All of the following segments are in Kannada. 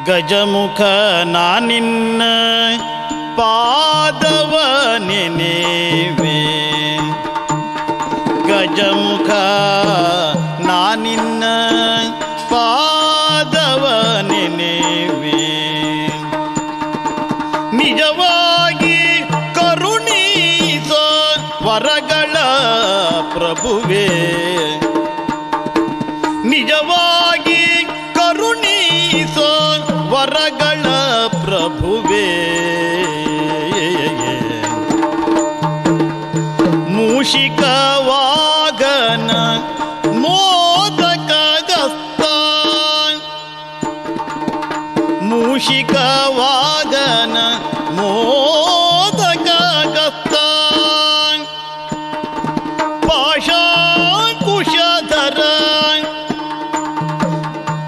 ಗಜಮುಖ ನಾನಿನ್ನ ಪಾದವ ನೆನೆವೆ. ಗಜಮುಖ ನಾನಿನ್ನ ಪಾದವ ನೆನೆವೆ. ನಿಜವಾಗಿ ಕರುಣೀಸ ವರಗಳ ಪ್ರಭುವೇ. ನಿಜವಾಗಿ ಕರುಣೀಸ ವರಗಳ ಪ್ರಭುವೇ. ಮೂಷಿಕ ವಾಗನ ಮೋದಕ ಗಸ್ತ. ಮೂಷಿಕ ವಾಗನ ಮೋದಕ ಗಸ್ತ. ಪಾಶಾಂಕುಶಧರ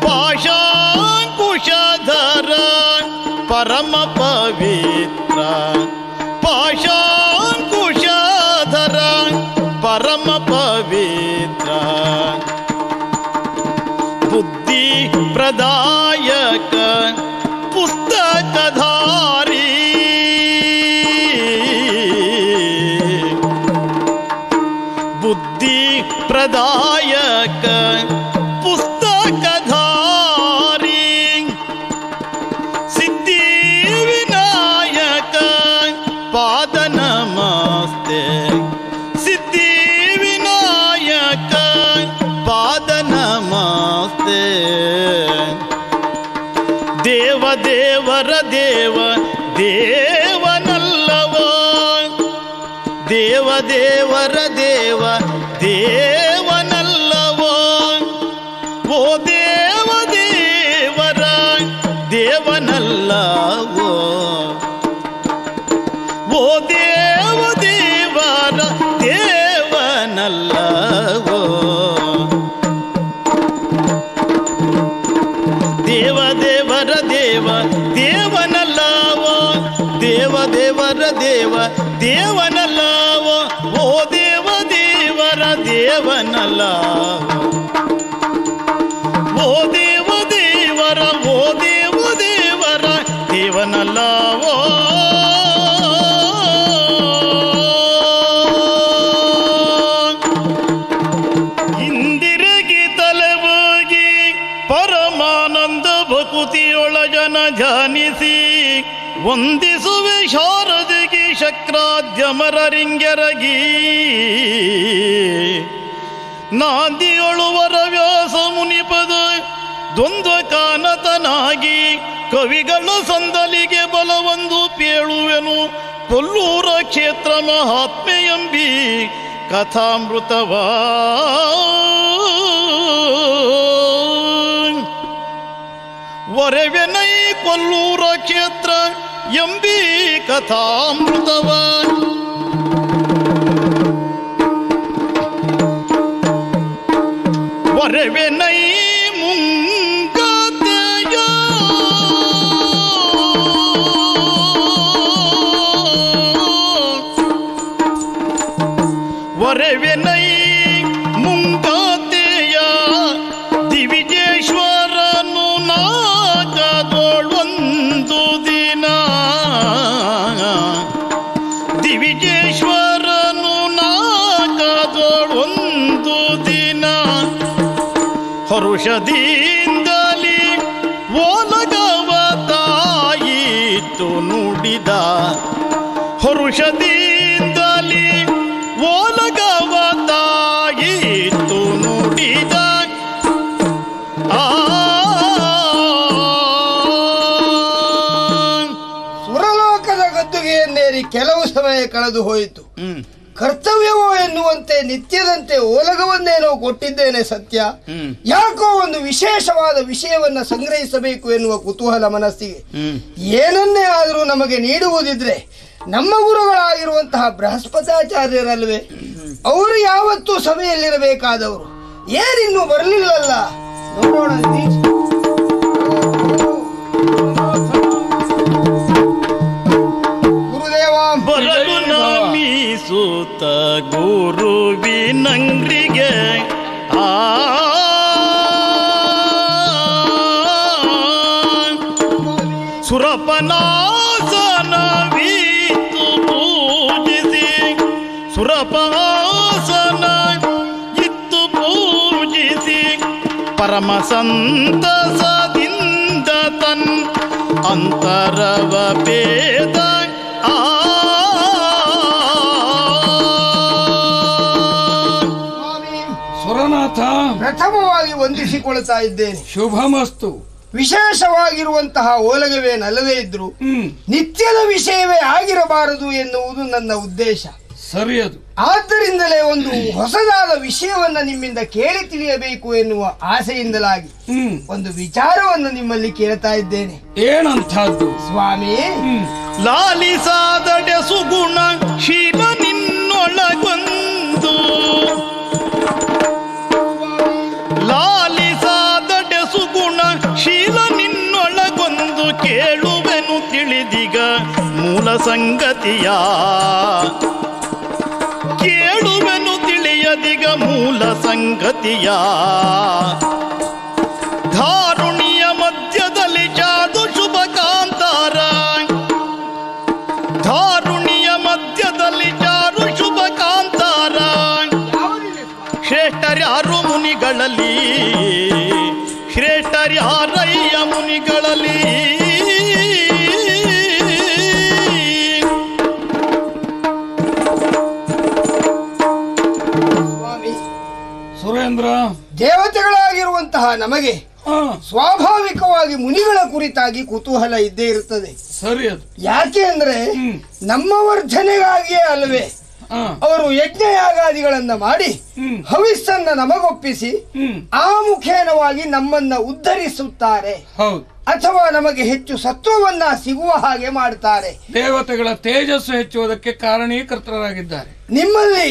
ಪಾಶಾಂಕುಶಧರ ಪರಮ ಪವಿತ್ರ. ಪಾಶಾಂಕುಶಧರ ಪರಮ ಪವಿತ್ರ. ಬುದ್ಧಿ ಪ್ರದಾಯಕ ಪುಸ್ತಕಧಾರಿ. ಬುದ್ಧಿ ಪ್ರದಾಯಕ ಪುಸ್ತಕಧಾರಿ. ಸಿದ್ಧಿ ವಿನಾಯಕ ಪಾದ ನಮಸ್ತೆ. ಸಿದ್ಧಿ ವಿನಾಯಕ ಪಾದ ನಮಸ್ತೆ. ದೇವ ದೇವರ ದೇವ ದೇವನಲ್ಲವೋ. ದೇವ ದೇವರ ದೇವ ದೇವನಲ್ಲವೋ. ಓ ದೇವ ದೇವರ ದೇವನಲ್ಲವೋ. ಓ ದೇವ ದೇವರ ದೇವನಲ್ಲವೋ. ದೇವ ದೇವರ ದೇವ ದೇವನಲ್ಲವೋ. ದೇವ ದೇವರ ದೇವ ದೇವನಲ್ಲವೋ. ಓ ದೇವ ದೇವರ ದೇವನಲ್ಲವೋ. ಓ ದೇವ ದೇವರ ಓ ದೇವ ದೇವರ ದೇವನಲ್ಲವೋ. ಇಂದಿರೆಗೆ ತಲೆಬೂಗಿ ಪರಮಾನಂದ ಭಕುತಿಯೊಳಜನ ಧ್ಯಾನಿಸಿ ವಂದಿಸುವೆ ಶಾರದೆಗೆ ಶಕ್ರಾದ್ಯಮರರಿಂಗೆರಗಿ. ನಾದಿಯೊಳುವರ ವ್ಯಾಸ ಮುನಿಪದ ದ್ವಂದ್ವ ಕಾನತನಾಗಿ ಕವಿಗಳ ಸಂದಲಿಗೆ ಬಲವೊಂದು ಪೇಳುವೆನು. ಕೊಲ್ಲೂರ ಕ್ಷೇತ್ರ ಮಹಾತ್ಮೆಯಂಬಿ ಕಥಾಮೃತವಾ. ವರೆವೆನೈ ಕೊಲ್ಲೂರ ಕ್ಷೇತ್ರ ಎಂಬಿ ಕಥಾಮೃತವ. ವರೆವೆನೈ ಮುಂಗತೆಯ ವರೆವೆನೈ ಮುಂಗತೆಯ ದಿವಿಜೇಶ್ವರನು ನಾಗದೊಳೊಂದು ದಿನ. ದಿವಿಜೇಶ್ವರನು ನಾಗದೊಳೊಂದು ದಿನ. ಹರುಷದಿಂದಲಿ ಓಲಗವ ತಾಯಿತು ನುಡಿದ. ಹರುಷದಿಂದಲಿ ಓಲಗವ ತಾಯಿತು ನುಡಿದ. ಸುರಲೋಕದ ಗದ್ದುಗೆಯನ್ನೇರಿ ಕೆಲವು ಸಮಯ ಕಳೆದು ಹೋಯಿತು. ಕರ್ತವ್ಯವೋ ಎನ್ನುವಂತೆ ನಿತ್ಯದಂತೆ ಓಲಗವನ್ನೇನೋ ಕೊಟ್ಟಿದ್ದೇನೆ ಸತ್ಯ. ಯಾಕೋ ಒಂದು ವಿಶೇಷವಾದ ವಿಷಯವನ್ನ ಸಂಗ್ರಹಿಸಬೇಕು ಎನ್ನುವ ಕುತೂಹಲ ಮನಸ್ಸಿಗೆ. ಏನನ್ನೇ ಆದರೂ ನಮಗೆ ನೀಡುವುದಿದ್ರೆ ನಮ್ಮ ಗುರುಗಳಾಗಿರುವಂತಹ ಬೃಹಸ್ಪತಾಚಾರ್ಯರಲ್ವೇ? ಅವರು ಯಾವತ್ತೂ ಸಭೆಯಲ್ಲಿರಬೇಕಾದವರು. ಏನಿನ್ನೂ ಬರಲಿಲ್ಲಲ್ಲ, ನೋಡೋಣ. ಗುರುದೇವ ಬರಲು ನಮಿಸುತ್ತ ಗುರುವಿನಂಗ್ರಿಗೆ ಸುರಪನಾಸನವಿತ್ತು ಪೂಜಿಸಿ ಸುರಪಾಸನ ಇತ್ತು ಪೂಜಿಸಿ ಪರಮ ಸಂತಸದಿಂದ ತನ್ ಅಂತರವ ಭೇದ ಸುರನಾಥ ಪ್ರಥಮವಾಗಿ ವಂದಿಸಿಕೊಳ್ತಾ ಇದ್ದೇನೆ. ಶುಭಮಸ್ತು. ವಿಶೇಷವಾಗಿರುವಂತಹ ಓಲಗವೇನಲ್ಲದೇ ಇದ್ರು ನಿತ್ಯದ ವಿಷಯವೇ ಆಗಿರಬಾರದು ಎನ್ನುವುದು ನನ್ನ ಉದ್ದೇಶ. ಸರಿಯದು. ಆದ್ದರಿಂದಲೇ ಒಂದು ಹೊಸದಾದ ವಿಷಯವನ್ನ ನಿಮ್ಮಿಂದ ಕೇಳಿ ತಿಳಿಯಬೇಕು ಎನ್ನುವ ಆಸೆಯಿಂದಲಾಗಿ ಒಂದು ವಿಚಾರವನ್ನು ನಿಮ್ಮಲ್ಲಿ ಕೇಳ್ತಾ ಇದ್ದೇನೆ. ಏನಂತಹದ್ದು ಸ್ವಾಮಿ? ಲಾಲಿಸಾದಡೆ ಸುಗುಣ ಶೀಲ ನಿನ್ನೊಳಗೊಂದು ಲಾಲಿಸಾದಡೆ ಸುಗುಣ ಶೀಲ ನಿನ್ನೊಳಗೊಂದು ಕೇಳುವೆನು ತಿಳಿದಿಗ ಮೂಲ ಸಂಗತಿಯ ಕೇಳುವೆನು ತಿಳಿಯದಿಗ ಮೂಲ ಸಂಗತಿಯ ಧಾರುಣಿಯ ಮಧ್ಯದಲ್ಲಿ ಜಾದು ಶುಭ ಕಾಂತಾರ ಧಾರುಣಿಯ ಮಧ್ಯದಲ್ಲಿ ಜಾರು ಶುಭ ಕಾಂತಾರ ಶ್ರೇಷ್ಠರ್ಯಾರು ಮುನಿಗಳಲ್ಲಿ ಶ್ರೇಷ್ಠರ್ಯಾರಯ್ಯ ಮುನಿಗಳಲ್ಲಿ ಸುರೇಂದ್ರ, ದೇವತೆಗಳಾಗಿರುವಂತಹ ನಮಗೆ ಸ್ವಾಭಾವಿಕವಾಗಿ ಮುನಿಗಳ ಕುರಿತಾಗಿ ಕುತೂಹಲ ಇದ್ದೇ ಇರುತ್ತದೆ. ಸರಿಯದು. ಯಾಕೆ ಅಂದ್ರೆ ನಮ್ಮ ವರ್ಧನೆಗಾಗಿಯೇ ಅಲ್ವೇ ಅವರು ಯಜ್ಞಯಾಗಾದಿಗಳನ್ನ ಮಾಡಿ ಹವಿಸ್ಸನ್ನ ನಮಗೊಪ್ಪಿಸಿ ಆ ಮುಖೇನವಾಗಿ ನಮ್ಮನ್ನ ಉದ್ಧರಿಸುತ್ತಾರೆ ಅಥವಾ ನಮಗೆ ಹೆಚ್ಚು ಸತ್ವವನ್ನ ಸಿಗುವ ಹಾಗೆ ಮಾಡುತ್ತಾರೆ. ದೇವತೆಗಳ ತೇಜಸ್ಸು ಹೆಚ್ಚುವುದಕ್ಕೆ ಕಾರಣೀಕರ್ತರಾಗಿದ್ದಾರೆ. ನಿಮ್ಮಲ್ಲಿ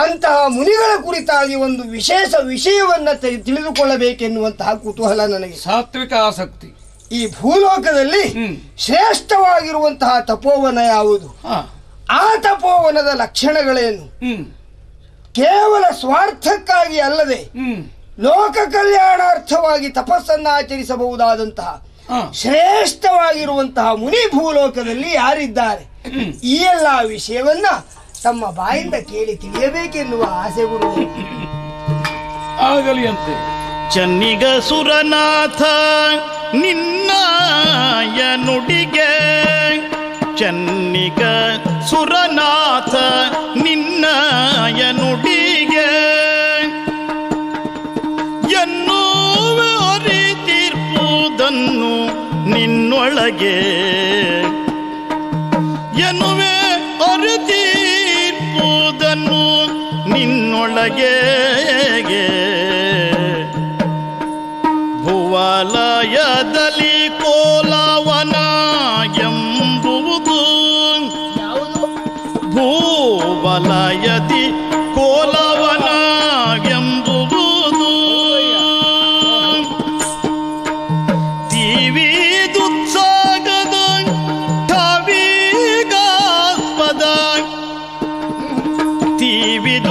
ಅಂತಹ ಮುನಿಗಳ ಕುರಿತಾಗಿ ಒಂದು ವಿಶೇಷ ವಿಷಯವನ್ನ ತಿಳಿದುಕೊಳ್ಳಬೇಕೆನ್ನುವಂತಹ ಕುತೂಹಲ ನನಗೆ. ಸಾತ್ವಿಕ ಆಸಕ್ತಿ. ಈ ಭೂಲೋಕದಲ್ಲಿ ಶ್ರೇಷ್ಠವಾಗಿರುವಂತಹ ತಪೋವನ ಯಾವುದು? ಆ ತಪೋವನದ ಲಕ್ಷಣಗಳೇನು? ಕೇವಲ ಸ್ವಾರ್ಥಕ್ಕಾಗಿ ಅಲ್ಲದೆ ಲೋಕ ಕಲ್ಯಾಣಾರ್ಥವಾಗಿ ತಪಸ್ಸನ್ನ ಆಚರಿಸಬಹುದಾದಂತಹ ಶ್ರೇಷ್ಠವಾಗಿರುವಂತಹ ಮುನಿ ಭೂಲೋಕದಲ್ಲಿ ಯಾರಿದ್ದಾರೆ? ಈ ಎಲ್ಲಾ ವಿಷಯವನ್ನ ತಮ್ಮ ಬಾಯಿಂದ ಕೇಳಿ ತಿಳಿಯಬೇಕೆನ್ನುವ ಆಸೆ ಗುರುವೇ. ಆಗಲಿ ಅಂತೆ. ಚನ್ನಿಗ ಸುರನಾಥ ನಿನ್ನಯ ನುಡಿಗೆ ಚನ್ನಿಗ ಸುರನಾಥ ನಿನ್ನಯ ನುಡಿಗೆ ಎನ್ನುವ ಅರಿತಿರ್ಪುದನ್ನು ನಿನ್ನೊಳಗೆ ಎನ್ನುವೆ ಅರಿತಿರ್ಪುದನ್ನು ನಿನ್ನೊಳಗೆ ಭುವಲಯದಲ್ಲಿ ಕೋಲವನ ಎಂಬುವುದು ಭೂವಲಯದಿ ಕೋಲವನ ಎಂಬುವುದು ತೀವಿದುತ್ಸಾಗದ ಠವಿಗಾಸ್ಪದ ತೀವಿದುತ್ಸಾಗದ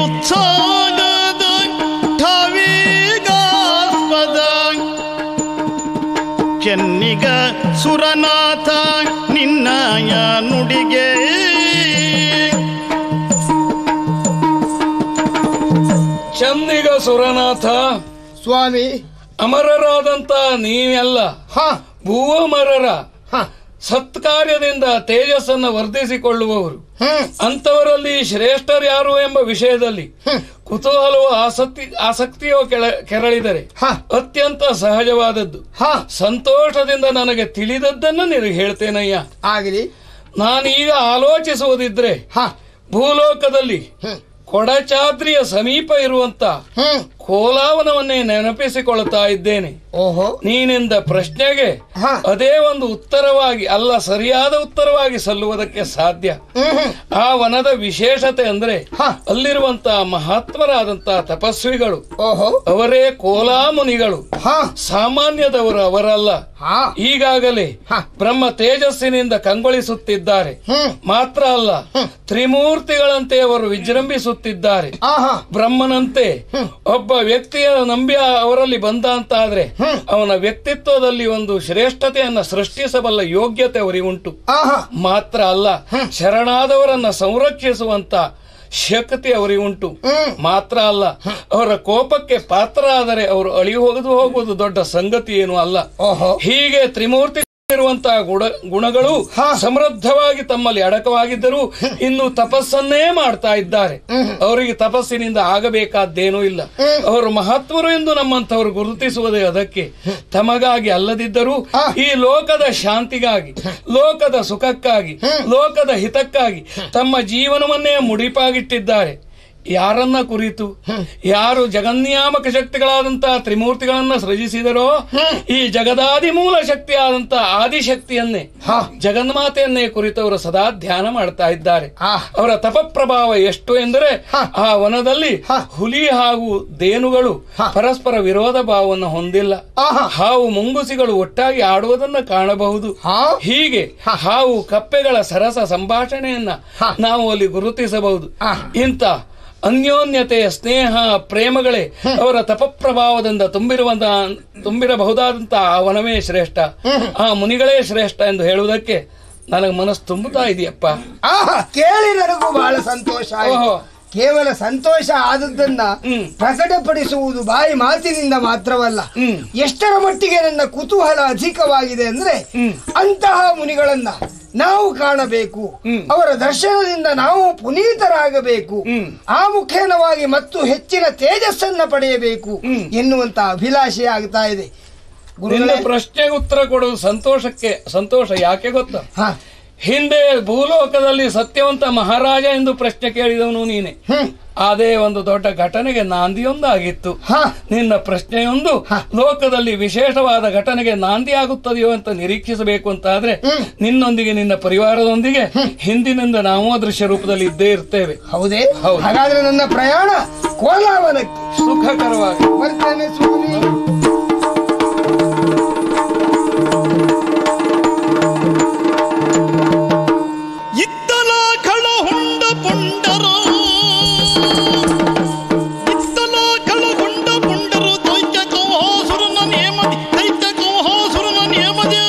ಠವಿಗಾಸ್ಪದ ಚೆನ್ನಿಗ ಸುರನಾಥ ನಿನ್ನಯ ನುಡಿಗೆ ಚನ್ನಿಗ ಸುರನಾಥ ಸ್ವಾಮಿ, ಅಮರರಾದಂತ ನೀವೆಲ್ಲ ಭೂವಮರರ ಸತ್ಕಾರ್ಯದಿಂದ ತೇಜಸ್ಸನ್ನು ವರ್ಧಿಸಿಕೊಳ್ಳುವವರು. ಅಂತವರಲ್ಲಿ ಶ್ರೇಷ್ಠರ್ಯಾರು ಎಂಬ ವಿಷಯದಲ್ಲಿ ಕುತೂಹಲವು ಆಸಕ್ತಿಯೋ ಕೆರಳಿದರೆ ಅತ್ಯಂತ ಸಹಜವಾದದ್ದು. ಸಂತೋಷದಿಂದ ನನಗೆ ತಿಳಿದದ್ದನ್ನು ನಿನಗೆ ಹೇಳ್ತೇನಯ್ಯ. ಆಗಲಿ. ನಾನೀಗ ಆಲೋಚಿಸುವುದಿದ್ರೆ ಭೂಲೋಕದಲ್ಲಿ ಕೊಡಚಾದ್ರಿಯ ಸಮೀಪ ಇರುವಂತ ಕೋಲಾವನವನ್ನೇ ನೆನಪಿಸಿಕೊಳ್ತಾ ಇದ್ದೇನೆ. ನೀನೆಂದ ಪ್ರಶ್ನೆಗೆ ಅದೇ ಒಂದು ಉತ್ತರವಾಗಿ ಅಲ್ಲ, ಸರಿಯಾದ ಉತ್ತರವಾಗಿ ಸಲ್ಲುವುದಕ್ಕೆ ಸಾಧ್ಯ. ಆ ವನದ ವಿಶೇಷತೆ ಅಂದ್ರೆ ಅಲ್ಲಿರುವಂತಹ ಮಹಾತ್ಮರಾದಂತಹ ತಪಸ್ವಿಗಳು, ಅವರೇ ಕೋಲಾಮುನಿಗಳು, ಸಾಮಾನ್ಯದವರು ಅವರಲ್ಲ. ಈಗಾಗಲೇ ಬ್ರಹ್ಮ ತೇಜಸ್ಸಿನಿಂದ ಕಂಗೊಳಿಸುತ್ತಿದ್ದಾರೆ. ಮಾತ್ರ ಅಲ್ಲ, ತ್ರಿಮೂರ್ತಿಗಳಂತೆ ಅವರು ವಿಜೃಂಭಿಸುತ್ತಿದ್ದಾರೆ. ಬ್ರಹ್ಮನಂತೆ ಒಬ್ಬ ವ್ಯಕ್ತಿಯ ನಂಬಿ ಅವರಲ್ಲಿ ಬಂದ ಅಂತ ಆದ್ರೆ ಅವನ ವ್ಯಕ್ತಿತ್ವದಲ್ಲಿ ಒಂದು ಶ್ರೇಷ್ಠತೆಯನ್ನ ಸೃಷ್ಟಿಸಬಲ್ಲ ಯೋಗ್ಯತೆ ಅವರಿಗೆ ಉಂಟು. ಮಾತ್ರ ಅಲ್ಲ, ಶರಣಾದವರನ್ನ ಸಂರಕ್ಷಿಸುವಂತ ಶಕ್ತಿ ಅವರಿಗೆ ಉಂಟು. ಮಾತ್ರ ಅಲ್ಲ, ಅವರ ಕೋಪಕ್ಕೆ ಪಾತ್ರ ಆದರೆ ಅವರು ಅಳಿದು ಹೋಗುವುದು ದೊಡ್ಡ ಸಂಗತಿ ಏನು ಅಲ್ಲ. ಹೀಗೆ ತ್ರಿಮೂರ್ತಿ ಇರುವಂತಹ ಗುಣಗಳು ಸಮೃದ್ಧವಾಗಿ ತಮ್ಮಲ್ಲಿ ಅಡಕವಾಗಿದ್ದರೂ ಇನ್ನು ತಪಸ್ಸನ್ನೇ ಮಾಡ್ತಾ ಇದ್ದಾರೆ. ಅವರಿಗೆ ತಪಸ್ಸಿನಿಂದ ಆಗಬೇಕಾದ್ದೇನೂ ಇಲ್ಲ. ಅವರು ಮಹಾತ್ಮರು ಎಂದು ನಮ್ಮಂತವರು ಗುರುತಿಸುವುದೇ ಅದಕ್ಕೆ. ತಮಗಾಗಿ ಅಲ್ಲದಿದ್ದರೂ ಈ ಲೋಕದ ಶಾಂತಿಗಾಗಿ, ಲೋಕದ ಸುಖಕ್ಕಾಗಿ, ಲೋಕದ ಹಿತಕ್ಕಾಗಿ ತಮ್ಮ ಜೀವನವನ್ನೇ ಮುಡಿಪಾಗಿಟ್ಟಿದ್ದಾರೆ. ಯಾರನ್ನ ಕುರಿತು? ಯಾರು ಜಗನ್ನಿಯಾಮಕ ಶಕ್ತಿಗಳಾದಂತಹ ತ್ರಿಮೂರ್ತಿಗಳನ್ನ ಸೃಜಿಸಿದರೋ ಈ ಜಗದಾದಿ ಮೂಲ ಶಕ್ತಿಯಾದಂತಹ ಆದಿಶಕ್ತಿಯನ್ನೇ, ಜಗನ್ಮಾತೆಯನ್ನೇ ಕುರಿತವರು ಸದಾ ಧ್ಯಾನ ಮಾಡ್ತಾ ಇದ್ದಾರೆ. ಅವರ ತಪಪ್ರಭಾವ ಎಷ್ಟು ಎಂದರೆ ಆ ವನದಲ್ಲಿ ಹುಲಿ ಹಾಗೂ ದೇನುಗಳು ಪರಸ್ಪರ ವಿರೋಧ ಭಾವವನ್ನು ಹೊಂದಿಲ್ಲ. ಹಾವು ಮುಂಗುಸಿಗಳು ಒಟ್ಟಾಗಿ ಆಡುವುದನ್ನ ಕಾಣಬಹುದು. ಹೀಗೆ ಹಾವು ಕಪ್ಪೆಗಳ ಸರಸ ಸಂಭಾಷಣೆಯನ್ನ ನಾವು ಅಲ್ಲಿ ಗುರುತಿಸಬಹುದು. ಇಂಥ ಅನ್ಯೋನ್ಯತೆಯ ಸ್ನೇಹ ಪ್ರೇಮಗಳೇ ಅವರ ತಪಪ್ರಭಾವದಿಂದ ತುಂಬಿರಬಹುದಾದಂತಹ ಆ ವನವೇ ಶ್ರೇಷ್ಠ, ಆ ಮುನಿಗಳೇ ಶ್ರೇಷ್ಠ ಎಂದು ಹೇಳುವುದಕ್ಕೆ ನನಗೆ ಮನಸ್ಸು ತುಂಬುತ್ತಾ ಇದೆಯಪ್ಪ. ಕೇಳಿ ನನಗೂ ಬಹಳ ಸಂತೋಷ. ಕೇವಲ ಸಂತೋಷ ಆದದ್ದನ್ನ ಪ್ರಕಟಪಡಿಸುವುದು ಬಾಯಿ ಮಾತಿನಿಂದ ಮಾತ್ರವಲ್ಲ, ಎಷ್ಟರ ಮಟ್ಟಿಗೆ ನನ್ನ ಕುತೂಹಲ ಅಧಿಕವಾಗಿದೆ ಅಂದ್ರೆ ಅಂತಹ ಮುನಿಗಳನ್ನ ನಾವು ಕಾಣಬೇಕು, ಅವರ ದರ್ಶನದಿಂದ ನಾವು ಪುನೀತರಾಗಬೇಕು, ಆ ಮುಖೇನವಾಗಿ ಮತ್ತು ಹೆಚ್ಚಿನ ತೇಜಸ್ಸನ್ನ ಪಡೆಯಬೇಕು ಎನ್ನುವಂತ ಅಭಿಲಾಷೆ ಆಗ್ತಾ ಇದೆ. ಪ್ರಶ್ನೆಗೆ ಉತ್ತರ ಕೊಡುವುದು ಸಂತೋಷ ಯಾಕೆ ಗೊತ್ತಾ? ಹಿಂದೆ ಭೂಲೋಕದಲ್ಲಿ ಸತ್ಯವಂತ ಮಹಾರಾಜ ಎಂದು ಪ್ರಶ್ನೆ ಕೇಳಿದವನು ನೀನೆ. ಅದೇ ಒಂದು ದೊಡ್ಡ ಘಟನೆಗೆ ನಾಂದಿಯೊಂದಾಗಿತ್ತು. ನಿನ್ನ ಪ್ರಶ್ನೆಯೊಂದು ಲೋಕದಲ್ಲಿ ವಿಶೇಷವಾದ ಘಟನೆಗೆ ನಾಂದಿ ಆಗುತ್ತದೆಯೋ ಅಂತ ನಿರೀಕ್ಷಿಸಬೇಕು ಅಂತ ಆದ್ರೆ ನಿನ್ನೊಂದಿಗೆ, ನಿನ್ನ ಪರಿವಾರದೊಂದಿಗೆ ಹಿಂದಿನಿಂದ ನಾವು ಅದೃಶ್ಯ ರೂಪದಲ್ಲಿ ಇದ್ದೇ ಇರ್ತೇವೆ. ಹೌದೇ? ಹಾಗಾದ್ರೆ ನನ್ನ ಪ್ರಯಾಣ ಕೋಲಾವನಕ್ಕೆ ಸುಖಕರವಾಗಿ ಬರ್ತೇನೆ ಸ್ವಾಮಿ. ಇತ್ತಲ ಕಳ ಹುಂಡ ಪುಂಡರು, ಇತ್ತಲ ಕಳ ಹುಂಡ ಪುಂಡರು ದೈತ್ಯ ಕೌಹಾಸುರನ ನೇಮದಿ, ದೈತ್ಯ ಕೌಹಾಸುರನ ನೇಮದಿ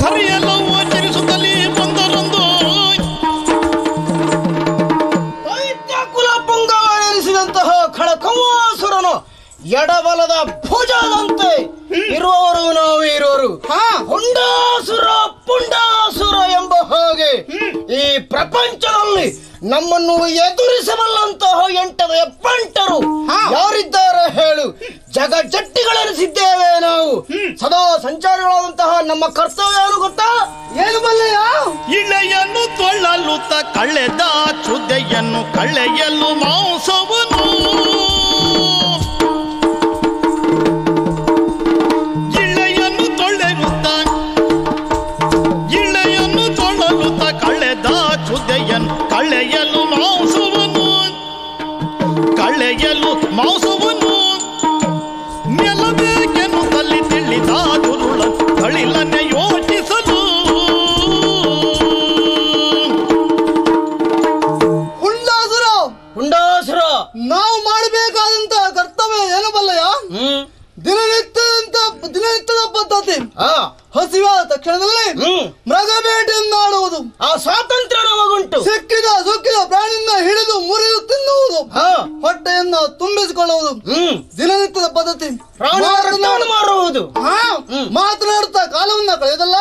ಧರೆಯೆಲ್ಲವೂ ಆಚರಿಸುತ್ತಲೇ ಬಂದರೊಂದು ದೈತ್ಯ ಕುಲ ಪುಂಗವನೆನಿಸಿದಂತಹ ಖಳಕೌಹಾಸುರನು ಎಡಬಲದ ಭುಜದಂತೆ ಇರುವವರು ನಾವೇ ಇರೋರು. ಹುಂಡಾಸುರ ಪುಂಡಾಸುರ ಎಂಬ ಹಾಗೆ ಈ ಪ್ರಪಂಚದಲ್ಲಿ ನಮ್ಮನ್ನು ಎದುರಿಸಬಲ್ಲಂತಹ ಎಂಟದ ಎಪ್ಪಂಟರು ಯಾರಿದ್ದಾರೆ ಹೇಳು? ಜಗಜ್ಜಟ್ಟಿಗಳೆನಿಸಿದ್ದೇವೆ ನಾವು. ಸದಾ ಸಂಚಾರಿಗಳಾದಂತಹ ನಮ್ಮ ಕರ್ತವ್ಯ ಏನು ಗೊತ್ತಾ? ಏನು ಬಲ್ಲೆಯ? ಇಳೆಯನ್ನು ತೊಳ್ಳಲುತ್ತ ಕಳೆದ ಚುದೆಯನ್ನು ಕಳೆಯಲು ಮಾಂಸವನು, ಇಳೆಯನ್ನು ತೊಳ್ಳಲುತ್ತ ಕಳೆದ ಚುದೆಯನ್ನು ಕಳೆಯಲು ಮಾಂಸವನು ನೆಲಬೇಕೆನ್ನು ತಲ್ಲಿ ತಿಳಿದ ದುರುಳ ತಳಿಲನ್ನೇ ಯೋಚಿಸಲು. ಹುಂಡಾಸುರ ನಾವು ಮಾಡಬೇಕಾದಂತಹ ಕರ್ತವ್ಯ ಏನು ಬಲ್ಲಯ್ಯ? ದಿನನಿತ್ಯದ ಪದ್ಧತಿ. ಹಸಿವಾದ ತಕ್ಷಣದಲ್ಲಿ ಮೃಗಬೇಟೆಯನ್ನು ಆಡುವುದು, ಆ ಸ್ವಾತಂತ್ರ್ಯ ನಮಗುಂಟು. ಸಿಕ್ಕಿದ ಪ್ರಾಣಿಯನ್ನ ಹಿಡಿದು ಮುರಿದು ತಿನ್ನುವುದು, ಹೊಟ್ಟೆಯನ್ನು ತುಂಬಿಸಿಕೊಳ್ಳುವುದು ದಿನನಿತ್ಯದ ಪದ್ಧತಿ. ಮಾಡುವುದು, ಮಾತನಾಡುತ್ತಾ ಕಾಲವನ್ನ ಕಳೆಯದಲ್ಲ.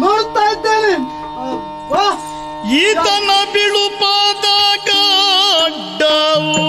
ನೋಡುತ್ತಾ ಇದ್ದೇನೆ. ಈತನ ಬಿಳುಪಾದ ಗಡ್ಡವು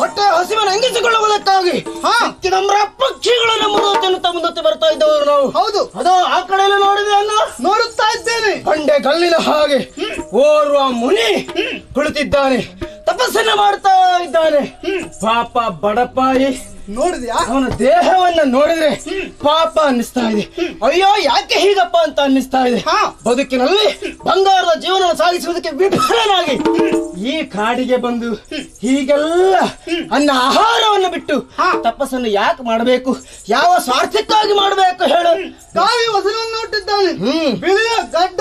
ಹೊಟ್ಟೆ ಹಸಿವನ್ನು ಅಂಗಿಸಿಕೊಳ್ಳುವುದಕ್ಕಾಗಿ ನಮ್ರ ಪಕ್ಷಿಗಳು ನಮ್ಮ ಮುಂದತ್ತೆ ಬರ್ತಾ ಇದ್ದವರು ನಾವು. ಹೌದು, ಅದು ಆ ಕಡೆಯಲ್ಲಿ ನೋಡಿದೆ ಅಲ್ಲ, ನೋಡುತ್ತಾ ಇದ್ದೇನೆ. ಬಂಡೆ ಕಲ್ಲಿನ ಹಾಗೆ ಓರ್ವ ಮುನಿ ಕುಳಿತಿದ್ದಾನೆ, ತಪಸ್ಸನ್ನ ಮಾಡ್ತಾ ಇದ್ದಾನೆ. ಪಾಪ ಬಡಪಾಯಿ ನೋಡಿದ್ಯಾ? ಅವನ ದೇಹವನ್ನ ನೋಡಿದ್ರೆ ಪಾಪ ಅನ್ನಿಸ್ತಾ ಇದೆ. ಅಯ್ಯೋ ಯಾಕೆ ಹೀಗಪ್ಪ ಅಂತ ಅನ್ನಿಸ್ತಾ ಇದೆ. ಬದುಕಿನಲ್ಲಿ ಬಂಗಾರದ ಜೀವನ ಸಾಗಿಸುವುದಕ್ಕೆ ವಿಫಲನಾಗಿ ಈ ಕಾಡಿಗೆ ಬಂದು ಹೀಗೆಲ್ಲ ಅನ್ನ ಆಹಾರವನ್ನು ಬಿಟ್ಟು ತಪಸ್ಸನ್ನು ಯಾಕೆ ಮಾಡಬೇಕು? ಯಾವ ಸ್ವಾರ್ಥಕ್ಕಾಗಿ ಮಾಡಬೇಕು ಹೇಳು? ಕಾವಿ ವಸನವನ್ನು ನೋಟ್ಟಿದ್ದಾನೆ, ಬಿಳಿಯ ಗಡ್ಡ.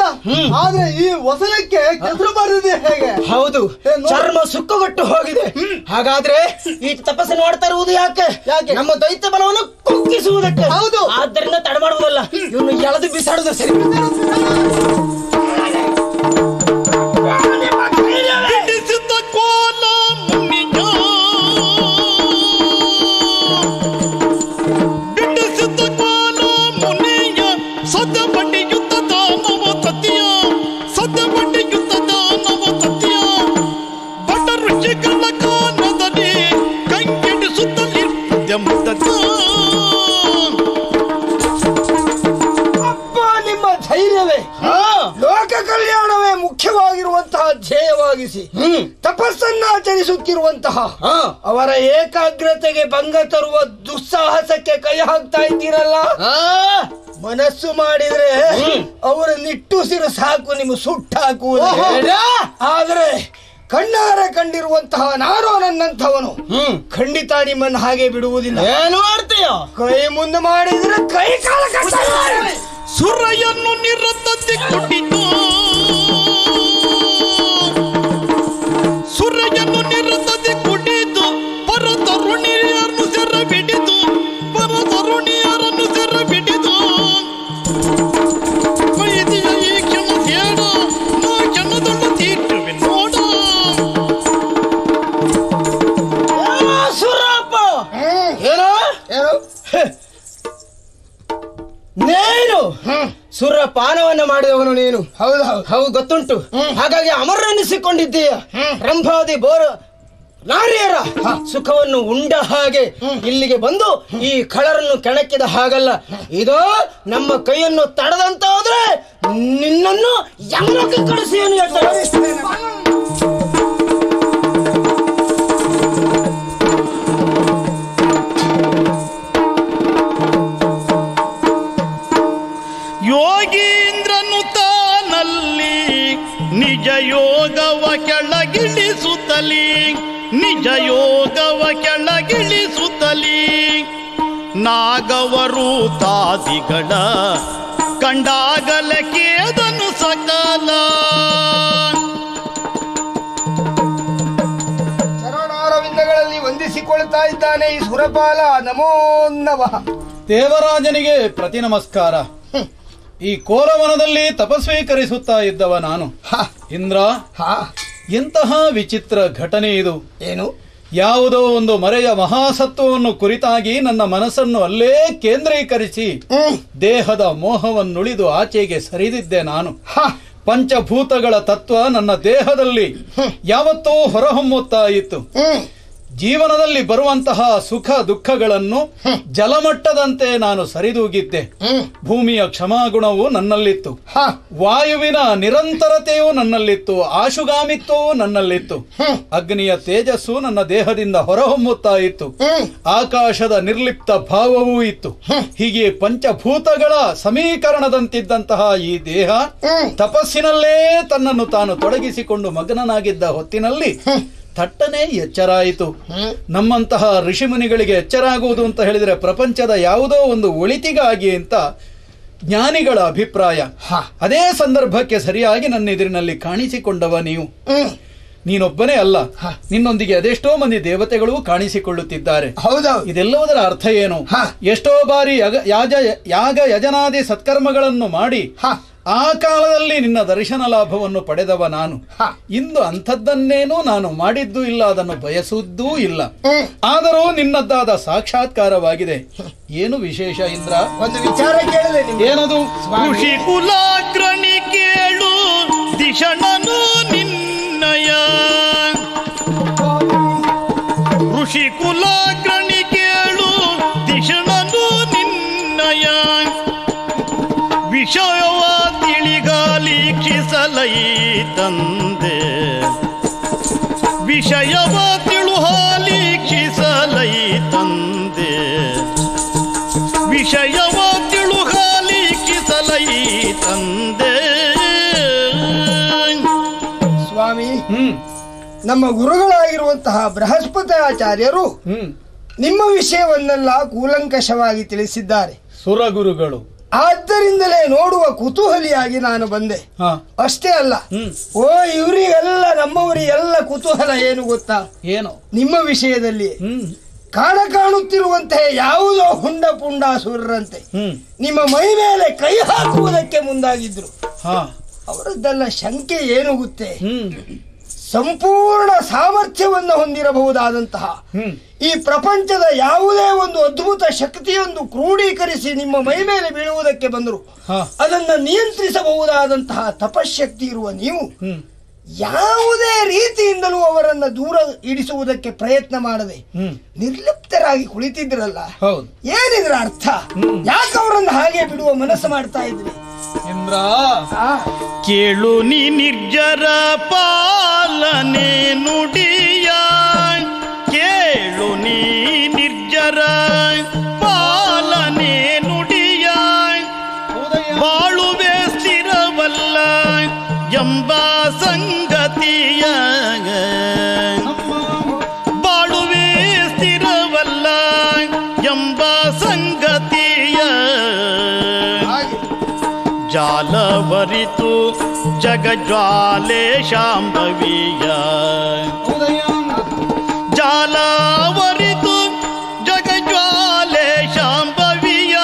ಆದ್ರೆ ಈ ವಸನಕ್ಕೆ ಕೆಸರು ಬರೆದಿದೆ ಹೇಗೆ? ಹೌದು, ಚರ್ಮ ಸುಕ್ಕುಗಟ್ಟು ಹೋಗಿದೆ. ಹಾಗಾದ್ರೆ ಈ ತಪಸ್ಸನ್ನು ಮಾಡ್ತಾ ಇರುವುದು ಯಾಕೆ? ನಮ್ಮ ದೈತ್ಯ ಬಲವನ್ನು ಕುಗ್ಗಿಸುವುದಕ್ಕೆ. ಹೌದು, ಆದ್ದರಿಂದ ತಡ ಮಾಡುವುದಲ್ಲ, ಇವನು ಎಳೆದು ಬಿಸಾಡುದು ಸರಿ. ಬಿಡಿಸಿದ ಕೋಲ ಮುನಿಯ, ಬಿಡಿಸಿದ ಕೋಲ ಮುನಿಯ, ಸದ ಬಡಿಯುತ್ತದ ನವ ತತಿಯ, ಸದ ಬಡಿಯುತ್ತದ ನವ ತತಿಯ, ಬಡ ರುಚಿಗಳ ಕಾನದಲ್ಲಿ ಕೈಗೆಡಿಸುತ್ತಲಿ ಮುದ್ದದ. ಅಪ್ಪ ನಿಮ್ಮ ಧೈರ್ಯವೇ ಲೋಕ ಕಲ್ಯಾಣವೇ ಮುಖ್ಯವಾಗಿರುವಂತಹ ಧ್ಯೇಯವಾಗಿಸಿ ತಪಸ್ಸನ್ನ ಆಚರಿಸುತ್ತಿರುವಂತಹ ಅವರ ಏಕಾಗ್ರತೆಗೆ ಭಂಗ ತರುವ ದುಸ್ಸಾಹಸಕ್ಕೆ ಕೈ ಹಾಕ್ತಾ ಇದ್ದೀರಲ್ಲ. ಮನಸ್ಸು ಮಾಡಿದ್ರೆ ಅವರ ನಿಟ್ಟುಸಿರು ಸಾಕು ನಿಮ್ಮ ಸುಟ್ಟಾಕುವುದು. ಆದ್ರೆ ಕಣ್ಣಾರೆ ಕಂಡಿರುವಂತಹ ನಾನೋ ನನ್ನಂಥವನು ಖಂಡಿತ ನಿಮ್ಮನ್ನು ಹಾಗೆ ಬಿಡುವುದಿಲ್ಲ. ಏನು ಮಾಡ್ತೀಯ? ಕೈ ಮುಂದೆ ಮಾಡಿದ್ರೆ ಕೈ ಕಾಲ ಕಟ್ಟ. ಸುರಯನ್ನು ನಿರತತೆ ಕೊಟ್ಟಿತು, ಸುರಯನ್ನು ನಿರತತೆ ಕೊಟ್ಟಿತು, ಪರತರುಣಿಯರನ್ನು ಸೆರ ಬಿಡಿದು, ಪರತರುಣಿಯರನ್ನು ಸೆರ ಬಿಡಿದು. ವೈದ್ಯ ಈ ಕ್ಷಮ ಬೇಡ, ನಾ ಕ್ಷಮದೊಳ್ಳ ತೀರ್ಚುವೆ ನೋಡ. ಸುರಪ್ಪ ಏನು ನೀನು ಸುರಪಾನವನ್ನ ಮಾಡಿದವನು ನೀನು. ಹೌದು ಹೌದು ಗೊತ್ತುಂಟು. ಹಾಗಾಗಿ ಅಮರನ್ನಿಸಿಕೊಂಡಿದ್ದೀಯ. ರಂಭಾದಿ ಬೋರ ನಾರಿಯರ ಸುಖವನ್ನು ಉಂಡ ಹಾಗೆ ಇಲ್ಲಿಗೆ ಬಂದು ಈ ಖಳರನ್ನು ಕೆಣಕಿದ ಹಾಗಲ್ಲ. ಇದು ನಮ್ಮ ಕೈಯನ್ನು ತಡದಂತ ಹೋದ್ರೆ ನಿನ್ನನ್ನು ಯಮಲೋಕಕ್ಕೆ ಕಳಿಸಿ ಏನು ಹೇಳ್ತಾರೆ. ಯೋಗೀಂದ್ರನು ತಾನಲ್ಲಿ ನಿಜ ಯೋಗವ ಕೆಳಗಿಳಿಸುತ್ತಲಿ, ನಿಜ ಯೋಗವ ಕೆಳಗಿಳಿಸುತ್ತಲಿ, ನಾಗವರು ತಾದಿಗಳ ಕಂಡಾಗಲ ಕೇದನು ಸಕಾಲ. ಚರಣಾರವಿಂದಗಳಲ್ಲಿ ವಂದಿಸಿಕೊಳ್ತಾ ಇದ್ದಾನೆ ಈ ಸುರಪಾಲ. ನಮೋ ನಮಃ. ದೇವರಾಜನಿಗೆ ಪ್ರತಿ ನಮಸ್ಕಾರ. ಈ ಕೋರವನದಲ್ಲಿ ತಪಸ್ವೀಕರಿಸುತ್ತಾ ಇದ್ದವ ನಾನು. ಇಂದ್ರ, ಎಂತಹ ವಿಚಿತ್ರ ಘಟನೆ ಇದು. ಏನು? ಯಾವುದೋ ಒಂದು ಮರೆಯ ಮಹಾಸತ್ವವನ್ನು ಕುರಿತಾಗಿ ನನ್ನ ಮನಸ್ಸನ್ನು ಅಲ್ಲೇ ಕೇಂದ್ರೀಕರಿಸಿ ದೇಹದ ಮೋಹವನ್ನುಳಿದು ಆಚೆಗೆ ಸರಿದಿದ್ದೆ ನಾನು. ಪಂಚಭೂತಗಳ ತತ್ವ ನನ್ನ ದೇಹದಲ್ಲಿ ಯಾವತ್ತೂ ಹೊರಹೊಮ್ಮುತ್ತಾ ಇತ್ತು. ಜೀವನದಲ್ಲಿ ಬರುವಂತಹ ಸುಖ ದುಃಖಗಳನ್ನು ಜಲಮಟ್ಟದಂತೆ ನಾನು ಸರಿದೂಗಿದ್ದೆ. ಭೂಮಿಯ ಕ್ಷಮಾಗುಣವು ನನ್ನಲ್ಲಿತ್ತು, ವಾಯುವಿನ ನಿರಂತರತೆಯೂ ನನ್ನಲ್ಲಿತ್ತು, ಆಶುಗಾಮಿತ್ವವೂ ನನ್ನಲ್ಲಿತ್ತು, ಅಗ್ನಿಯ ತೇಜಸ್ಸು ನನ್ನ ದೇಹದಿಂದ ಹೊರಹೊಮ್ಮುತ್ತಾ ಇತ್ತು, ಆಕಾಶದ ನಿರ್ಲಿಪ್ತ ಭಾವವೂ ಇತ್ತು. ಹೀಗೆ ಪಂಚಭೂತಗಳ ಸಮೀಕರಣದಂತಿದ್ದಂತಹ ಈ ದೇಹ ತಪಸ್ಸಿನಲ್ಲೇ ತನ್ನನ್ನು ತಾನು ತೊಡಗಿಸಿಕೊಂಡು ಮಗ್ನನಾಗಿದ್ದ ಹೊತ್ತಿನಲ್ಲಿ ಥಟ್ಟನೆ ಎಚ್ಚರಾಯಿತು. ನಮ್ಮಂತಹ ಋಷಿಮುನಿಗಳಿಗೆ ಎಚ್ಚರಾಗುವುದು ಅಂತ ಹೇಳಿದರೆ ಪ್ರಪಂಚದ ಯಾವುದೋ ಒಂದು ಒಳಿತಿಗಾಗಿ ಅಂತ ಜ್ಞಾನಿಗಳ ಅಭಿಪ್ರಾಯ. ಅದೇ ಸಂದರ್ಭಕ್ಕೆ ಸರಿಯಾಗಿ ನನ್ನ ಎದುರಿನಲ್ಲಿ ಕಾಣಿಸಿಕೊಂಡವ ನೀವು. ನೀನೊಬ್ಬನೇ ಅಲ್ಲ, ನಿನ್ನೊಂದಿಗೆ ಅದೆಷ್ಟೋ ಮಂದಿ ದೇವತೆಗಳು ಕಾಣಿಸಿಕೊಳ್ಳುತ್ತಿದ್ದಾರೆ. ಹೌದೌದು. ಇದೆಲ್ಲವುದರ ಅರ್ಥ ಏನು? ಎಷ್ಟೋ ಬಾರಿ ಯಾಗ ಯಜನಾದಿ ಸತ್ಕರ್ಮಗಳನ್ನು ಮಾಡಿ ಆ ಕಾಲದಲ್ಲಿ ನಿನ್ನ ದರ್ಶನ ಲಾಭವನ್ನು ಪಡೆದವ ನಾನು. ಇಂದು ಅಂಥದ್ದನ್ನೇನೂ ನಾನು ಮಾಡಿದ್ದೂ ಇಲ್ಲ, ಅದನ್ನು ಬಯಸುವುದೂ ಇಲ್ಲ. ಆದರೂ ನಿನ್ನದ್ದಾದ ಸಾಕ್ಷಾತ್ಕಾರವಾಗಿದೆ. ಏನು ವಿಶೇಷ ಇಂದ್ರ? ಒಂದು ವಿಚಾರ ಕೇಳಿದೆ. ಏನದು? ಋಷಿ ಕುಲಾಗ್ರಣಿ ಕೇಳು ದಿಶಣನು ನಿನ್ನಯ. ಋಷಿ ಕುಲಾಗ್ರಣಿ ಕೇಳು ದಿಶಣನು ನಿನ್ನಯ. ವಿಷಯವ ತಿಳಿಗಾಲಿಕ್ಷಿಸಲೈ ತಂದೆ. ವಿಷಯವ ತಿಳುಹಾಲಿಕ್ಷಿಸಲೈ ತಂದೆ. ವಿಷಯವ ತಿಳುಹಾಲಿಕ್ಷಿಸಲೈ ತಂದೆ. ಸ್ವಾಮಿ, ನಮ್ಮ ಗುರುಗಳಾಗಿರುವಂತಹ ಬೃಹಸ್ಪತ್ಯಾಚಾರ್ಯರು ನಿಮ್ಮ ವಿಷಯವನ್ನೆಲ್ಲ ಕೂಲಂಕಷವಾಗಿ ತಿಳಿಸಿದ್ದಾರೆ. ಸುರಗುರುಗಳು. ಆದ್ದರಿಂದಲೇ ನೋಡುವ ಕುತೂಹಲಿಯಾಗಿ ನಾನು ಬಂದೆ. ಅಷ್ಟೇ ಅಲ್ಲ, ಓ ಇವರಿಗೆಲ್ಲ ನಮ್ಮವರಿಗೆಲ್ಲ ಕುತೂಹಲ ಏನು ಗೊತ್ತಾ? ಏನು? ನಿಮ್ಮ ವಿಷಯದಲ್ಲಿ ಕಾಣುತ್ತಿರುವಂತೆ ಯಾವುದೋ ಹುಂಡ ಪುಂಡಾಸುರರಂತೆ ನಿಮ್ಮ ಮೈ ಮೇಲೆ ಕೈ ಹಾಕುವುದಕ್ಕೆ ಮುಂದಾಗಿದ್ರು. ಅವರದ್ದೆಲ್ಲ ಶಂಕೆ ಏನು ಗೊತ್ತೇ? ಸಂಪೂರ್ಣ ಸಾಮರ್ಥ್ಯವನ್ನು ಹೊಂದಿರಬಹುದಾದಂತಹ ಈ ಪ್ರಪಂಚದ ಯಾವುದೇ ಒಂದು ಅದ್ಭುತ ಶಕ್ತಿಯೊಂದು ಕ್ರೋಢೀಕರಿಸಿ ನಿಮ್ಮ ಮೈ ಮೇಲೆ ಬೀಳುವುದಕ್ಕೆ ಬಂದರು. ಅದನ್ನು ನಿಯಂತ್ರಿಸಬಹುದಾದಂತಹ ತಪಶಕ್ತಿ ಇರುವ ನೀವು ಯಾವುದೇ ರೀತಿಯಿಂದಲೂ ಅವರನ್ನ ದೂರ ಇಡಿಸುವುದಕ್ಕೆ ಪ್ರಯತ್ನ ಮಾಡದೆ ನಿರ್ಲಿಪ್ತರಾಗಿ ಕುಳಿತಿದ್ರಲ್ಲ, ಏನಿದ್ರ ಅರ್ಥ? ಯಾಕೆ ಅವರನ್ನು ಹಾಗೆ ಬಿಡುವ ಮನಸ್ಸು ಮಾಡ್ತಾ ಇದ್ರಿ? ಇಂದ್ರ, ಕೇಳು ನೀ ನಿರ್ಜರ ಪಾಲನೆ ನುಡಿಯ. ಕೇಳು ನೀ ನಿರ್ಜರ ಪಾಲನೆ ನುಡಿಯ. ಬಾಳುವೆ ಸ್ಥಿರವಲ್ಲ ಎಂಬ ಸಂಗತಿಯ. ಬಾಳುವೆ ಸ್ಥಿರವಲ್ಲ ಎಂಬ ಸಂಗತಿಯ. ಜಾಲವರಿತು ಜಗಜ್ವಾಲೆ ಶಾಂಭವಿಯ. ಜಾಲವರಿತು ಜಗಜ್ವಾಲೆ ಶಾಂಭವಿಯ.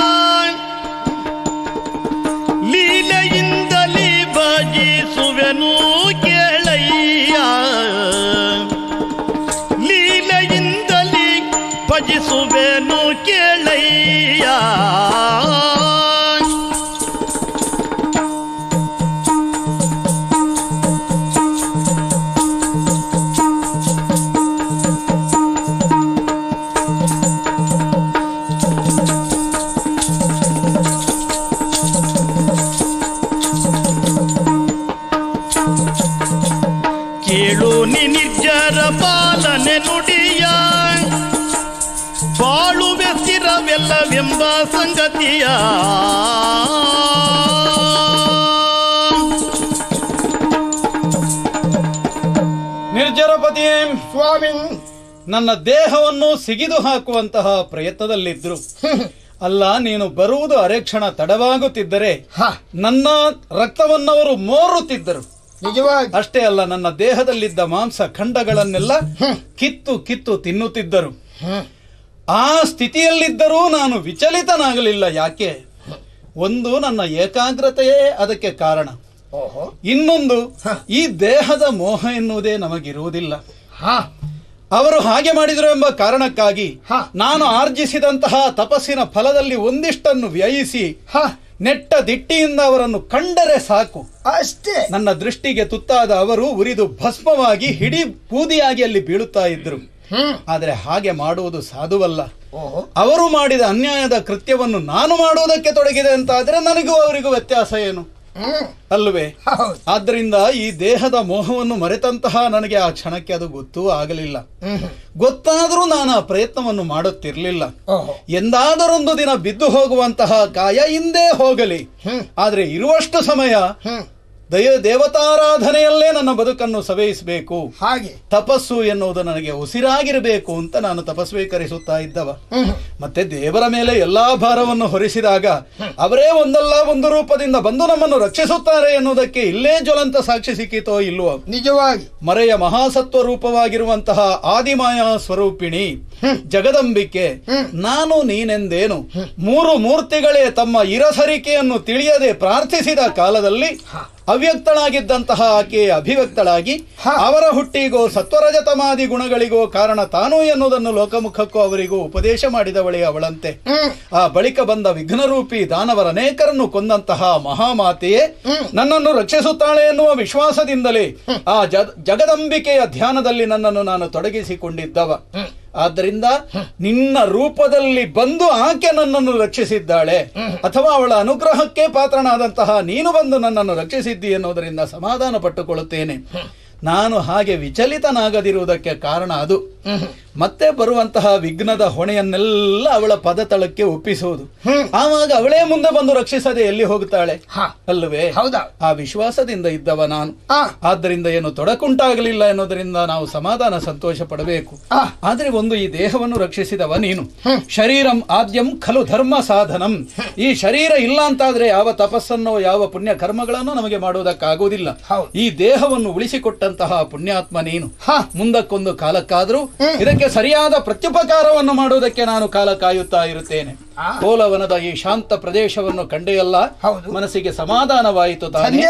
ಲೀಲೆಯಿಂದಲೇ ಭಜಿಸುವೆನು ಕೇಳಯ್ಯ. ಲೀಲೆಯಿಂದಲೇ ಭಜಿಸುವೆನು ಕೇಳಯ್ಯ. ಕೇಳು ನಿ ನಿರ್ಜರ ಪಾಲನೆ ನುಡಿಯ. ಬಾಳುವೆ ಸ್ಥಿರವೆಲ್ಲವೆಂಬ ಸಂಗತಿಯ. ನಿರ್ಜರಪತಿಯೇ ಸ್ವಾಮಿ, ನನ್ನ ದೇಹವನ್ನು ಸಿಗಿದು ಹಾಕುವಂತಹ ಪ್ರಯತ್ನದಲ್ಲಿದ್ರು. ಅಲ್ಲ, ನೀನು ಬರುವುದು ಅರೆಕ್ಷಣ ತಡವಾಗುತ್ತಿದ್ದರೆ ನನ್ನ ರಕ್ತವನ್ನವರು ಮೋರುತ್ತಿದ್ದರು. ನಿಜವಾಗಿ ಅಷ್ಟೇ ಅಲ್ಲ, ನನ್ನ ದೇಹದಲ್ಲಿದ್ದ ಮಾಂಸ ಖಂಡಗಳನ್ನೆಲ್ಲ ಕಿತ್ತು ಕಿತ್ತು ತಿನ್ನುತ್ತಿದ್ದರು. ಆ ಸ್ಥಿತಿಯಲ್ಲಿದ್ದರೂ ನಾನು ವಿಚಲಿತನಾಗಲಿಲ್ಲ. ಯಾಕೆ? ಒಂದು, ನನ್ನ ಏಕಾಗ್ರತೆಯೇ ಅದಕ್ಕೆ ಕಾರಣ. ಇನ್ನೊಂದು, ಈ ದೇಹದ ಮೋಹ ಎನ್ನುವುದೇ ನಮಗಿರುವುದಿಲ್ಲ. ಅವರು ಹಾಗೆ ಮಾಡಿದರು ಎಂಬ ಕಾರಣಕ್ಕಾಗಿ ನಾನು ಆರ್ಜಿಸಿದಂತಹ ತಪಸ್ಸಿನ ಫಲದಲ್ಲಿ ಒಂದಿಷ್ಟನ್ನು ವ್ಯಯಿಸಿ ನೆಟ್ಟ ದಿಟ್ಟಿಯಿಂದ ಅವರನ್ನು ಕಂಡರೆ ಸಾಕು, ಅಷ್ಟೇ. ನನ್ನ ದೃಷ್ಟಿಗೆ ತುತ್ತಾದ ಅವರು ಉರಿದು ಭಸ್ಮವಾಗಿ ಹಿಡಿ ಬೂದಿಯಾಗಿ ಅಲ್ಲಿ ಬೀಳುತ್ತಾ ಇದ್ರು. ಆದರೆ ಹಾಗೆ ಮಾಡುವುದು ಸಾಧುವಲ್ಲ. ಅವರು ಮಾಡಿದ ಅನ್ಯಾಯದ ಕೃತ್ಯವನ್ನು ನಾನು ಮಾಡುವುದಕ್ಕೆ ತೊಡಗಿದೆ ಅಂತಾದ್ರೆ ನನಗೂ ಅವರಿಗೂ ವ್ಯತ್ಯಾಸ ಏನು ಅಲ್ವೇ? ಆದ್ದರಿಂದ ಈ ದೇಹದ ಮೋಹವನ್ನು ಮರೆತಂತಹ ನನಗೆ ಆ ಕ್ಷಣಕ್ಕೆ ಅದು ಗೊತ್ತೂ ಆಗಲಿಲ್ಲ. ಗೊತ್ತಾದರೂ ನಾನು ಆ ಪ್ರಯತ್ನವನ್ನು ಮಾಡುತ್ತಿರಲಿಲ್ಲ. ಎಂದಾದರೊಂದು ದಿನ ಬಿದ್ದು ಹೋಗುವಂತಹ ಕಾಯ ಹಿಂದೆ ಹೋಗಲಿ, ಆದ್ರೆ ಇರುವಷ್ಟು ಸಮಯ ದೇವತಾರಾಧನೆಯಲ್ಲೇ ನನ್ನ ಬದುಕನ್ನು ಸವೆಯಿಸಬೇಕು. ಹಾಗೆ ತಪಸ್ಸು ಎನ್ನುವುದು ನನಗೆ ಉಸಿರಾಗಿರಬೇಕು ಅಂತ ನಾನು ತಪಸ್ವೀಕರಿಸುತ್ತಾ ಇದ್ದವ. ಮತ್ತೆ ದೇವರ ಮೇಲೆ ಎಲ್ಲಾ ಭಾರವನ್ನು ಹೊರಿಸಿದಾಗ ಅವರೇ ಒಂದಲ್ಲ ಒಂದು ರೂಪದಿಂದ ಬಂದು ನಮ್ಮನ್ನು ರಕ್ಷಿಸುತ್ತಾರೆ ಎನ್ನುವುದಕ್ಕೆ ಇಲ್ಲೇ ಜ್ವಲಂತ ಸಾಕ್ಷಿ ಸಿಕ್ಕಿತೋ ಇಲ್ವೋ? ನಿಜವಾಗಿ ಮರೆಯ ಮಹಾಸತ್ವ ರೂಪವಾಗಿರುವಂತಹ ಆದಿಮಾಯಾ ಸ್ವರೂಪಿಣಿ ಜಗದಂಬಿಕೆ ನಾನು ನೀನೆಂದೇನು ಮೂರು ಮೂರ್ತಿಗಳೇ ತಮ್ಮ ಇರಸರಿಕೆಯನ್ನು ತಿಳಿಯದೆ ಪ್ರಾರ್ಥಿಸಿದ ಕಾಲದಲ್ಲಿ ಅವ್ಯಕ್ತಳಾಗಿದ್ದಂತಹ ಆಕೆಯ ಅಭಿವ್ಯಕ್ತಳಾಗಿ ಅವರ ಹುಟ್ಟಿಗೋ ಸತ್ವರಜತಮಾದಿ ಗುಣಗಳಿಗೋ ಕಾರಣ ತಾನು ಎನ್ನುವುದನ್ನು ಲೋಕಮುಖಕ್ಕೂ ಅವರಿಗೂ ಉಪದೇಶ ಮಾಡಿದವಳೇ ಅವಳಂತೆ. ಆ ಬಳಿಕ ಬಂದ ವಿಘ್ನರೂಪಿ ದಾನವರ ಅನೇಕರನ್ನು ಕೊಂದಂತಹ ಮಹಾಮಾತೆಯೇ ನನ್ನನ್ನು ರಕ್ಷಿಸುತ್ತಾಳೆ ಎನ್ನುವ ವಿಶ್ವಾಸದಿಂದಲೇ ಆ ಜಗದಂಬಿಕೆಯ ಧ್ಯಾನದಲ್ಲಿ ನನ್ನನ್ನು ನಾನು ತೊಡಗಿಸಿಕೊಂಡಿದ್ದವ. ಆದ್ದರಿಂದ ನಿನ್ನ ರೂಪದಲ್ಲಿ ಬಂದು ಆಕೆ ನನ್ನನ್ನು ರಕ್ಷಿಸಿದ್ದಾಳೆ, ಅಥವಾ ಅವಳ ಅನುಗ್ರಹಕ್ಕೆ ಪಾತ್ರನಾದಂತಹ ನೀನು ಬಂದು ನನ್ನನ್ನು ರಕ್ಷಿಸಿದ್ದಿ ಎನ್ನುವುದರಿಂದ ಸಮಾಧಾನ ಪಟ್ಟುಕೊಳ್ಳುತ್ತೇನೆ. ನಾನು ಹಾಗೆ ವಿಚಲಿತನಾಗದಿರುವುದಕ್ಕೆ ಕಾರಣ ಅದು. ಮತ್ತೆ ಬರುವಂತಹ ವಿಘ್ನದ ಹೊಣೆಯನ್ನೆಲ್ಲ ಅವಳ ಪದತಳಕ್ಕೆ ಒಪ್ಪಿಸುವುದು. ಆವಾಗ ಅವಳೇ ಮುಂದೆ ಬಂದು ರಕ್ಷಿಸದೆ ಎಲ್ಲಿ ಹೋಗುತ್ತಾಳೆ ಅಲ್ಲವೇ? ಆ ವಿಶ್ವಾಸದಿಂದ ಇದ್ದವ ನಾನು. ಆದ್ದರಿಂದ ಏನು ತೊಡಕುಂಟಾಗಲಿಲ್ಲ ಎನ್ನುವುದರಿಂದ ನಾವು ಸಮಾಧಾನ ಸಂತೋಷ ಪಡಬೇಕು. ಆದ್ರೆ ಒಂದು, ಈ ದೇಹವನ್ನು ರಕ್ಷಿಸಿದವ ನೀನು. ಶರೀರಂ ಆದ್ಯಂ ಖಲು ಧರ್ಮ ಸಾಧನಂ. ಈ ಶರೀರ ಇಲ್ಲ ಅಂತಾದ್ರೆ ಯಾವ ತಪಸ್ಸನ್ನೋ ಯಾವ ಪುಣ್ಯ ಕರ್ಮಗಳನ್ನು ನಮಗೆ ಮಾಡುವುದಕ್ಕಾಗುವುದಿಲ್ಲ. ಈ ದೇಹವನ್ನು ಉಳಿಸಿಕೊಟ್ಟಂತಹ ಪುಣ್ಯಾತ್ಮ ನೀನು. ಮುಂದಕ್ಕೊಂದು ಕಾಲಕ್ಕಾದ್ರೂ ಇದಕ್ಕೆ ಸರಿಯಾದ ಪ್ರತ್ಯುಪಕಾರವನ್ನು ಮಾಡುವುದಕ್ಕೆ ನಾನು ಕಾಲ ಕಾಯುತ್ತಾ ಇರುತ್ತೇನೆ. ಕೋಲವನದ ಈ ಶಾಂತ ಪ್ರದೇಶವನ್ನು ಕಂಡೆಯಲ್ಲ, ಮನಸ್ಸಿಗೆ ಸಮಾಧಾನವಾಯಿತು. ತಾನೇ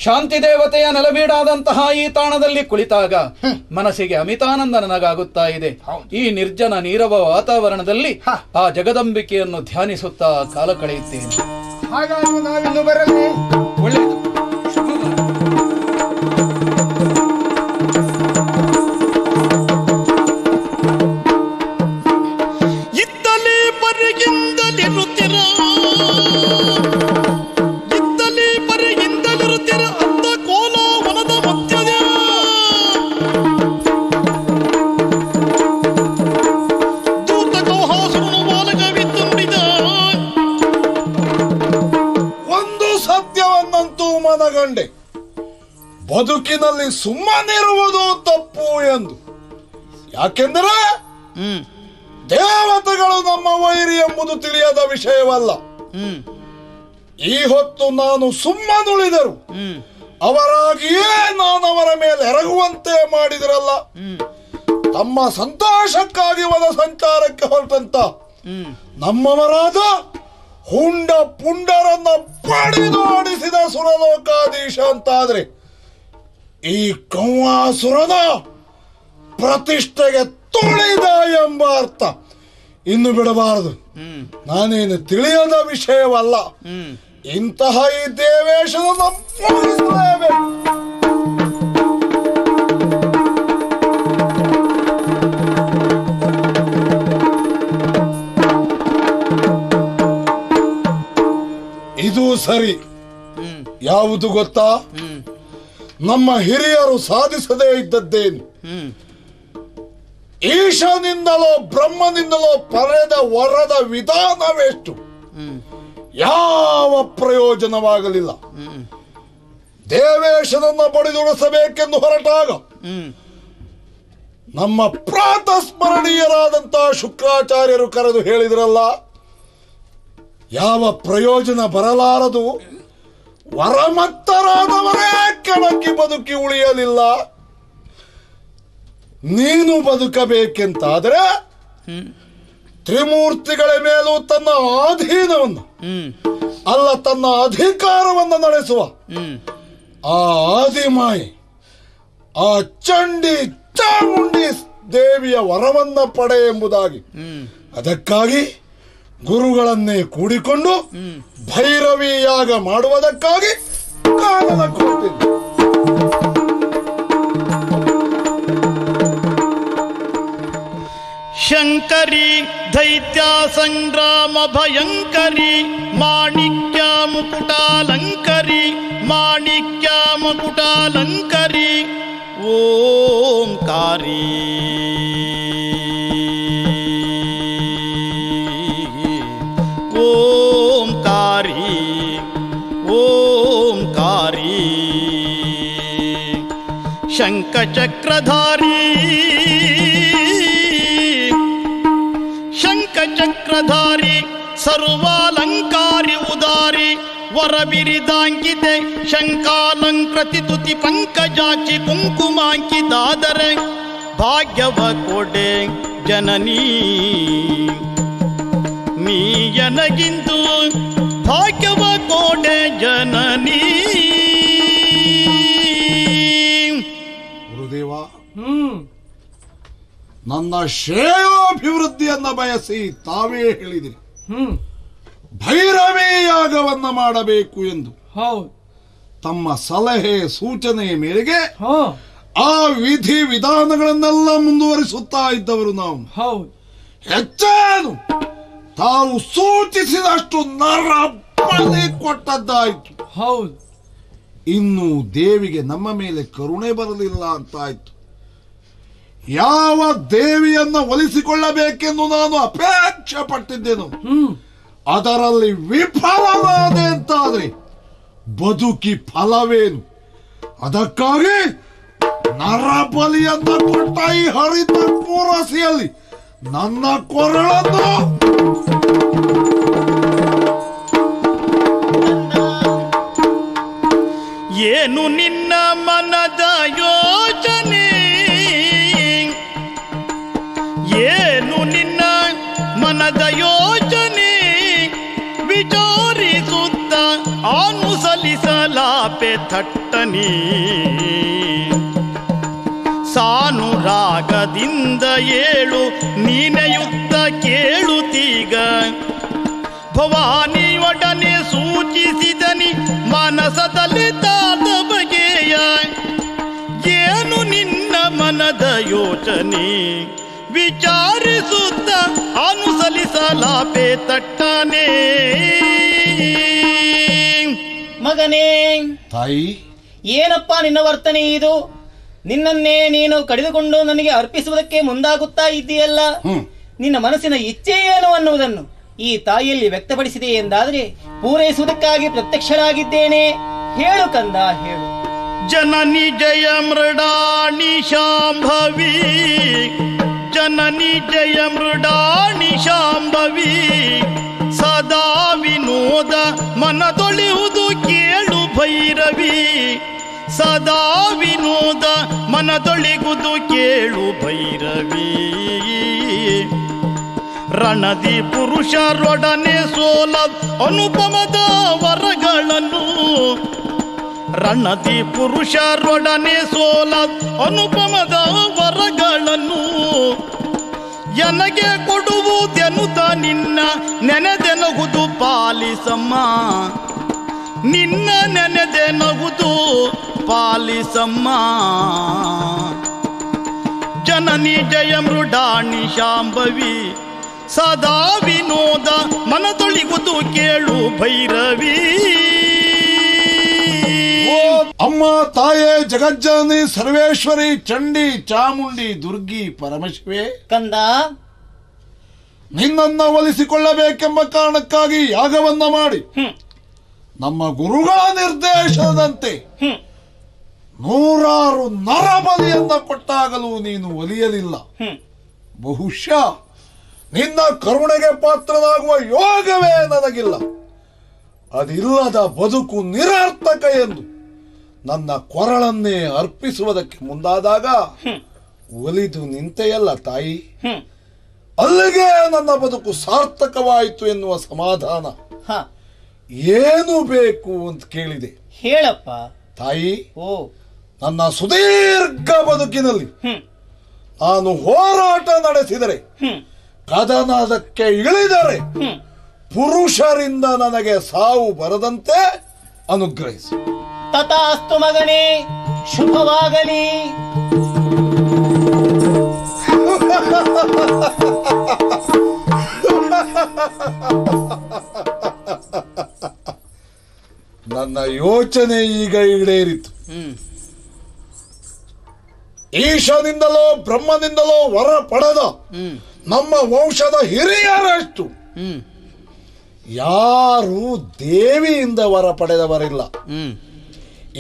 ಶಾಂತಿ ದೇವತೆಯ ನೆಲಬೀಡಾದಂತಹ ಈ ತಾಣದಲ್ಲಿ ಕುಳಿತಾಗ ಮನಸ್ಸಿಗೆ ಅಮಿತಾನಂದ ನನಗಾಗುತ್ತಾ ಇದೆ. ಈ ನಿರ್ಜನ ನೀರವ ವಾತಾವರಣದಲ್ಲಿ ಆ ಜಗದಂಬಿಕೆಯನ್ನು ಧ್ಯಾನಿಸುತ್ತಾ ಕಾಲ ಕಳೆಯುತ್ತೇನೆ. ಒಳ್ಳೆಯದು. ಬದುಕಿನಲ್ಲಿ ಸುಮ್ಮನಿರುವುದು ತಪ್ಪು ಎಂದು. ಯಾಕೆಂದರೆ ದೇವತೆಗಳು ನಮ್ಮ ವೈರಿ ಎಂಬುದು ತಿಳಿಯದ ವಿಷಯವಲ್ಲ. ಈ ಹೊತ್ತು ನಾನು ಸುಮ್ಮನುಳಿದರು ಅವರಾಗಿಯೇ ನಾನು ಅವರ ಮೇಲೆ ಎರಗುವಂತೆ ಮಾಡಿದರಲ್ಲ. ತಮ್ಮ ಸಂತೋಷಕ್ಕಾಗಿ ವನ ಸಂಚಾರಕ್ಕೆ ಹೊರಟಂತ ನಮ್ಮವರಾದ ಹುಂಡ ಪುಂಡರನ್ನ ಪಡೆದೋಡಿಸಿದ ಸುರಲೋಕಾಧೀಶ ಅಂತಾದ್ರೆ ಈ ಕೌವಾಸುರನ ಪ್ರತಿಷ್ಠೆಗೆ ತುಳಿದ ಎಂಬ ಅರ್ಥ. ಇನ್ನು ಬಿಡಬಾರದು. ನಾನೇನು ತಿಳಿಯದ ವಿಷಯವಲ್ಲ. ಇಂತಹ ಈ ದೇವೇಶನ ಮುಗಿಸಲೇಬೇಕು. ಇದು ಸರಿ. ಯಾವುದು ಗೊತ್ತಾ? ನಮ್ಮ ಹಿರಿಯರು ಸಾಧಿಸದೇ ಇದ್ದದ್ದೇನು? ಈಶನಿಂದಲೋ ಬ್ರಹ್ಮನಿಂದಲೋ ಪಡೆದ ವರದ ವಿಧಾನವೆಷ್ಟು? ಯಾವ ಪ್ರಯೋಜನವಾಗಲಿಲ್ಲ. ದೇವೇಶನನ್ನ ಬಡಿದುಳಿಸಬೇಕೆಂದು ಹೊರಟಾಗ ನಮ್ಮ ಪ್ರಾತಸ್ಮರಣೀಯರಾದಂತಹ ಶುಕ್ರಾಚಾರ್ಯರು ಕರೆದು ಹೇಳಿದ್ರಲ್ಲ, ಯಾವ ಪ್ರಯೋಜನ ಬರಲಾರದು. ವರಮತ್ತರಾದವರೇ ಕೆಳಕಿ ಬದುಕಿ ಉಳಿಯಲಿಲ್ಲ. ನೀನು ಬದುಕಬೇಕೆಂತಾದರೆ ತ್ರಿಮೂರ್ತಿಗಳ ಮೇಲೂ ತನ್ನ ಆಧೀನವನ್ನು ಅಲ್ಲ ತನ್ನ ಅಧಿಕಾರವನ್ನು ನಡೆಸುವ ಆ ಆದಿಮಾಯಿ, ಆ ಚಂಡಿ ಚಾಮುಂಡಿ ದೇವಿಯ ವರವನ್ನ ಪಡೆ ಎಂಬುದಾಗಿ. ಅದಕ್ಕಾಗಿ ಗುರುಗಳನ್ನೇ ಕೂಡಿಕೊಂಡು ಭೈರವಿ ಯಾಗ ಮಾಡುವುದಕ್ಕಾಗಿ ಕಾರಣಕ್ಕೆ ಹೋಗ್ತೀನಿ. ಶಂಕರಿ ದೈತ್ಯ ಸಂಗ್ರಾಮ ಭಯಂಕರಿ ಮಾಣಿಕ್ಯ ಮುಕುಟಾಲಂಕರಿ ಮಾಣಿಕ್ಯ ಮುಕುಟಾಲಂಕರಿ ಓಂಕಾರಿ ಓಂಕಾರಿ ಓಂಕಾರಿ ಶಂಖಚಕ್ರಧಾರಿ ಶಂಖಚಕ್ರಧಾರಿ ಸರ್ವಾಲಂಕಾರಿ ಉದಾರಿ ವರಬಿರಿದಾಂಕಿತೆ ಶಂಕಾಲಂಕೃತಿ ತುತಿ ಪಂಕಜಾಕ್ಷಿ ಕುಂಕುಮಾಂಕಿತಾದರೆ ಭಾಗ್ಯವ ಕೊಡೆ ಜನನೀ ನೀ ನನಗಿಂದು ಭಾಗ್ಯವ ಕೋಡೆ ಜನನೀ. ಗುರುದೇವ, ನನ್ನ ಶ್ರೇಯೋಭಿವೃದ್ಧಿಯನ್ನ ಬಯಸಿ ತಾವೇ ಹೇಳಿದಿರಿ ಭೈರವೇ ಯಾಗವನ್ನ ಮಾಡಬೇಕು ಎಂದು. ತಮ್ಮ ಸಲಹೆ ಸೂಚನೆ ಮೇರೆಗೆ ಆ ವಿಧಿ ವಿಧಾನಗಳನ್ನೆಲ್ಲ ಮುಂದುವರಿಸುತ್ತಾ ಇದ್ದವರು ನಾವು. ಹೆಚ್ಚೇನು ತಾವು ಸೂಚಿಸಿದಷ್ಟು ನರಬಲಿ ಕೊಟ್ಟದ್ದಾಯ್ತು. ಇನ್ನು ದೇವಿಗೆ ನಮ್ಮ ಮೇಲೆ ಕರುಣೆ ಬರಲಿಲ್ಲ ಅಂತಾಯ್ತು. ಯಾವ ದೇವಿಯನ್ನ ಒಲಿಸಿಕೊಳ್ಳಬೇಕೆಂದು ನಾನು ಅಪೇಕ್ಷೆ ಪಟ್ಟಿದ್ದೆನು, ಅದರಲ್ಲಿ ವಿಫಲವಾದೆ ಅಂತಾದ್ರೆ ಬದುಕಿ ಫಲವೇನು? ಅದಕ್ಕಾಗಿ ನರಬಲಿಯನ್ನ ಕೊಟ್ಟ ಈ ಹರಿತ ಕೂರಸಿಯಲ್ಲಿ ನನ್ನ ಕೊರಳನ್ನು ಏನು ನಿನ್ನ ಮನದ ಯೋಚನೆ, ಏನು ನಿನ್ನ ಮನದ ಯೋಚನೆ, ವಿಚಾರಿಸುತ್ತ ಅನುಸಲಿಸಲಾಪೆ ಥಟ್ಟನೆ. ಸಾನುರಾಗದಿಂದ ಏಳು ನೀನೆಯುಕ್ತ ಕೇಳುತ್ತೀಗ, ಭವಾನಿಯೊಡನೆ ಸೂಚಿಸಿದನಿ ಮನಸದಲ್ಲಿ ತಾದ ಬಗೆಯ. ಏನು ನಿನ್ನ ಮನದ ಯೋಚನೆ, ವಿಚಾರಿಸುತ್ತ ಅನುಸಲಿಸಲಾಪೆ ತಟ್ಟನೆ. ಮಗನೇ, ತಾಯಿ, ಏನಪ್ಪ ನಿನ್ನ ವರ್ತನೆ ಇದು? ನಿನ್ನನ್ನೇ ನೀನು ಕಡಿದುಕೊಂಡು ನನಗೆ ಅರ್ಪಿಸುವುದಕ್ಕೆ ಮುಂದಾಗುತ್ತಾ ಇದ್ದೀಯಲ್ಲ. ನಿನ್ನ ಮನಸ್ಸಿನ ಇಚ್ಛೆ ಏನು ಅನ್ನುವುದನ್ನು ಈ ತಾಯಿಯಲ್ಲಿ ವ್ಯಕ್ತಪಡಿಸಿದೆ ಎಂದಾದರೆ ಪೂರೈಸುವುದಕ್ಕಾಗಿ ಪ್ರತ್ಯಕ್ಷರಾಗಿದ್ದೇನೆ. ಹೇಳು ಕಂದ, ಹೇಳು. ಜನನಿ ಜಯ ಮೃಡಾಣಿ ಶಾಂಭವಿ, ಜನನಿ ಜಯ ಮೃಡಾಣಿ ಶಾಂಭವಿ, ಸದಾ ವಿನೋದ ಮನದೊಳೆಯುವುದು ಕೇಳು ಭೈರವಿ. ಸದಾ ವಿನೋದ ಮನದೊಳಿಗುದು ಕೇಳು ಭೈರವಿ. ರಣದಿ ಪುರುಷರೊಡನೆ ಸೋಲ ಅನುಪಮದ ವರಗಳನ್ನು, ರಣದಿ ಪುರುಷರೊಡನೆ ಸೋಲ ಅನುಪಮದ ವರಗಳನ್ನು ಎನಗೆ ಕೊಡುವುದೆನುತ ನಿನ್ನ ನೆನೆದೆನಗುದು ಪಾಲಿಸಮ್ಮ. ನಿನ್ನ ನೆನೆದೆನಗುದು ಪಾಲಿಸಮ್ಮ. ಜನನಿ ಜಯ ಮೃಡಾಣಿ ಶಾಂಭವಿ, ಸದಾ ವಿನೋದ ಮನದೊಳಿಗುದು ಕೇಳು ಭೈರವಿ. ಅಮ್ಮ ತಾಯೇ ಜಗಜ್ಜನನಿ ಸರ್ವೇಶ್ವರಿ ಚಂಡಿ ಚಾಮುಂಡಿ ದುರ್ಗಿ ಪರಮಶಿವೆ, ಕಂದ, ನಿನ್ನನ್ನ ಒಲಿಸಿಕೊಳ್ಳಬೇಕೆಂಬ ಕಾರಣಕ್ಕಾಗಿ ಯಾಗವನ್ನ ಮಾಡಿ ನಮ್ಮ ಗುರುಗಳ ನಿರ್ದೇಶನದಂತೆ 100 ನರಬಲಿಯನ್ನ ಕೊಟ್ಟಾಗಲೂ ನೀನು ಒಲಿಯಲಿಲ್ಲ. ಬಹುಶಃ ನಿನ್ನ ಕರುಣೆಗೆ ಪಾತ್ರನಾಗುವ ಯೋಗವೇ ನನಗಿಲ್ಲ. ಅದಿಲ್ಲದ ಬದುಕು ನಿರರ್ಥಕ ಎಂದು ನನ್ನ ಕೊರಳನ್ನೇ ಅರ್ಪಿಸುವುದಕ್ಕೆ ಮುಂದಾದಾಗ ಒಲಿದು ನಿಂತೆಯಲ್ಲ ತಾಯಿ. ಅಲ್ಲಿಗೆ ನನ್ನ ಬದುಕು ಸಾರ್ಥಕವಾಯಿತು ಎನ್ನುವ ಸಮಾಧಾನ. ಏನು ಬೇಕು ಅಂತ ಕೇಳಿದೆ. ಹೇಳಪ್ಪ ತಾಯಿ. ಓ, ನನ್ನ ಸುದೀರ್ಘ ಬದುಕಿನಲ್ಲಿ ನಾನು ಹೋರಾಟ ನಡೆಸಿದರೆ, ಕದನದಕ್ಕೆ ಇಳಿದರೆ ಪುರುಷರಿಂದ ನನಗೆ ಸಾವು ಬರದಂತೆ ಅನುಗ್ರಹಿಸಿ. ತಥಾಸ್ತು ಮಗನೇ, ಶುಭವಾಗಲಿ. ನನ್ನ ಯೋಚನೆ ಈಗ ಈಡೇರಿತು. ಈಶನಿಂದಲೋ ಬ್ರಹ್ಮನಿಂದಲೋ ವರ ಪಡೆದ ನಮ್ಮ ವಂಶದ ಹಿರಿಯರಷ್ಟು ಯಾರು ದೇವಿಯಿಂದ ವರ ಪಡೆದವರಿಲ್ಲ.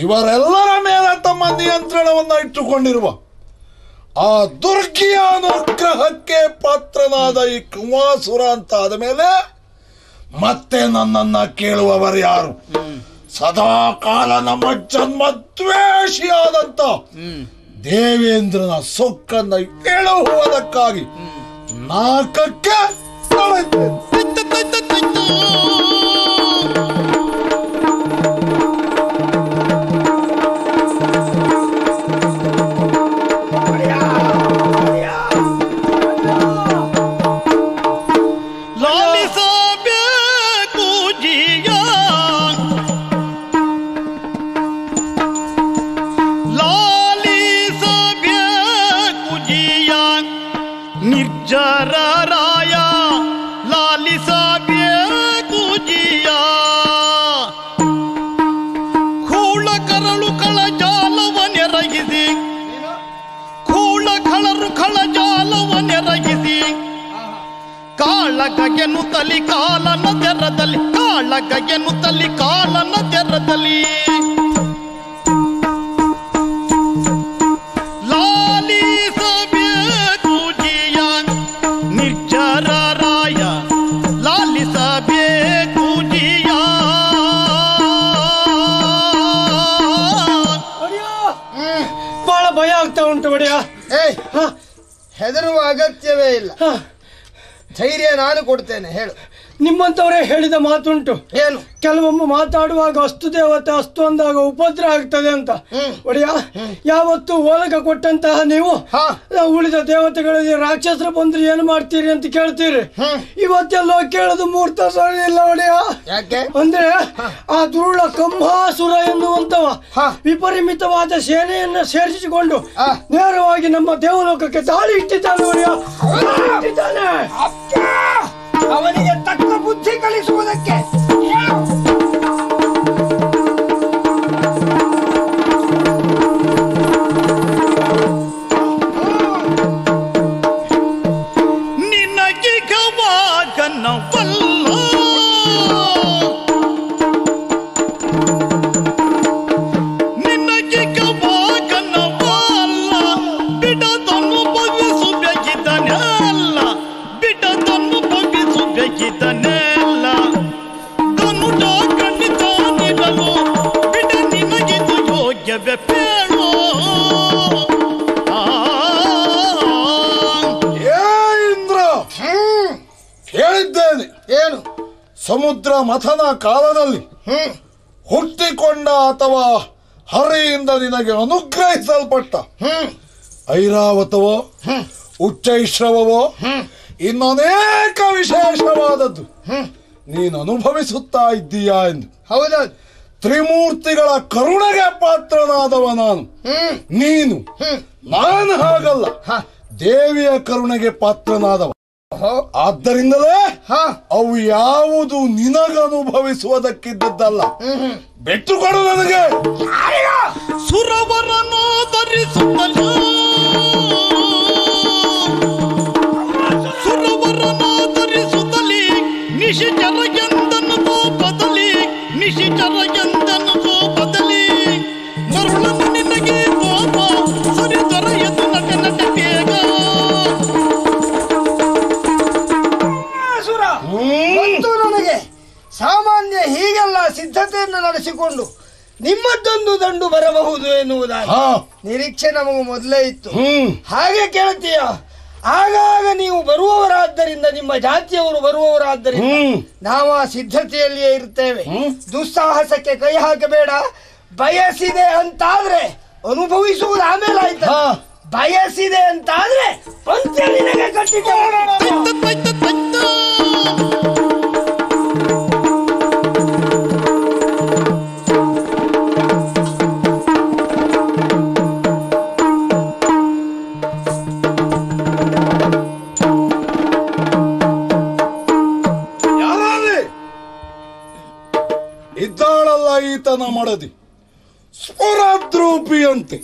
ಇವರೆಲ್ಲರ ಮೇಲೆ ತಮ್ಮ ನಿಯಂತ್ರಣವನ್ನು ಇಟ್ಟುಕೊಂಡಿರುವ ಆ ದುರ್ಗಿಯ ಅನುಗ್ರಹಕ್ಕೆ ಪಾತ್ರನಾದ ಈ ಕುಮಾಸುರ ಅಂತ ಆದ ಮೇಲೆ ಮತ್ತೆ ನನ್ನನ್ನ ಕೇಳುವವರು ಯಾರು? ಸದಾ ಕಾಲ ನಮ್ಮ ಜನ್ಮದ್ವೇಷಿಯಾದಂತ ದೇವೇಂದ್ರನ ಸೊಕ್ಕನ್ನ ಹೇಳುವುದಕ್ಕಾಗಿ ನಾಲ್ಕಕ್ಕೆ ನಿರ್ಜರಾಯ ಲಾಲಿಸಬೇಕು ಜಿಯ ಕೂಳ ಕರಳು ಕಳ ಜಾಲವನೆರಗಿಸಿ ಕೂಳ ಕಳರು ಕಳ ಜಾಲವನೆರಗಿಸಿ ಕಾಳಗಗೆನು ತಲಿ ಕಾಲನ ತೆರದಲ್ಲಿ ಕಾಳಗಗೆನು ತಲಿ ಕಾಲನ ತೆರದಲ್ಲಿ ಬಹಳ ಭಯ ಆಗ್ತಾ ಉಂಟು ಒಡೆಯ. ಹೆದರುವ ಅಗತ್ಯವೇ ಇಲ್ಲ, ಧೈರ್ಯ ನಾನು ಕೊಡ್ತೇನೆ. ಹೇಳು. ನಿಮ್ಮಂತವರೇ ಹೇಳಿದ ಮಾತುಂಟು, ಏನು? ಕೆಲವೊಮ್ಮೆ ಮಾತಾಡುವಾಗ ಅಸ್ತು ದೇವತೆ ಅಸ್ತು ಅಂದಾಗ ಉಪದ್ರ ಆಗ್ತದೆ ಅಂತ. ಒಡೆಯ, ಯಾವತ್ತು ಓಲಗ ಕೊಟ್ಟಂತಹ ನೀವು ಉಳಿದ ದೇವತೆಗಳಲ್ಲಿ ರಾಕ್ಷಸರು ಬಂದ್ರೆ ಏನು ಮಾಡ್ತೀರಿ ಅಂತ ಕೇಳ್ತೀರಿ. ಇವತ್ತೆಲ್ಲೋ ಕೇಳೋದು ಮೂರ್ತ ಸರಿ ಇಲ್ಲ ಒಡೆಯ. ಯಾಕೆ ಅಂದ್ರೆ ಆ ದುರುಳ ಕಂಭಾಸುರ ಎನ್ನುವಂತವ ವಿಪರೀಮಿತವಾದ ಸೇನೆಯನ್ನು ಸೇರಿಸಿಕೊಂಡು ನೇರವಾಗಿ ನಮ್ಮ ದೇವಲೋಕಕ್ಕೆ ದಾಳಿ ಇಟ್ಟಿದ್ದಾನೆ ಒಡೆಯ. ಅವನಿಗೆ ತಕ್ಕ ಬುದ್ಧಿ ಕಲಿಸುವುದಕ್ಕೆ ನಿನಗೆ ಗವಾಗನವಲ್ಲ ನಿನಗೆ ಗವಾಗನವಲ್ಲ ಬಿಡದನ್ನು ಬಗೆಸುಬೇಕಿದ್ದಾನೆ ಅಲ್ಲ ಬಿಡದನ್ನು ಬಗೆಸುಬೇಕಿದ್ದಾನೆಲ್ಲ ಗನುಡ ಖಂಡಿತಾನಿರಲು ಬಿಡ ನಿನಗಿದು ಯೋಗ್ಯವೇ ಬೇಡೋ. ಇಂದ್ರ ಹೇಳಿದ್ದೇನೆ. ಏನು? ಸಮುದ್ರ ಮಥನ ಕಾಲದಲ್ಲಿ ಹುಟ್ಟಿಕೊಂಡ ಅಥವಾ ಹರಿಯಿಂದ ನಿನಗೆ ಅನುಗ್ರಹಿಸಲ್ಪಟ್ಟ ಐರಾವತವೋ ಉಚ್ಚೈಶ್ರವವೋ ಇನ್ನನೇಕ ವಿಶೇಷವಾದದ್ದು ನೀನು ಅನುಭವಿಸುತ್ತಾ ಇದ್ದೀಯಾ ಎಂದು. ಹೌದಾ? ತ್ರಿಮೂರ್ತಿಗಳ ಕರುಣೆಗೆ ಪಾತ್ರನಾದವ ನಾನು. ನೀನು ನಾನು ಹಾಗಲ್ಲ, ದೇವಿಯ ಕರುಣೆಗೆ ಪಾತ್ರನಾದವ. ಆದ್ದರಿಂದಲೇ ಅವು ಯಾವುದು ನಿನಗನುಭವಿಸುವುದಕ್ಕಿದ್ದದ್ದಲ್ಲ. ಬಿಟ್ಟುಕೊಡು ನನಗೆ. ಸುರವರನಾದರಿಸುತ್ತಲೂ ಸುರವರನಾದರಿಸುತ್ತಲೇ ನಿಶಿಚರ ಎಂದನು ಬದಲಿ ನಿಶಿಚರ ಎಂದನು ಬದಲಿ ಮರುಳನು ನಿನಗೆ ಕೋಪ ಸರಿ ದೊರೆಯದು ನಟ ನಟ ಬೇಗ. ಮತ್ತು ನನಗೆ ಸಾಮಾನ್ಯ ಹೀಗೆಲ್ಲ ಸಿದ್ಧತೆಯನ್ನು ನಡೆಸಿಕೊಂಡು ನಿಮ್ಮದೊಂದು ದಂಡು ಬರಬಹುದು ಎನ್ನುವುದಾಗಿ ನಿರೀಕ್ಷೆ ನಮಗೂ ಮೊದಲೇ ಇತ್ತು. ಹಾಗೆ ಕೇಳ್ತೀಯ? ಆಗಾಗ ನೀವು ಬರುವವರಾದ್ದರಿಂದ, ನಿಮ್ಮ ಜಾತಿಯವರು ಬರುವವರಾದ್ದರಿಂದ ನಾವು ಆ ಸಿದ್ಧತೆಯಲ್ಲಿಯೇ ಇರ್ತೇವೆ. ದುಸ್ಸಾಹಸಕ್ಕೆ ಕೈ ಹಾಕಬೇಡ. ಬಯಸಿದೆ ಅಂತಾದ್ರೆ ಅನುಭವಿಸುವುದು ಆಮೇಲೆ ಆಯ್ತು. ಬಯಸಿದೆ ಅಂತಾದ್ರೆ ಪಂಚ ನಿನಗೆ ಕಟ್ಟಿಗೆ ಇದ್ದಾಳಲ್ಲ ಈತನ ಮಡದಿ, ಸ್ಫುರದ್ರೂಪಿಯಂತೆ,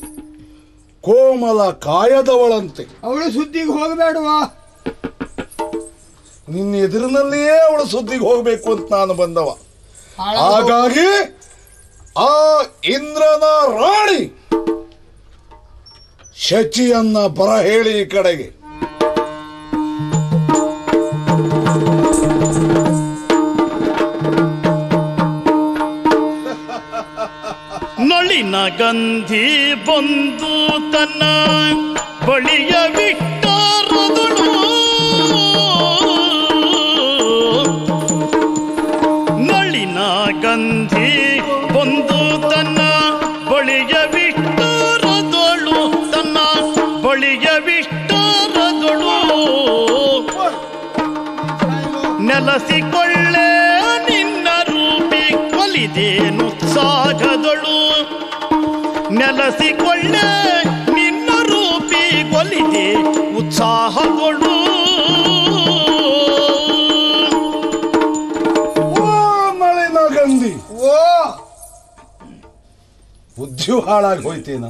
ಕೋಮಲ ಕಾಯದವಳಂತೆ. ಅವಳು ಸುದ್ದಿಗೆ ಹೋಗಬೇಡವಾ? ನಿನ್ನ ಎದುರಿನಲ್ಲಿಯೇ ಅವಳು ಸುದ್ದಿಗೆ ಹೋಗ್ಬೇಕು ಅಂತ ನಾನು ಬಂದವ. ಹಾಗಾಗಿ ಆ ಇಂದ್ರನ ರಾಣಿ ಶಚಿಯನ್ನ ಬರ ಹೇಳಿ ಈ ಕಡೆಗೆ. ನಳಿನ ಗಂಧಿ ಬಂದು ತನ್ನ ಬಳಿಯ ಬಿಟ್ಟರದಳು ಕೊಂದು ತನ್ನ ಬಳಿಯ ವಿಷ್ಟರದೊಳು ತನ್ನ ಬಳಿಯ ವಿಷ್ಟರದೊಳು ನೆಲಸಿಕೊಳ್ಳೆ ನಿನ್ನ ರೂಪಿ ಕೊಲಿದೇನು ಸಾಗದೊಳು ನೆಲಸಿಕೊಳ್ಳೆ ನಿನ್ನ ರೂಪಿ ಕೊಲಿದೆ ಉತ್ಸಾಹದೊಳು ಗಂಧಿ ಓ ಬುದ್ಧಿ ಹಾಳಾಗಿ ಹೋಯ್ತೇನ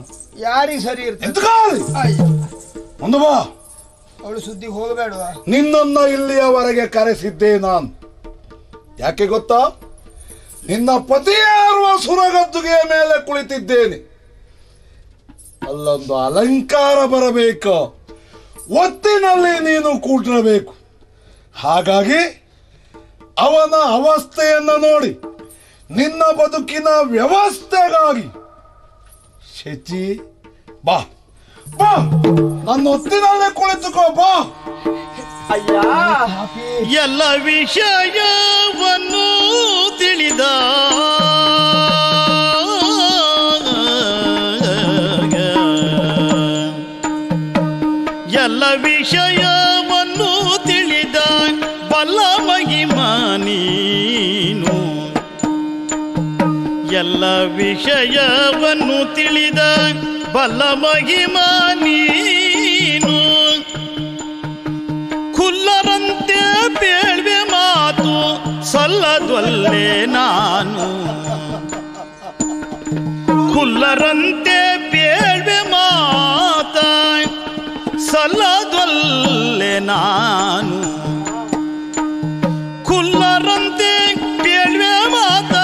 ಯಾರಿಗೆ ಸರಿ ಇರ್ತದೆ ಒಂದು ಬಾ ಅವಳು ಸುದ್ದಿ ಹೋಗಬೇಡವಾ ನಿನ್ನನ್ನ ಇಲ್ಲಿಯವರೆಗೆ ಕರೆಸಿದ್ದೆ ನಾನು ಯಾಕೆ ಗೊತ್ತಾ ನಿನ್ನ ಪತಿಯಾರುವ ಸುರಗದ್ದುಗೆಯ ಮೇಲೆ ಕುಳಿತಿದ್ದೇನೆ ಅಲ್ಲೊಂದು ಅಲಂಕಾರ ಬರಬೇಕು ಒತ್ತಿನಲ್ಲಿ ನೀನು ಕೂಡಿರಬೇಕು ಹಾಗಾಗಿ ಅವನ ಅವಸ್ಥೆಯನ್ನು ನೋಡಿ ನಿನ್ನ ಬದುಕಿನ ವ್ಯವಸ್ಥೆಗಾಗಿ ಶಚಿ ಬಾ ಬಾ ನನ್ನ ಹೊತ್ತಿನಲ್ಲೇ ಕುಳಿತುಕೋ ಬಾ ಎಲ್ಲ ವಿಷಯವನ್ನು ತಿಳಿದ ಎಲ್ಲ ವಿಷಯವನ್ನು ತಿಳಿದ ಬಲ್ಲ ಮಹಿಮಾ ನೀನು ಎಲ್ಲ ವಿಷಯವನ್ನು ತಿಳಿದ ಬಲ್ಲ ಮಹಿಮಾ ನೀನು ಕುಲ್ಲರಂತೆ ಬೇಳ್ವೆ ಮಾತು ಸಲ್ಲದೊಲ್ಲೆ ನಾನು ಕುಲ್ಲರಂತೆ ಬೇಳ್ವೆ ಮಾತ ಸಲ್ಲದೊಲ್ಲೆ ನಾನು ಕುಲ್ಲರಂತೆ ಬೇಳ್ವೆ ಮಾತ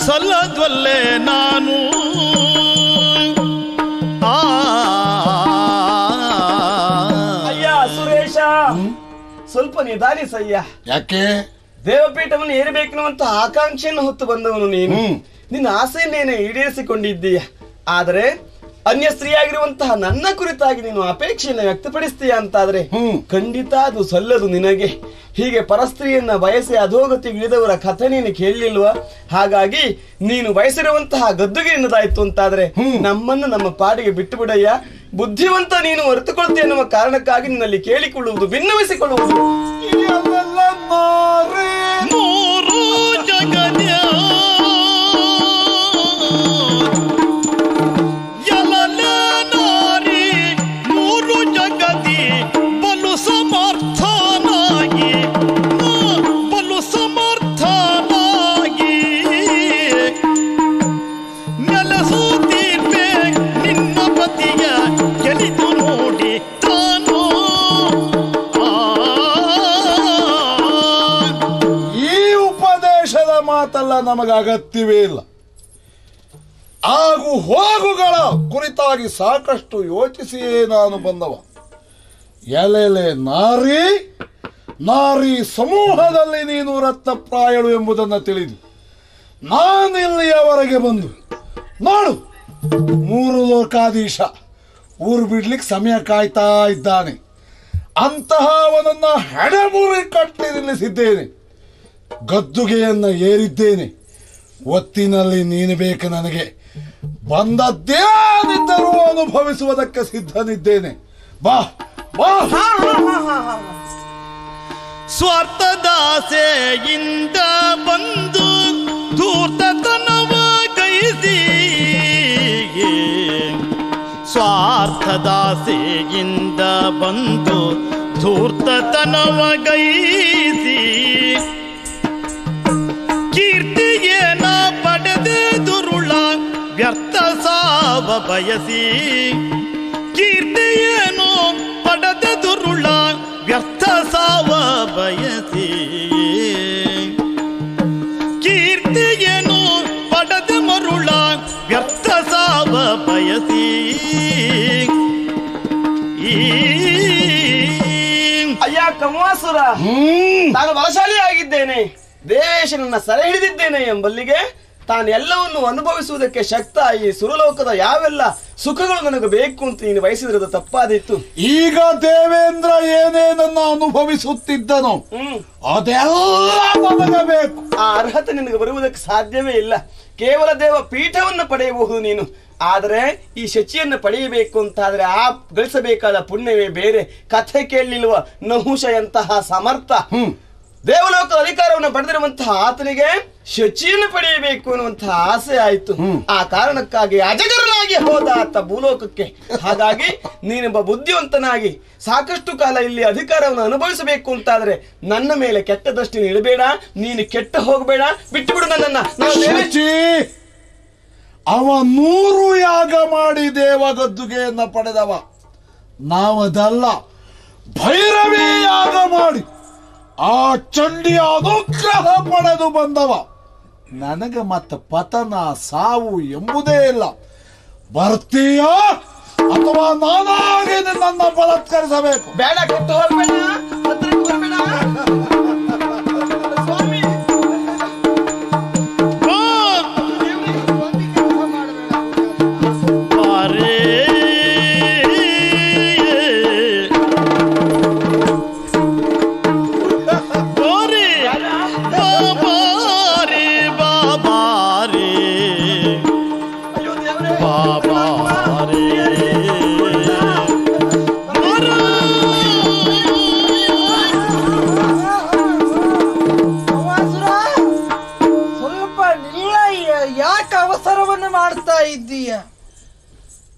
ಸಲ್ಲದೊಲ್ಲೆ ನಾನು ಸುರೇಶ ಸ್ವಲ್ಪ ನಿಧಾನಿಸಯ್ಯ. ಯಾಕೆ ದೇವಪೀಠವನ್ನು ಏರಬೇಕೆನ್ನುವಂತ ಆಕಾಂಕ್ಷೆಯನ್ನು ಹೊತ್ತು ಬಂದವನು ನೀನು. ನಿನ್ನ ಆಸೆಯನ್ನೇನೆ ಈಡೇರಿಸಿಕೊಂಡಿದ್ದೀಯ. ಆದರೆ ಅನ್ಯ ಸ್ತ್ರೀಯಾಗಿರುವಂತಹ ನನ್ನ ಕುರಿತಾಗಿ ನೀನು ಅಪೇಕ್ಷೆಯನ್ನು ವ್ಯಕ್ತಪಡಿಸ್ತೀಯ ಅಂತಾದ್ರೆ ಖಂಡಿತ ಅದು ಸಲ್ಲದು ನಿನಗೆ. ಹೀಗೆ ಪರಸ್ತ್ರೀಯನ್ನ ಬಯಸಿ ಅಧೋಗತಿಗೆ ಇಳಿದವರ ಕಥೆ ನೀನು ಕೇಳಲಿಲ್ವಾ? ಹಾಗಾಗಿ ನೀನು ಬಯಸಿರುವಂತಹ ಗದ್ದುಗೆ ಎನ್ನದಾಯ್ತು ಅಂತಾದ್ರೆ ನಮ್ಮನ್ನು ನಮ್ಮ ಪಾಡಿಗೆ ಬಿಟ್ಟು ಬಿಡಯ್ಯ. ಬುದ್ಧಿವಂತ ನೀನು ಅರಿತುಕೊಳ್ತೀಯ ಎನ್ನುವ ಕಾರಣಕ್ಕಾಗಿ ನಿನ್ನಲ್ಲಿ ಕೇಳಿಕೊಳ್ಳುವುದು, ಭಿನ್ನವಿಸಿಕೊಳ್ಳುವುದು. ಮೂರು ಜಗದ ಮಾತಲ್ಲ ನಮಗೆ ಅಗತ್ಯವೇ ಇಲ್ಲ. ಆಗು ಹೋಗುಗಳ ಕುರಿತಾಗಿ ಸಾಕಷ್ಟು ಯೋಚಿಸಿಯೇ ನಾನು ಬಂದವ. ಎಲೆಲೆ ನಾರಿ ನಾರಿ ಸಮೂಹದಲ್ಲಿ ನೀನು ರತ್ನಪ್ರಾಯಳು ಎಂಬುದನ್ನು ತಿಳಿದು ನಾನಿಲ್ಲಿಯವರೆಗೆ ಬಂದು ನೋಡು, ಮೂರು ಲೋಕಾಧೀಶ ಊರು ಬಿಡ್ಲಿಕ್ಕೆ ಸಮಯ ಕಾಯ್ತಾ ಇದ್ದಾನೆ. ಅಂತಹ ಅವನನ್ನ ಹೆಡೆಮುರಿ ಕಟ್ಟಿ ನಿಲ್ಲಿಸಿದ್ದೇನೆ. ಗದ್ದುಗೆಯನ್ನ ಏರಿದ್ದೇನೆ. ಒತ್ತಿನಲ್ಲಿ ನೀನು ಬೇಕು ನನಗೆ. ಬಂದದ್ದೇನಿದ್ದರೂ ಅನುಭವಿಸುವುದಕ್ಕೆ ಸಿದ್ಧನಿದ್ದೇನೆ. ಬಾ ಬಾ. ಸ್ವಾರ್ಥದಾಸೆಯಿಂದ ಬಂದು ಧೂರ್ತತನವ ಗೈಸಿ, ಸ್ವಾರ್ಥದಾಸೆಯಿಂದ ಬಂದು ಧೂರ್ತತನವ ಗೈಸಿ, ಕೀರ್ತಿಯೇನ ಪಡೆದೆ ದುರುಳ ವ್ಯರ್ಥ ಸಾವ ಬಯಸಿ, ಕೀರ್ತಿಯೇನು ಪಡೆದೆ ದುರುಳ ವ್ಯರ್ಥ ಸಾವ ಬಯಸಿ, ಕೀರ್ತಿಯೇನು ಪಡೆದೆ ಮರುಳ ವ್ಯರ್ಥ ಸಾವ ಬಯಸಿ. ಅಯ್ಯ ಕಮವಾಸುರ, ನಾನು ಬಲಶಾಲಿ ಆಗಿದ್ದೇನೆ, ದೇವೇಶನನ್ನ ಸೆರೆ ಹಿಡಿದಿದ್ದೇನೆ ಎಂಬಲ್ಲಿಗೆ ತಾನು ಎಲ್ಲವನ್ನು ಅನುಭವಿಸುವುದಕ್ಕೆ ಶಕ್ತ ಈ ಸುರಲೋಕದ ಯಾವೆಲ್ಲ ಸುಖಗಳು ನನಗೆ ಬೇಕು ಅಂತ ನೀನು ಬಯಸಿದ್ರದ ತಪ್ಪಾದಿತ್ತು. ಈಗ ದೇವೇಂದ್ರ ಏನೇನನ್ನು ಅನುಭವಿಸುತ್ತಿದ್ದನೋ ಅದೆಲ್ಲ ನನಗೆ ಬೇಕು. ಆ ಅರ್ಹತೆ ನಿನಗೆ ಬರುವುದಕ್ಕೆ ಸಾಧ್ಯವೇ ಇಲ್ಲ. ಕೇವಲ ದೇವ ಪೀಠವನ್ನು ಪಡೆಯಬಹುದು ನೀನು. ಆದರೆ ಈ ಶಚಿಯನ್ನು ಪಡೆಯಬೇಕು ಅಂತಾದ್ರೆ ಆ ಗಳಿಸಬೇಕಾದ ಪುಣ್ಯವೇ ಬೇರೆ. ಕಥೆ ಕೇಳಲಿಲ್ವ ನಹುಷಯಂತಹ ಸಮರ್ಥ ದೇವಲೋಕದ ಅಧಿಕಾರವನ್ನು ಪಡೆದಿರುವಂತಹ ಆತನಿಗೆ ಶಚಿಯನ್ನು ಪಡೆಯಬೇಕು ಅನ್ನುವಂತಹ ಆಸೆ ಆಯ್ತು. ಆ ಕಾರಣಕ್ಕಾಗಿ ಅಜಗರನಾಗಿ ಹೋದ ಆತ ಭೂಲೋಕಕ್ಕೆ. ಹಾಗಾಗಿ ನೀನೊಬ್ಬ ಬುದ್ಧಿವಂತನಾಗಿ ಸಾಕಷ್ಟು ಕಾಲ ಇಲ್ಲಿ ಅಧಿಕಾರವನ್ನು ಅನುಭವಿಸಬೇಕು ಅಂತಾದ್ರೆ ನನ್ನ ಮೇಲೆ ಕೆಟ್ಟ ದೃಷ್ಟಿನ ಇಡಬೇಡ, ನೀನು ಕೆಟ್ಟ ಹೋಗಬೇಡ, ಬಿಟ್ಟು ಬಿಡು ನನ್ನನ್ನ. ಅವ 100 ಯಾಗ ಮಾಡಿ ದೇವಗದ್ದುಗೆಯನ್ನ ಪಡೆದವ, ನಾವದಲ್ಲ. ಭೈರವಿ ಯಾಗ ಮಾಡಿ ಆ ಚಂಡಿಯ ಅನುಗ್ರಹ ಪಡೆದು ಬಂದವ. ನನಗೆ ಮತ್ತೆ ಪತನ ಸಾವು ಎಂಬುದೇ ಇಲ್ಲ. ಬರ್ತೀಯ ಅಥವಾ ನಾನಾಗಿ ನಿನ್ನನ್ನು ಬಲಾತ್ಕರಿಸಬೇಕು? ಬೇಡ, ಕೆಟ್ಟು ಹೋಗ್ಬೇಡ, ಹತ್ರಕ್ಕೆ ಬರ್ಬೇಡ. ಸ್ವಾಮಿ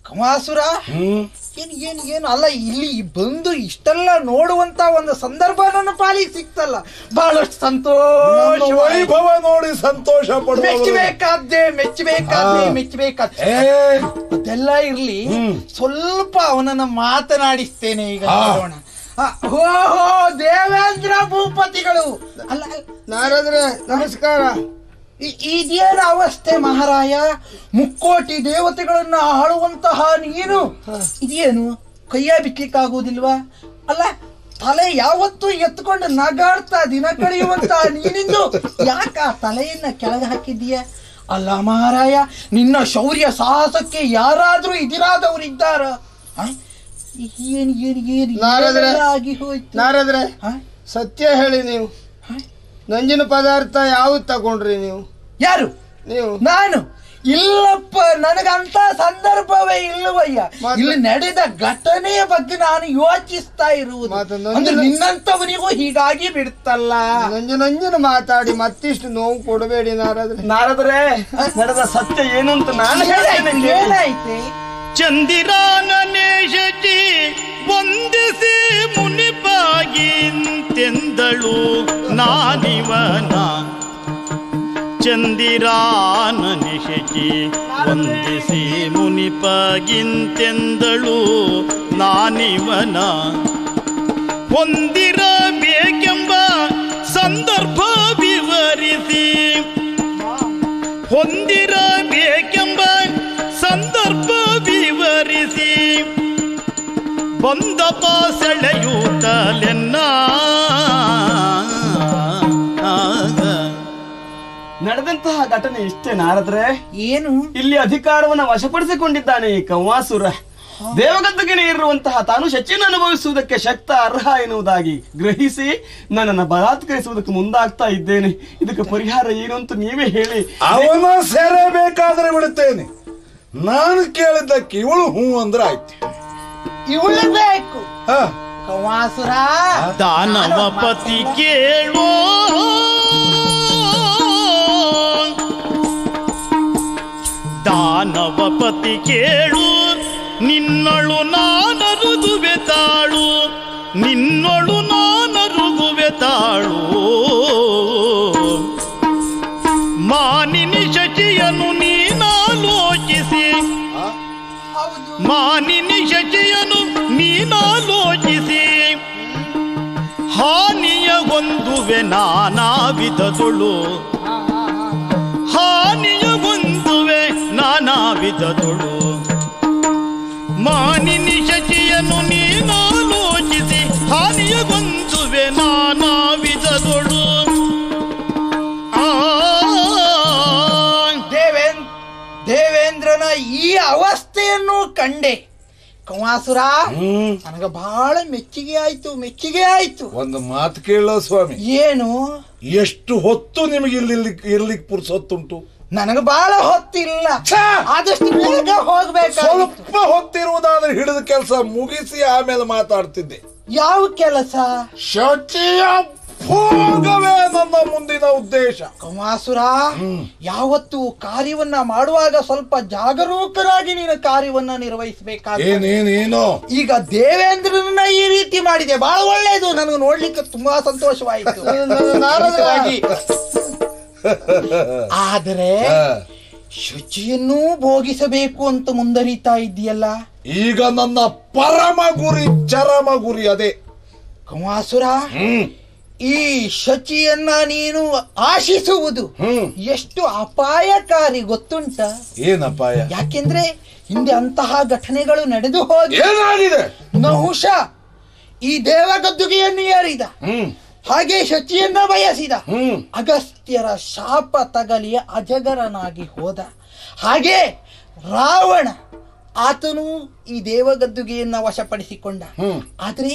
ಕಮಾಸುರ, ಏನು ಅಲ್ಲ, ಇಲ್ಲಿ ಬಂದು ಇಷ್ಟೆಲ್ಲ ನೋಡುವಂತ ಒಂದು ಸಂದರ್ಭ ನನ್ನ ಪಾಲಿಗೆ ಸಿಕ್ತಲ್ಲ, ಬಹಳಷ್ಟು ಸಂತೋಷ. ವೈಭವ ನೋಡಿ ಸಂತೋಷ ಪಡುವ ಮೆಚ್ಚಬೇಕಾದ್ದೆ. ಅದೆಲ್ಲ ಇರ್ಲಿ, ಸ್ವಲ್ಪ ಅವನನ್ನ ಮಾತನಾಡಿಸ್ತೇನೆ ಈಗ. ನೋಡೋಣ. ಓಹೋ, ದೇವೇಂದ್ರ ಭೂಪತಿಗಳು. ಅಲ್ಲ ನಾರದ್ರೆ ನಮಸ್ಕಾರ. ಇದೇನು ಅವಸ್ಥೆ ಮಹಾರಾಯ? ಮುಕ್ಕೋಟಿ ದೇವತೆಗಳನ್ನ ಆಳುವಂತಹ ನೀನು ಇದೇನು ಕೈಯ ಬಿಡ್ಲಿಕ್ಕಾಗುವುದಿಲ್ವಾ? ಅಲ್ಲ, ತಲೆ ಯಾವತ್ತೂ ಎತ್ಕೊಂಡು ನಗಾಡ್ತಾ ದಿನ ಕಳೆಯುವಂತಹ ನೀನಿಂದು ಯಾಕ ಆ ತಲೆಯನ್ನ ಕೆಳಗೆ ಹಾಕಿದ್ದೀಯ? ಅಲ್ಲ ಮಹಾರಾಯ, ನಿನ್ನ ಶೌರ್ಯ ಸಾಹಸಕ್ಕೆ ಯಾರಾದ್ರೂ ಇದಿರಾದವರಿದ್ದಾರ? ಆಗಿ ಹೋಯ್ತು. ನಾರದ್ರೆ ಸತ್ಯ ಹೇಳಿ, ನೀವು ನಂಜಿನ ಪದಾರ್ಥ ಯಾವ್ದು ತಗೊಂಡ್ರಿ? ನೀವು ಯಾರು? ನೀವು? ನಾನು ಇಲ್ಲಪ್ಪ, ನನಗಂತ ಸಂದರ್ಭವೇ ಇಲ್ಲವಯ್ಯ. ಇಲ್ಲಿ ನಡೆದ ಘಟನೆಯ ಬಗ್ಗೆ ನಾನು ಯೋಚಿಸ್ತಾ ಇರುವುದು. ನಿನ್ನಂತವನಿಗೂ ಹೀಗಾಗಿ ಬಿಡುತ್ತಲ್ಲ. ನಂಜನ ಮಾತಾಡಿ ಮತ್ತಿಷ್ಟು ನೋವು ಕೊಡಬೇಡಿ ನಾರದ್ರೆ. ನಾರದ್ರೆ ನಡೆದ ಸತ್ಯ ಏನು ಅಂತ ನಾನು ಏನಾಯ್ತೆ? ಚಂದಿರಾನನೇ ಶಚಿ ವಂದಿಸಿ ಮುನಿಪಾಗಿಂತೆಂದಳು ನಾನಿವನ. ಚಂದಿರಾನನೇ ಶಚಿ ವಂದಿಸಿ ಮುನಿಪಾಗಿಂತೆಂದಳು ನಾನಿವನ. ಹೊಂದಿರಬೇಕೆಂಬ ಸಂದರ್ಭ ವಿವರಿಸಿ, ಹೊಂದಿರಬೇಕೆಂಬ ಸಂದರ್ಭ ವಿವರಿಸಿ ಬಂದಪ್ಪ ಸೆಳೆಯೂತಲೆನ್ನ. ನಡೆದಂತಹ ಘಟನೆ ಇಷ್ಟೇ ನಾರದ್ರೆ. ಏನು? ಇಲ್ಲಿ ಅಧಿಕಾರವನ್ನು ವಶಪಡಿಸಿಕೊಂಡಿದ್ದಾನೆ ಈ ಕೌವಾಸುರ. ದೇವಗದ್ದುಗೆ ಇರುವಂತಹ ತಾನು ಶಚಿಯನ್ನು ಅನುಭವಿಸುವುದಕ್ಕೆ ಶಕ್ತ ಅರ್ಹ ಎನ್ನುವುದಾಗಿ ಗ್ರಹಿಸಿ ನನ್ನನ್ನು ಬಲಾತ್ಕರಿಸುವುದಕ್ಕೆ ಮುಂದಾಗ್ತಾ ಇದ್ದೇನೆ. ಇದಕ್ಕೆ ಪರಿಹಾರ ಏನು ಅಂತ ನೀವೇ ಹೇಳಿ. ಅವನ ಸೇರಬೇಕಾದ್ರೆ ಬಿಡುತ್ತೇನೆ. ನಾನು ಕೇಳಿದ್ದಕ್ಕೆ ಇವಳು ಹೂ ಅಂದ್ರೆ ಆಯ್ತು. ಇವಳು ಬೇಕು ಕೌವಾಸುರ. ದಾನವಪತಿ ಕೇಳೋ, ದಾನವಪತಿ ಕೇಳು, ನಿನ್ನಳು ನಾನರುಗುವೆ ತಾಳು, ನಿನ್ನಳು ನಾನರುಗುವೆ ತಾಳು. ಮಾನಿನಿ ಶಚಿಯನ್ನು ನೀನಾಲೋಚಿಸಿ, ಮಾನಿನಿ ಶಚಿಯನ್ನು ನೀನಾಲೋಚಿಸಿ ಹಾನಿಯ ಹೊಂದುವೆ ನಾನಾ ವಿಧದೊಳು, ಹಾನಿಯ ಹೊಂದುವೆ ನಾನಾ ವಿಧದೊಳು. ಮಾನಿನಿ ಶಚಿಯನ್ನು ನೀನಾಲೋಚಿಸಿ ಹಾನಿಯ ಹೊಂದುವೆ ನಾನಾ ವಿಧದೊಳು. ದೇವೇಂದ್ರನ ಈ ಅವಸ್ಥೆಯನ್ನು ಕಂಡೆ ಕೌವಾಸುರ. ನನಗೆ ಬಹಳ ಮೆಚ್ಚುಗೆ ಆಯ್ತು. ಒಂದು ಮಾತು ಕೇಳೋ ಸ್ವಾಮಿ. ಏನು? ಎಷ್ಟು ಹೊತ್ತು ನಿಮಗೆ ಇರ್ಲಿಕ್ಕೆ ಪುರ್ಸೊತ್ತುಂಟು? ನನಗೆ ಬಹಳ ಹೊತ್ತಿಲ್ಲ, ಆದಷ್ಟು ಬೇಗ ಹೋಗ್ಬೇಕು. ಸ್ವಲ್ಪ ಹೊತ್ತಿರುವುದಾದ್ರೆ ಹಿಡಿದ ಕೆಲಸ ಮುಗಿಸಿ ಆಮೇಲೆ ಮಾತಾಡ್ತಿದ್ದೆ. ಯಾವ ಕೆಲಸ? ಶಚಿಯ ಭೋಗವೇ ನನ್ನ ಮುಂದಿನ ಉದ್ದೇಶ. ಕಮಾಸುರ, ಯಾವತ್ತು ಕಾರ್ಯವನ್ನ ಮಾಡುವಾಗ ಸ್ವಲ್ಪ ಜಾಗರೂಕರಾಗಿ ನೀನು ಕಾರ್ಯವನ್ನ ನಿರ್ವಹಿಸಬೇಕಾದ. ಈಗ ದೇವೇಂದ್ರನ ಈ ರೀತಿ ಮಾಡಿದೆ, ಬಹಳ ಒಳ್ಳೆಯದು, ನನಗೆ ನೋಡ್ಲಿಕ್ಕೆ ತುಂಬಾ ಸಂತೋಷವಾಯಿತು. ಆದರೆ ಶುಚಿಯನ್ನೂ ಭೋಗಿಸಬೇಕು ಅಂತ ಮುಂದರಿತಾ ಇದೆಯಲ್ಲ. ಈಗ ನನ್ನ ಪರಮ ಗುರಿ, ಚರಮ ಗುರಿ ಅದೇ. ಕಮಾಸುರ, ಈ ಶಚಿಯನ್ನ ನೀನು ಆಶಿಸುವುದು ಎಷ್ಟು ಅಪಾಯಕಾರಿ ಗೊತ್ತುಂಟ? ಏನಪಾಯ? ಯಾಕೆಂದ್ರೆ ಹಿಂದೆ ಅಂತಹ ಘಟನೆಗಳು ನಡೆದು ಹೋಗಿದೆ. ನಹುಷ ಈ ದೇವಗದ್ದುಗೆಯನ್ನು ಏರಿದ, ಹಾಗೆ ಶಚಿಯನ್ನ ಬಯಸಿದ, ಅಗಸ್ತ್ಯರ ಶಾಪ ತಗಲಿ ಅಜಗರನಾಗಿ ಹೋದ. ಹಾಗೆ ರಾವಣ ಆತನು ಈ ದೇವಗದ್ದುಗೆಯನ್ನ ವಶಪಡಿಸಿಕೊಂಡ. ಆದ್ರೆ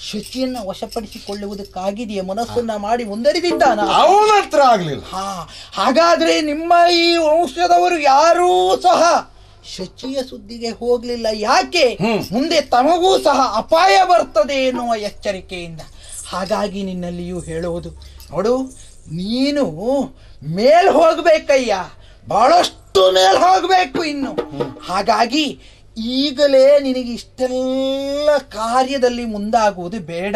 ಶಚಿಯನ್ನ ವಶಪಡಿಸಿಕೊಳ್ಳುವುದಕ್ಕಾಗಿದೆಯೇ ಮನಸ್ಸನ್ನ ಮಾಡಿ ಮುಂದರಿದಿದ್ದಾನ? ಅವನ ಹತ್ರ ಆಗ್ಲಿಲ್ಲ. ಹಾಗಾದ್ರೆ ನಿಮ್ಮ ಈ ವಂಶದವರು ಯಾರೂ ಸಹ ಶಚಿಯ ಸುದ್ದಿಗೆ ಹೋಗ್ಲಿಲ್ಲ. ಯಾಕೆ? ಮುಂದೆ ತಮಗೂ ಸಹ ಅಪಾಯ ಬರ್ತದೆ ಎನ್ನುವ ಎಚ್ಚರಿಕೆಯಿಂದ. ಹಾಗಾಗಿ ನಿನ್ನಲ್ಲಿಯೂ ಹೇಳುವುದು, ನೋಡು, ನೀನು ಮೇಲ್ ಹೋಗ್ಬೇಕಯ್ಯ, ಬಹಳಷ್ಟು ಮೇಲ್ ಹೋಗ್ಬೇಕು ಇನ್ನು. ಹಾಗಾಗಿ ಈಗಲೇ ನಿನಗೆ ಇಷ್ಟೆಲ್ಲ ಕಾರ್ಯದಲ್ಲಿ ಮುಂದಾಗುವುದು ಬೇಡ.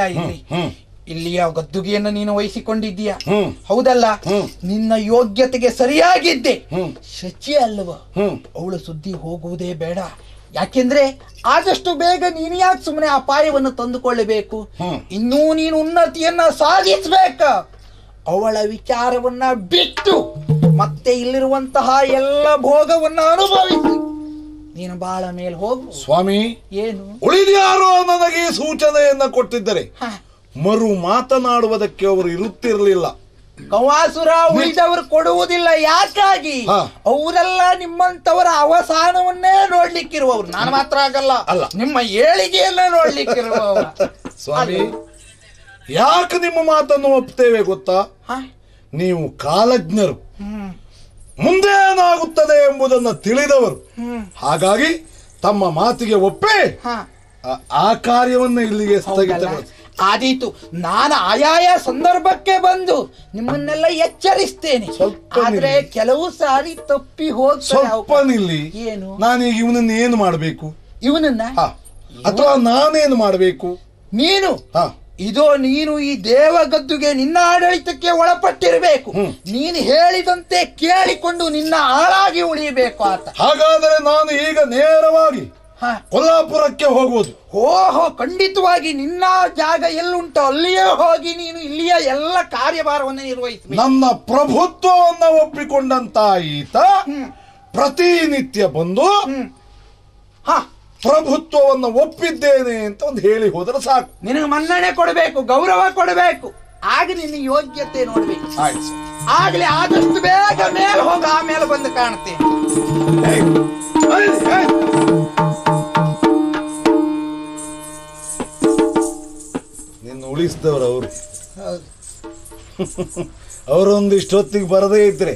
ಇಲ್ಲಿಯ ಗದ್ದುಗೆಯನ್ನು ನೀನು ವಹಿಸಿಕೊಂಡಿದ್ದೀಯ, ಹೌದಲ್ಲ? ನಿನ್ನ ಯೋಗ್ಯತೆಗೆ ಸರಿಯಾಗಿದ್ದೆ. ಶಚಿ ಅಲ್ವ, ಅವಳು ಸುದ್ದಿ ಹೋಗುವುದೇ ಬೇಡ. ಯಾಕೆಂದ್ರೆ ಆದಷ್ಟು ಬೇಗ ನೀನು ಯಾಕೆ ಸುಮ್ಮನೆ ಅಪಾಯವನ್ನು ತಂದುಕೊಳ್ಳಬೇಕು? ಇನ್ನೂ ನೀನು ಉನ್ನತಿಯನ್ನ ಸಾಧಿಸಬೇಕ. ಅವಳ ವಿಚಾರವನ್ನ ಬಿಟ್ಟು ಮತ್ತೆ ಇಲ್ಲಿರುವಂತಹ ಎಲ್ಲ ಭೋಗವನ್ನ ಅನುಭವಿಸಿ ನೀನು ಬಾಳ ಮೇಲೆ ಹೋಗು. ಸ್ವಾಮಿ, ಏನು ಉಳಿದ್ಯಾರೋ ನನಗೆ ಸೂಚನೆಯನ್ನ ಕೊಟ್ಟಿದ್ದರೆ ಮರು ಮಾತನಾಡುವುದಕ್ಕೆ ಅವರು ಇರುತ್ತಿರಲಿಲ್ಲ. ಕವಾಸುರ, ಉಳಿದವರು ಕೊಡುವುದಿಲ್ಲ. ಯಾಕಾಗಿ? ಅವರೆಲ್ಲ ನಿಮ್ಮಂತವರ ಅವಸಾನವನ್ನೇ ನೋಡ್ಲಿಕ್ಕಿರುವವರು. ನಾನು ಮಾತ್ರ ಆಗಲ್ಲ, ನಿಮ್ಮ ಏಳಿಗೆಯನ್ನ ನೋಡ್ಲಿಕ್ಕಿರುವವರು. ಸ್ವಾಮಿ, ಯಾಕೆ ನಿಮ್ಮ ಮಾತನ್ನು ಒಪ್ತೇವೆ ಗೊತ್ತಾ? ನೀವು ಕಾಲಜ್ಞರು, ಮುಂದೆ ಏನಾಗುತ್ತದೆ ಎಂಬುದನ್ನು ತಿಳಿದವರು. ಹಾಗಾಗಿ ತಮ್ಮ ಮಾತಿಗೆ ಒಪ್ಪೆ ಆ ಕಾರ್ಯವನ್ನು ಇಲ್ಲಿಗೆ ಸ್ಥಗಿತಗೊಳಿಸಿ. ಆದೀತು, ನಾನು ಆಯಾಯ ಸಂದರ್ಭಕ್ಕೆ ಬಂದು ನಿಮ್ಮನ್ನೆಲ್ಲ ಎಚ್ಚರಿಸ್ತೇನೆ. ಆದ್ರೆ ಕೆಲವು ಸಾರಿ ತಪ್ಪಿ ಸ್ವಲ್ಪ ನಿಲ್ಲಿ. ಏನು? ನಾನೀಗ ಇವನನ್ನ ಏನು ಮಾಡಬೇಕು? ಇವನನ್ನ ಅಥವಾ ನಾನೇನು ಮಾಡಬೇಕು? ನೀನು ನೀನು ಈ ದೇವಗದ್ದುಗೆ ನಿನ್ನ ಆಡಳಿತಕ್ಕೆ ಒಳಪಟ್ಟಿರಬೇಕು. ನೀನು ಹೇಳಿದಂತೆ ಕೇಳಿಕೊಂಡು ನಿನ್ನ ಆಳಾಗಿ ಉಳಿಯಬೇಕು ಆತ. ಹಾಗಾದರೆ ನಾನು ಈಗ ನೇರವಾಗಿ ಕೊಲ್ಲಾಪುರಕ್ಕೆ ಹೋಗುವುದು. ಓಹೋ, ಖಂಡಿತವಾಗಿ ನಿನ್ನ ಜಾಗ ಎಲ್ಲುಂಟು ಅಲ್ಲಿಯೇ ಹೋಗಿ ನೀನು ಇಲ್ಲಿಯ ಎಲ್ಲ ಕಾರ್ಯಭಾರವನ್ನು ನಿರ್ವಹಿಸಬೇಕು. ನನ್ನ ಪ್ರಭುತ್ವವನ್ನ ಒಪ್ಪಿಕೊಂಡಂತ ಈತ ಪ್ರತಿನಿತ್ಯ ಬಂದು ಪ್ರಭುತ್ವವನ್ನು ಒಪ್ಪಿದ್ದೇನೆ ಅಂತ ಒಂದು ಹೇಳಿ ಹೋದ್ರೆ ಸಾಕು. ನಿನಗೆ ಮನ್ನಣೆ ಕೊಡಬೇಕು, ಗೌರವ ಕೊಡಬೇಕು, ಆಗ ನಿನ್ನ ಯೋಗ್ಯತೆ ನೋಡ್ಬೇಕು. ಆಯ್ತು, ಆಗ್ಲೇ ಆದಷ್ಟು ಬೇಗ ಮೇಲೆ ಹೋಗ, ಆಮೇಲೆ ಬಂದು ಕಾಣ್ತೇನೆ. ನಿನ್ನ ಉಳಿಸಿದವರು ಅವರು. ಅವರೊಂದಿಷ್ಟೊತ್ತಿಗೆ ಬರದೇ ಇದ್ರೆ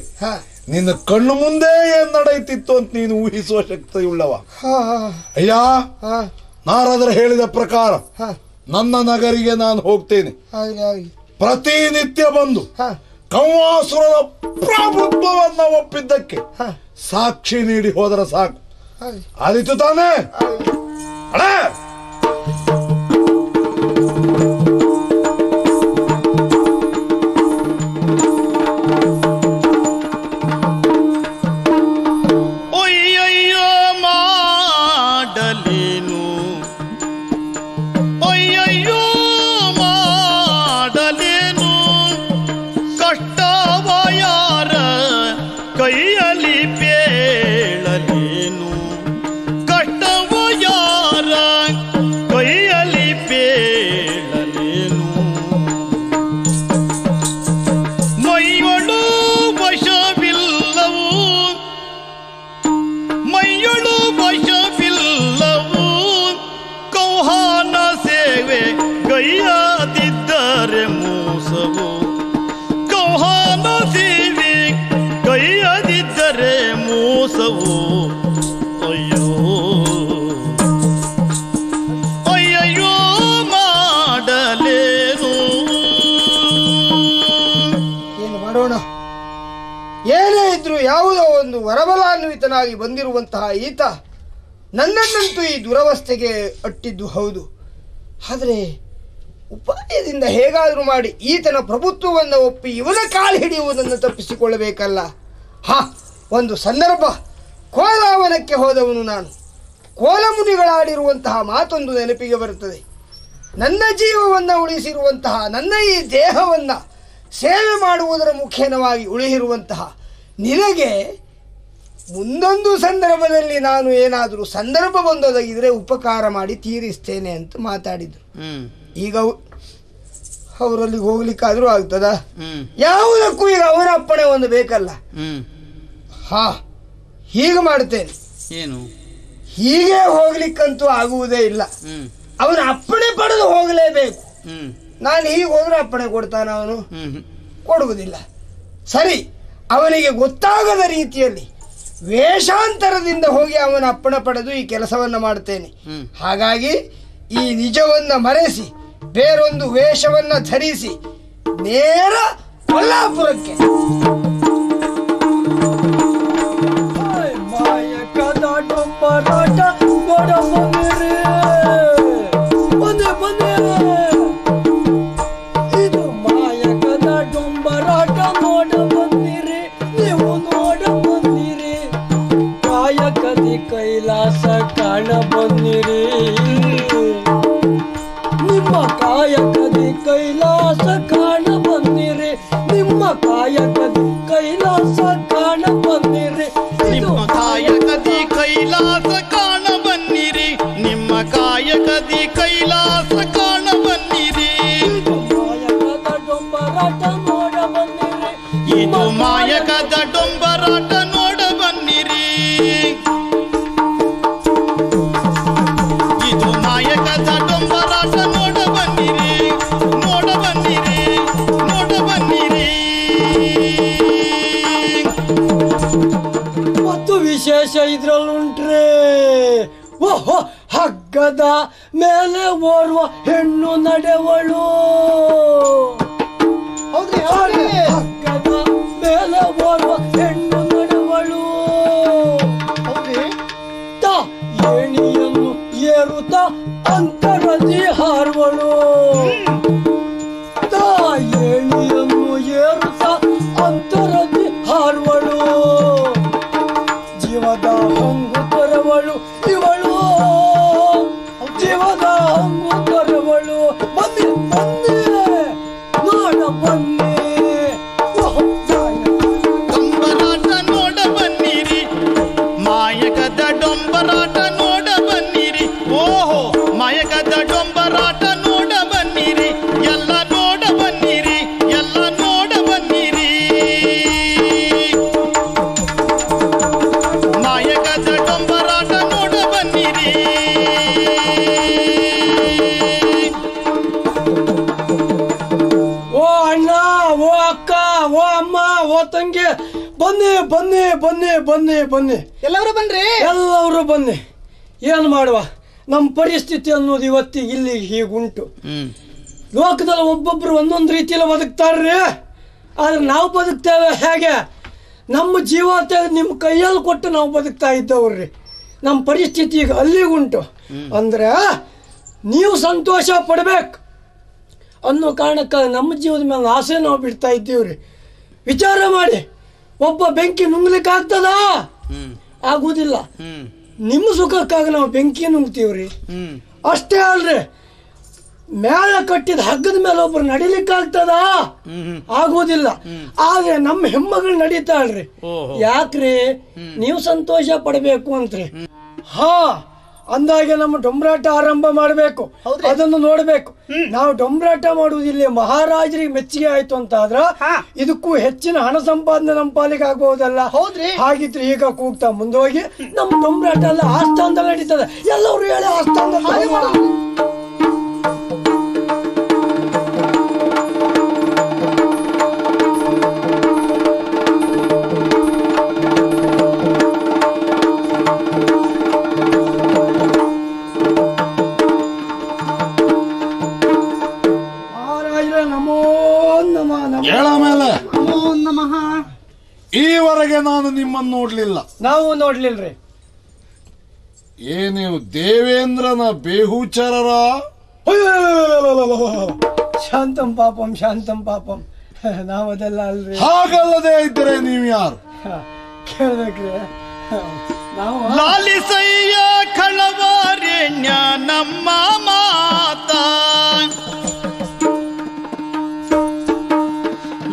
ನಿನ್ನ ಕಣ್ಣು ಮುಂದೆ ಏನ್ ನಡೆಯುತ್ತಿತ್ತು ಅಂತ ನೀನು ಊಹಿಸುವ ಶಕ್ತಿ ಉಳ್ಳವ. ಅಯ್ಯ, ನಾರದರ ಹೇಳಿದ ಪ್ರಕಾರ ನನ್ನ ನಗರಿಗೆ ನಾನು ಹೋಗ್ತೇನೆ. ಪ್ರತಿನಿತ್ಯ ಬಂದು ಕೌವಾಸುರದ ಪ್ರಭುತ್ವವನ್ನ ಒಪ್ಪಿದ್ದಕ್ಕೆ ಸಾಕ್ಷಿ ನೀಡಿ ಹೋದರೆ ಸಾಕು. ಆದಿತ್ತು ತಾನೇ? ಅಡೇ ಕೈಯದಿದ್ದರೆ ಮೋಸವು ಅಯ್ಯೋ ಅಯ್ಯಯ್ಯೋ ಮಾಡಲೇನು. ಏನು ಮಾಡೋಣ? ಏನೇ ಇದ್ರು ಯಾವುದೋ ಒಂದು ವರಬಲಾನ್ವಿತನಾಗಿ ಬಂದಿರುವಂತಹ ಈತ ನನ್ನನ್ನಂತೂ ಈ ದುರವಸ್ಥೆಗೆ ಅಟ್ಟಿದ್ದು ಹೌದು. ಆದರೆ ಉಪಾಯದಿಂದ ಹೇಗಾದರೂ ಮಾಡಿ ಈತನ ಪ್ರಭುತ್ವವನ್ನು ಒಪ್ಪಿ ಇವನ ಕಾಲು ಹಿಡಿಯುವುದನ್ನು ತಪ್ಪಿಸಿಕೊಳ್ಳಬೇಕಲ್ಲ. ಒಂದು ಸಂದರ್ಭ, ಕೋಲಾವನಕ್ಕೆ ಹೋದವನು ನಾನು. ಕೋಲಮುನಿಗಳಾಡಿರುವಂತಹ ಮಾತೊಂದು ನೆನಪಿಗೆ ಬರುತ್ತದೆ. ನನ್ನ ಜೀವವನ್ನು ಉಳಿಸಿರುವಂತಹ, ನನ್ನ ಈ ದೇಹವನ್ನು ಸೇವೆ ಮಾಡುವುದರ ಮುಖೇನವಾಗಿ ಉಳಿಸಿರುವಂತಹ ನಿನಗೆ ಮುಂದೊಂದು ಸಂದರ್ಭದಲ್ಲಿ ನಾನು ಏನಾದರೂ ಸಂದರ್ಭ ಬಂದೊದಗಿದ್ರೆ ಉಪಕಾರ ಮಾಡಿ ತೀರಿಸ್ತೇನೆ ಅಂತ ಮಾತಾಡಿದ್ರು. ಈಗ ಅವರಲ್ಲಿಗೆ ಹೋಗ್ಲಿಕ್ಕಾದ್ರೂ ಆಗ್ತದ? ಯಾವುದಕ್ಕೂ ಈಗ ಅವರ ಅಪ್ಪಣೆ ಒಂದು ಬೇಕಲ್ಲ. ಹೀಗೆ ಮಾಡ್ತೇನೆ. ಏನು? ಹೀಗೆ ಹೋಗ್ಲಿಕ್ಕಂತೂ ಆಗುವುದೇ ಇಲ್ಲ. ಅವನ ಅಪ್ಪಣೆ ಪಡೆದು ಹೋಗಲೇಬೇಕು. ನಾನು ಹೀಗೆ ಹೋದ್ರೆ ಅಪ್ಪಣೆ ಕೊಡ್ತಾನ? ಅವನು ಕೊಡುವುದಿಲ್ಲ. ಸರಿ, ಅವನಿಗೆ ಗೊತ್ತಾಗದ ರೀತಿಯಲ್ಲಿ ವೇಷಾಂತರದಿಂದ ಹೋಗಿ ಅವನ ಅಪ್ಪಣೆ ಪಡೆದು ಈ ಕೆಲಸವನ್ನ ಮಾಡ್ತೇನೆ. ಹಾಗಾಗಿ ಈ ನಿಜವನ್ನ ಮರೆಸಿ ಬೇರೊಂದು ವೇಷವನ್ನ ಧರಿಸಿ ನೇರ ಕೊಲ್ಲಾಪುರಕ್ಕೆ. ಇದು ಮಾಯಕದ ಡೊಂಬರಾಟ ನೋಡ ಬಂದಿರಿ, ನೀವು ನೋಡ ಬಂದಿರಿ. ಕಾಯಕದಿ ಕೈಲಾಸ ಕಾಣ ಬಂದಿರಿ, ನಿಮ್ಮ ಕಾಯಕದಿ ಕೈಲಾಸ ಕಾಣ ಬಂದಿರಿ, ನಿಮ್ಮ ಕಾಯಕದಿ ಕೈಲಾಸ ಕಾಣ ಬಂದಿರಿ. ನಿಮ್ಮ ಕಾಯಕದಿ ಕೈಲಾಸ ಕಾಣ ಬನ್ನಿರಿ, ನಿಮ್ಮ ಕಾಯಕದಿ ಕೈಲಾಸ ಕಾಣ ಬನ್ನಿರಿ. ಮಾಯಕದ ಡೊಂಬರಾಟ ನೋಡ ಬಂದಿರಿ, ಇದು ಮಾಯಕದ ಡೊಂಬರಾಟ ನೋಡ ಬನ್ನಿರಿ. ಇದು ಮಾಯಕದ ಡೊಂಬರಾಟ ನೋಡ ಬನ್ನಿರಿ, ನೋಡ ಬನ್ನಿರಿ, ನೋಡ ಬನ್ನಿರಿ. ಮತ್ತು ವಿಶೇಷ ಇದ್ರಲ್ಲುಂಟ್ರೆ, ಓಹೋ, ಹಗ್ಗದ ಮೇಲೆ ಓರ್ವ ಹೆಣ್ಣು ನಡೆವಳು. ಹಗ್ಗದ ಮೇಲೆ ಓರ್ವ ಹೆಣ್ಣು ನಡೆವಳು. ಏಣಿಯನ್ನು ಏರುತ್ತ ಅಂತರದಿ ಹಾರುವಳು. ಏಣಿಯನ್ನು ಏರುತ್ತ ಅಂತರದಿ ಹಾರುವಳು. ಜೀವದ ಹಂಗು ತೊರವಳು ಇವಳು, ಜೀವದ ಹಂಗು ತೊರವಳು. ಬನ್ನಿ ಬನ್ನಿ ನೋಡ ಬನ್ನಿ, ಡೊಂಬರಾಟ ನೋಡ ಬನ್ನಿರಿ, ಮಾಯಕದ ಡೊಂಬರಾಟ ನೋಡ ಬನ್ನಿರಿ. ಓಹೋ, ಮಾಯಕದ ಡೊಂಬರಾಟ ನೋಡ ಬನ್ನಿರಿ, ಎಲ್ಲ ನೋಡ ಬನ್ನಿರಿ, ಎಲ್ಲ ನೋಡ ಬನ್ನಿರಿ. ಮಾಯಕದ ಡೊಂಬರಾಟ ನೋಡ ಬನ್ನಿರಿ. ಓ ಅಣ್ಣ, ಓ ಅಕ್ಕ, ಓ ಅಮ್ಮ, ಓ ತಂಗಿ, ಬನ್ನಿ ಬನ್ನಿ ಬನ್ನಿ ಬನ್ನಿ ಬನ್ನಿ. ಎಲ್ಲರೂ ಬನ್ರಿ. ಎಲ್ಲರೂ ಬನ್ನಿ. ಏನು ಮಾಡುವ, ನಮ್ಮ ಪರಿಸ್ಥಿತಿ ಅನ್ನೋದು ಇವತ್ತಿಗೆ ಇಲ್ಲಿ ಹೀಗುಂಟು. ಲೋಕದಲ್ಲಿ ಒಬ್ಬೊಬ್ರು ಒಂದೊಂದು ರೀತಿಯಲ್ಲಿ ಬದುಕ್ತಾರ್ರಿ. ಆದ್ರೆ ನಾವು ಬದುಕ್ತೇವೆ ಹೇಗೆ? ನಮ್ಮ ಜೀವ ನಿಮ್ಮ ಕೈಯಲ್ಲಿ ಕೊಟ್ಟು ನಾವು ಬದುಕ್ತಾ ಇದ್ದವ್ರಿ. ನಮ್ಮ ಪರಿಸ್ಥಿತಿ ಈಗ ಅಲ್ಲಿಗುಂಟು. ಅಂದ್ರೆ ನೀವು ಸಂತೋಷ ಪಡ್ಬೇಕು ಅನ್ನೋ ಕಾರಣಕ್ಕೆ ನಮ್ಮ ಜೀವದ ಮೇಲೆ ಆಸೆ ನಾವು ಬಿಡ್ತಾ ಇದ್ದೀವ್ರಿ. ವಿಚಾರ ಮಾಡಿ, ಒಬ್ಬ ಬೆಂಕಿ ನುಂಗ್ಲಿಕ್ಕೆ ಆಗ್ತದ? ಆಗುದಿಲ್ಲ. ನಿಮ್ಮ ಸುಖಕ್ಕಾಗಿ ನಾವು ಬೆಂಕಿ ನುಂಗ್ತೀವ್ರಿ. ಅಷ್ಟೇ ಅಲ್ರಿ, ಮೇಲೆ ಕಟ್ಟಿದ ಹಗ್ಗದ ಮೇಲೆ ಒಬ್ರು ನಡಿಲಿಕ್ಕೆ ಆಗ್ತದ? ಆಗೋದಿಲ್ಲ. ಆದ್ರೆ ನಮ್ಮ ಹೆಮ್ಮಗಳು ನಡೀತಾಳ್ರಿ. ಯಾಕ್ರಿ? ನೀವು ಸಂತೋಷ ಪಡಬೇಕು ಅಂತ್ರಿ. ಅಂದಾಗೆ ನಮ್ಮ ಡೊಂಬರಾಟ ಆರಂಭ ಮಾಡಬೇಕು, ಅದನ್ನು ನೋಡ್ಬೇಕು. ನಾವು ಡೊಂಬರಾಟ ಮಾಡುವುದಿಲ್ಲ, ಮಹಾರಾಜರಿಗೆ ಮೆಚ್ಚುಗೆ ಆಯ್ತು ಅಂತ ಆದ್ರ ಇದಕ್ಕೂ ಹೆಚ್ಚಿನ ಹಣ ಸಂಪಾದನೆ ನಮ್ಮ ಪಾಲಿಗೆ ಆಗಬಹುದಲ್ಲ. ಹಾಗಿದ್ರೆ ಈಗ ಕೂಗ್ತಾ ಮುಂದೋಗಿ ನಮ್ಮ ಡೊಂಬರಾಟ ಎಲ್ಲ ಆಸ್ಥಾನದಲ್ಲಿ ನಡೀತದೆ. ಎಲ್ಲರೂ ಹೇಳಿ ಆಸ್ಥಾನದಲ್ಲಿ. ನಾನು ನೋಡ್ಲಿಲ್ಲ. ನಾವು ನೋಡ್ಲಿಲ್ರಿ. ನೀವು ದೇವೇಂದ್ರನ ಬೇಹುಚರರ? ಶಾಂತಂ ಪಾಪಂ ಶಾಂತಂ ಪಾಪಂ. ನಾವದೆಲ್ಲ ಅಲ್ರಿ. ಹಾಗಲ್ಲದೆ ಇದ್ರೆ ನೀವು ಯಾರು? ಕೇಳ್ಬೇಕ್ರಿ ನಾವು. ಲಾಲಿಸಯ್ಯ ಖಳವಾರೆಣ್ಯ ನಮ್ಮ ಮಾತ,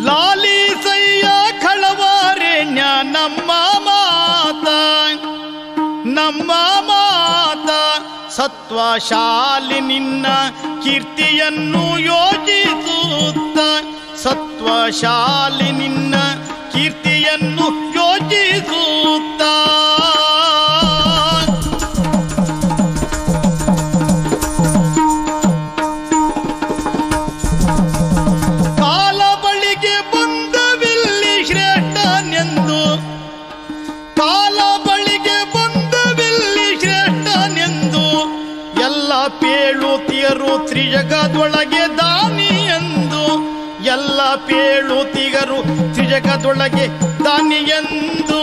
ಲಾಲಿಸಯ್ಯ ಖಳವಾರೆಣ್ಯ ನಮ್ಮ ಮಾತ, ನಮ್ಮ ಮಾತ ಸತ್ವಶಾಲಿ ನಿನ್ನ ಕೀರ್ತಿಯನ್ನು ಯೋಜಿಸುತ್ತ, ಸತ್ವಶಾಲಿ ನಿನ್ನ ಕೀರ್ತಿಯನ್ನು ಯೋಜಿಸುತ್ತ. ಕಾಲ ಬಳಿಗೆ ಬಂದವಿಲ್ಲಿ ಶ್ರೇಷ್ಠನೆಂದು, ಕಾಲ ಬಳಿಗೆ ಬಂದವಿಲ್ಲಿ ಶ್ರೇಷ್ಠನೆಂದು ಎಲ್ಲ ಪೇಳುತ್ತಿಯರು ತ್ರಿಜಗದೊಳಗೆ ದಾನಿ ಎಂದು, ಎಲ್ಲ ಪೇಳುತ್ತಿಗರು ತ್ರಿಜಗದೊಳಗೆ ದಾನಿ ಎಂದು.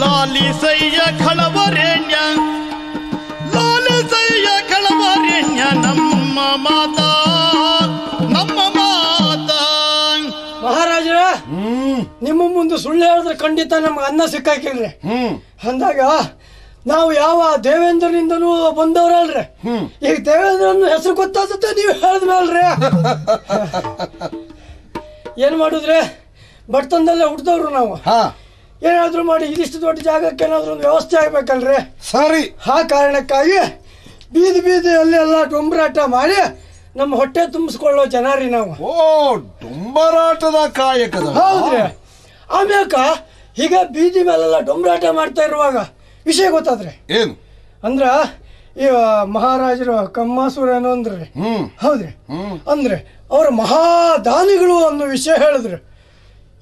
ಲಾಲಿಸಯ್ಯ ಖಳವರೆಣ್ಯ, ಲಾಲಿಸಯ್ಯ ಖಳವರೆಣ್ಯ ನಮ್ಮ ಮಾತಾ, ನಮ್ಮ ಮಾತಾ. ಮಹಾರಾಜರ, ನಿಮ್ಮ ಮುಂದೆ ಸುಳ್ಳು ಹೇಳಿದ್ರೆ ಖಂಡಿತ ನಮ್ಗೆ ಅನ್ನ ಸಿಕ್ಕಾಕಿಲ್ರಿ. ಅಂದಾಗ ನಾವು ಯಾವ ದೇವೇಂದ್ರನಿಂದನೂ ಬಂದವ್ರಲ್ರಿ. ಈಗ ದೇವೇಂದ್ರನ ಹೆಸರು ಗೊತ್ತಾಗುತ್ತೆ ನೀವು ಹೇಳಿದ್ಮೇಲ್ರಿ. ಏನ್ ಮಾಡುದ್ರಿ, ಬಡ್ತನದಲ್ಲೇ ಹುಟ್ಟಿದವ್ರು ನಾವು. ಏನಾದ್ರು ಮಾಡಿ ಇದಿಷ್ಟು ದೊಡ್ಡ ಜಾಗಕ್ಕೆ ಏನಾದ್ರು ಒಂದು ವ್ಯವಸ್ಥೆ ಆಗ್ಬೇಕಲ್ರಿ. ಸರಿ, ಆ ಕಾರಣಕ್ಕಾಗಿ ಬೀದಿ ಬೀದಿಯಲ್ಲಿ ಎಲ್ಲ ಡೊಂಬರಾಟ ಮಾಡಿ ನಮ್ಮ ಹೊಟ್ಟೆ ತುಂಬಿಸ್ಕೊಳ್ಳೋ ಜನ ರೀ ನಾವು. ಓ, ಡೊಂಬರಾಟದ ಕಾಯಕದ. ಹೌದ್ರಿ. ಆಮ್ಯಾಕ ಈಗ ಬೀದಿ ಮೇಲೆಲ್ಲ ಡೊಂಬರಾಟ ಮಾಡ್ತಾ ಇರುವಾಗ ವಿಷಯ ಗೊತ್ತಾದ್ರಿ. ಏನು ಅಂದ್ರ ಈ ಮಹಾರಾಜರು ಕಮ್ಮಾಸುರ ಏನೋ ಅಂದ್ರಿ. ಹೌದ್ರಿ. ಅಂದ್ರೆ ಅವ್ರ ಮಹಾದಾನಿಗಳು ಅನ್ನೋ ವಿಷಯ ಹೇಳಿದ್ರು.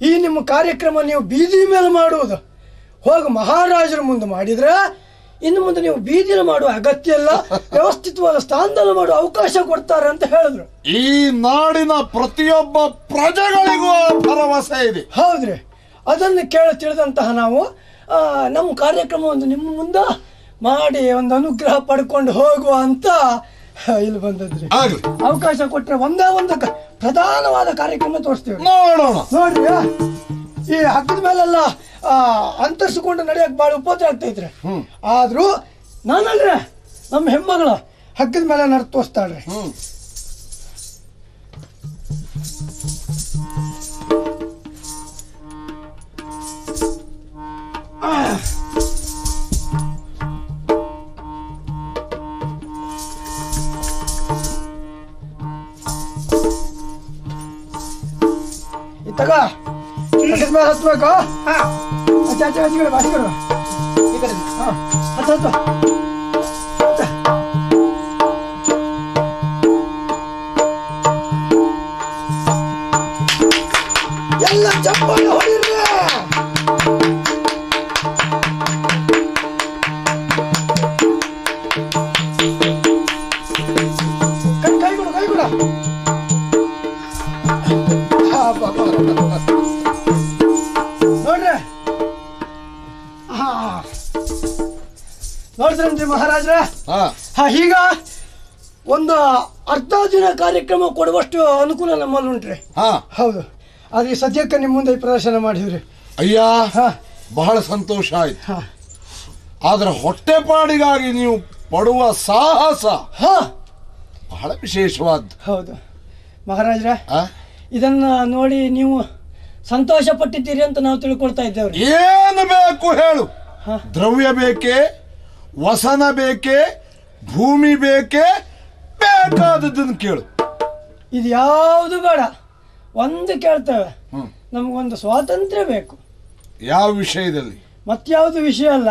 ಈ ನಿಮ್ಮ ಕಾರ್ಯಕ್ರಮ ನೀವು ಬೀದಿ ಮೇಲೆ ಮಾಡುವುದು ಹೋಗಿ ಮಹಾರಾಜರ ಮುಂದೆ ಮಾಡಿದ್ರೆ ಇನ್ನು ಮುಂದೆ ನೀವು ಬೀದಿಯಲ್ಲಿ ಮಾಡುವ ಅಗತ್ಯ ಇಲ್ಲ, ವ್ಯವಸ್ಥಿತವಾದ ಸ್ಥಾನದಲ್ಲಿ ಮಾಡುವ ಅವಕಾಶ ಕೊಡ್ತಾರೆ ಅಂತ ಹೇಳಿದ್ರು. ಈ ನಾಡಿನ ಪ್ರತಿಯೊಬ್ಬ ಪ್ರಜೆಗಳಿಗೂ ಭರವಸೆ ಇದೆ. ಹೌದ್ರಿ. ಅದನ್ನು ಕೇಳಿ ತಿಳಿದಂತಹ ನಾವು ನಮ್ಮ ಕಾರ್ಯಕ್ರಮವನ್ನು ನಿಮ್ಮ ಮುಂದೆ ಮಾಡಿ ಒಂದು ಅನುಗ್ರಹ ಪಡ್ಕೊಂಡು ಹೋಗುವ ಅಂತ ಇಲ್ಲಿ ಬಂದದ್ರಿ. ಅವಕಾಶ ಕೊಟ್ರೆ ಒಂದೇ ಒಂದು ಪ್ರಧಾನವಾದ ಕಾರ್ಯಕ್ರಮ ತೋರಿಸ್ತೀವಿ. ನೋಡ್ರಿ, ಈ ಹಗ್ಗದ ಮೇಲೆಲ್ಲ ಅಂತರಿಸಿಕೊಂಡು ನಡೆಯಕ್ ಬಾಳ ಉಪದ್ರ ಆಗ್ತೈತ್ರಿ. ಆದ್ರೂ ನಾನಲ್ರಿ, ನಮ್ಮ ಹೆಣ್ಮಗಳು ಹಗ್ಗದ ಮೇಲೆ ನಡ್ ತೋರಿಸ್ತಾಳ್ರಿ. ತಗ ಹಗ್ಗದ ಮೇಲೆ ಹತ್ಬೇಕು. ಆಚೆ ಆಚೆ ಆಚೆ ಬಾಡಿಗಳು ಈ ಕಡೆ ಹತ್ತು ಹತ್ತು ಎಲ್ಲ ಚಪ್ಪಾಳೆ ಹೊಡಿರ್ರಿ. ಕೈ ಕೊಡು ಕೈ ಕೊಡ. ನೋಡ್ರಿ, ನೋಡ್ರಿ ಮಹಾರಾಜ್ರ, ಈಗ ಒಂದು ಅರ್ಧ ದಿನ ಕಾರ್ಯಕ್ರಮ ಕೊಡುವಷ್ಟು ಅನುಕೂಲ ನಮ್ಮಲ್ಲಿ ಉಂಟ್ರಿ. ಹೌದು. ಆದ್ರೆ ಸದ್ಯಕ್ಕೆ ನಿಮ್ಮ ಮುಂದೆ ಪ್ರದರ್ಶನ ಮಾಡಿದ್ರಿ. ಅಯ್ಯ, ಬಹಳ ಸಂತೋಷ ಆಯ್ತು. ಆದ್ರೆ ಹೊಟ್ಟೆಪಾಡಿಗಾಗಿ ನೀವು ಪಡುವ ಸಾಹಸ ಬಹಳ ವಿಶೇಷವಾದ್ದು. ಹೌದು ಮಹಾರಾಜ್ರ, ಇದನ್ನ ನೋಡಿ ನೀವು ಸಂತೋಷ ಪಟ್ಟಿದ್ದೀರಿ ಅಂತ ನಾವು ತಿಳ್ಕೊಳ್ತಾ ಇದ್ದೇವ್ರಿ. ಏನು ಬೇಕು ಹೇಳು? ದ್ರವ್ಯ ಬೇಕೇ, ವಸನ ಬೇಕೇ, ಭೂಮಿ ಬೇಕೇ, ಬೇಕಾದದ್ದನ್ನು ಕೇಳು. ಇದು ಯಾವುದು ಬೇಡ, ಒಂದು ಕೇಳ್ತೇವೆ, ನಮಗೊಂದು ಸ್ವಾತಂತ್ರ್ಯ ಬೇಕು. ಯಾವ ವಿಷಯದಲ್ಲಿ? ಮತ್ಯಾವುದು ವಿಷಯ ಅಲ್ಲ,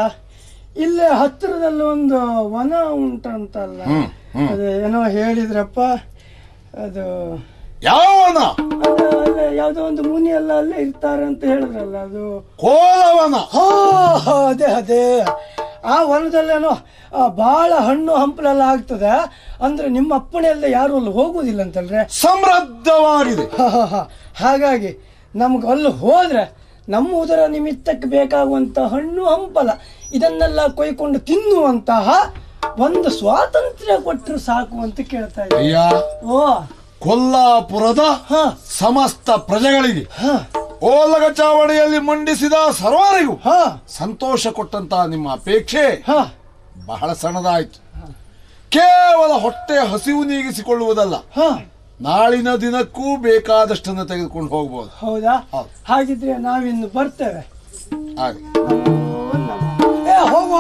ಇಲ್ಲೇ ಹತ್ತಿರದಲ್ಲಿ ಒಂದು ವನ ಉಂಟಂತಲ್ಲ, ಅದು ಏನೋ ಹೇಳಿದ್ರಪ್ಪ. ಅದು ಯಾವ ವನ? ಯಾವ್ದೋ ಒಂದು ಮುನಿ ಎಲ್ಲ ಅಲ್ಲೇ ಇರ್ತಾರೆ ಅಂತ ಹೇಳಿದ್ರಲ್ಲ, ಅದು ಕೋಲವನ. ಅದೇ ಅದೇ. ಆ ವನದಲ್ಲೇನೋ ಬಹಳ ಹಣ್ಣು ಹಂಪಲೆಲ್ಲ ಆಗ್ತದೆ ಅಂದ್ರೆ ನಿಮ್ಮ ಅಪ್ಪಣೆಯಲ್ಲ ಯಾರು ಅಲ್ಲಿ ಹೋಗುವುದಿಲ್ಲ ಅಂತಲ್ರೆ. ಸಮೃದ್ಧವಾಗಿದೆ. ಹಾಗಾಗಿ ನಮ್ಗೆ ಅಲ್ಲಿ ಹೋದ್ರೆ ನಮ್ಮ ಉದರ ನಿಮಿತ್ತಕ್ಕೆ ಬೇಕಾಗುವಂತ ಹಣ್ಣು ಹಂಪಲ ಇದನ್ನೆಲ್ಲ ಕೊಯ್ಕೊಂಡು ತಿನ್ನುವಂತಹ ಒಂದು ಸ್ವಾತಂತ್ರ್ಯ ಕೊಟ್ಟರು ಸಾಕು ಅಂತ ಕೇಳ್ತಾ ಇದ್ದೀಯ. ಓ, ಕೊಲ್ಲಾಪುರದ ಸಮಸ್ತ ಪ್ರಜೆಗಳಿಗೆ ಓಲಗ ಚಾವಡಿಯಲ್ಲಿ ಮಂಡಿಸಿದ ಸರ್ವರಿಗೂ ಸಂತೋಷ ಕೊಟ್ಟಂತಹ ನಿಮ್ಮ ಅಪೇಕ್ಷೆ ಬಹಳ ಸಣ್ಣದಾಯ್ತು. ಕೇವಲ ಹೊಟ್ಟೆ ಹಸಿವು ನೀಗಿಸಿಕೊಳ್ಳುವುದಲ್ಲ, ನಾಳಿನ ದಿನಕ್ಕೂ ಬೇಕಾದಷ್ಟನ್ನು ತೆಗೆದುಕೊಂಡು ಹೋಗಬಹುದು. ಹೌದಾ? ಹಾಗಿದ್ರೆ ನಾವಿನ್ನು ಬರ್ತೇವೆ. ಹಾಗೆ ಹೋಗುವ.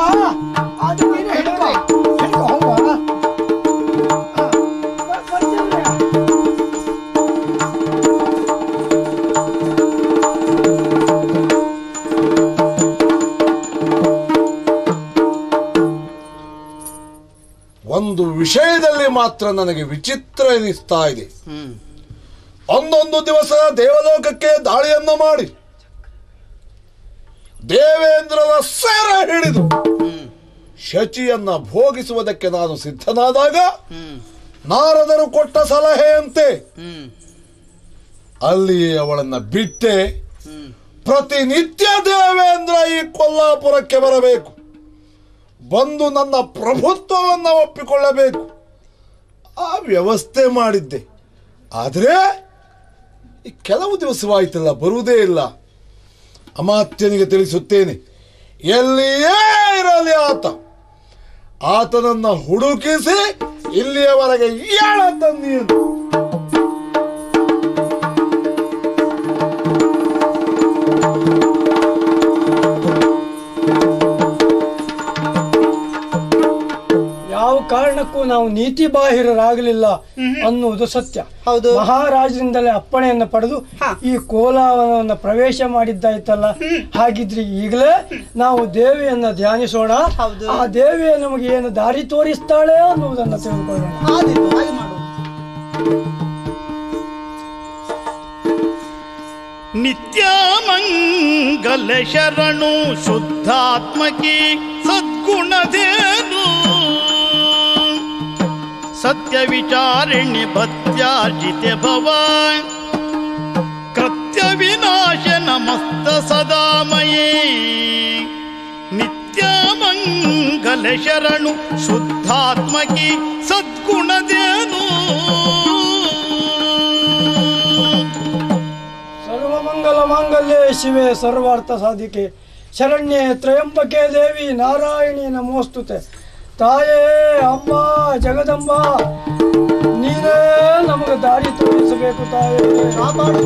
ಒಂದು ವಿಷಯದಲ್ಲಿ ಮಾತ್ರ ನನಗೆ ವಿಚಿತ್ರ ಎನಿಸ್ತಾ ಇದೆ. ಒಂದೊಂದು ದಿವಸ ದೇವಲೋಕಕ್ಕೆ ದಾಳಿಯನ್ನು ಮಾಡಿ ದೇವೇಂದ್ರನ ಸೇರ ಹಿಡಿದು ಶಚಿಯನ್ನ ಭೋಗಿಸುವುದಕ್ಕೆ ನಾನು ಸಿದ್ಧನಾದಾಗ ನಾರದರು ಕೊಟ್ಟ ಸಲಹೆಯಂತೆ ಅಲ್ಲಿ ಅವಳನ್ನ ಬಿಟ್ಟೆ. ಪ್ರತಿನಿತ್ಯ ದೇವೇಂದ್ರ ಈ ಕೊಲ್ಲಾಪುರಕ್ಕೆ ಬರಬೇಕು, ಬಂದು ನನ್ನ ಪ್ರಭುತ್ವವನ್ನು ಒಪ್ಪಿಕೊಳ್ಳಬೇಕು. ಆ ವ್ಯವಸ್ಥೆ ಮಾಡಿದ್ದೆ. ಆದರೆ ಕೆಲವು ದಿವಸವಾಯ್ತಲ್ಲ, ಬರುವುದೇ ಇಲ್ಲ. ಅಮಾತ್ಯನಿಗೆ ತಿಳಿಸುತ್ತೇನೆ, ಎಲ್ಲಿಯೇ ಇರಲಿ ಆತನನ್ನ ಹುಡುಕಿಸಿ ಇಲ್ಲಿಯವರೆಗೆ ಏಳ ತಂದಿಯನು. ಯಾವ ಕಾರಣಕ್ಕೂ ನಾವು ನೀತಿ ಬಾಹಿರರಾಗಲಿಲ್ಲ ಅನ್ನುವುದು ಸತ್ಯ. ಹೌದು. ಮಹಾರಾಜರಿಂದಲೇ ಅಪ್ಪಣೆಯನ್ನು ಪಡೆದು ಈ ಕೋಲಾವನವನ್ನು ಪ್ರವೇಶ ಮಾಡಿದ್ದಾಯ್ತಲ್ಲ. ಹಾಗಿದ್ರೆ ಈಗಲೇ ನಾವು ದೇವಿಯನ್ನ ಧ್ಯಾನಿಸೋಣ. ಆ ದೇವಿಯ ನಮಗೆ ಏನು ದಾರಿ ತೋರಿಸ್ತಾಳೆ ಅನ್ನುವುದನ್ನು ತಿಳಿದುಕೊಳ್ಳೋಣ. ನಿತ್ಯ ಮಂಗಲ ಶರಣು ಶುದ್ಧಾತ್ಮಕಿ ಸದ್ಗುಣದೇನು ಸತ್ಯ ವಿಚಾರಿಣಿ ಭಕ್ತ್ಯಾರ್ಜಿತೆ ಭವಾನ್ ಕೃತ್ಯ ವಿನಾಶ ನಮಸ್ತ ಸದಾಮಯೇ. ನಿತ್ಯ ಮಂಗಲ ಶರಣು ಶುದ್ಧಾತ್ಮಕಿ ಸದ್ಗುಣದೇನು ಸರ್ವಮಂಗಲ ಮಾಂಗಲ್ಯೇ ಶಿವೆ ಸರ್ವಾರ್ಥ ಸಾಧಿಕೆ ಶರಣ್ಯೆ ತ್ರಯಂಬಕೆ ದೇವಿ ನಾರಾಯಣಿ ನಮೋಸ್ತುತೆ. ತಾಯೇ ಅಮ್ಮ ಜಗದಂಬ ನೀನೇ ನಮಗೆ ದಾರಿ ತೋರಿಸಬೇಕು. ತಾಯೇ ಕಾಪಾಡು,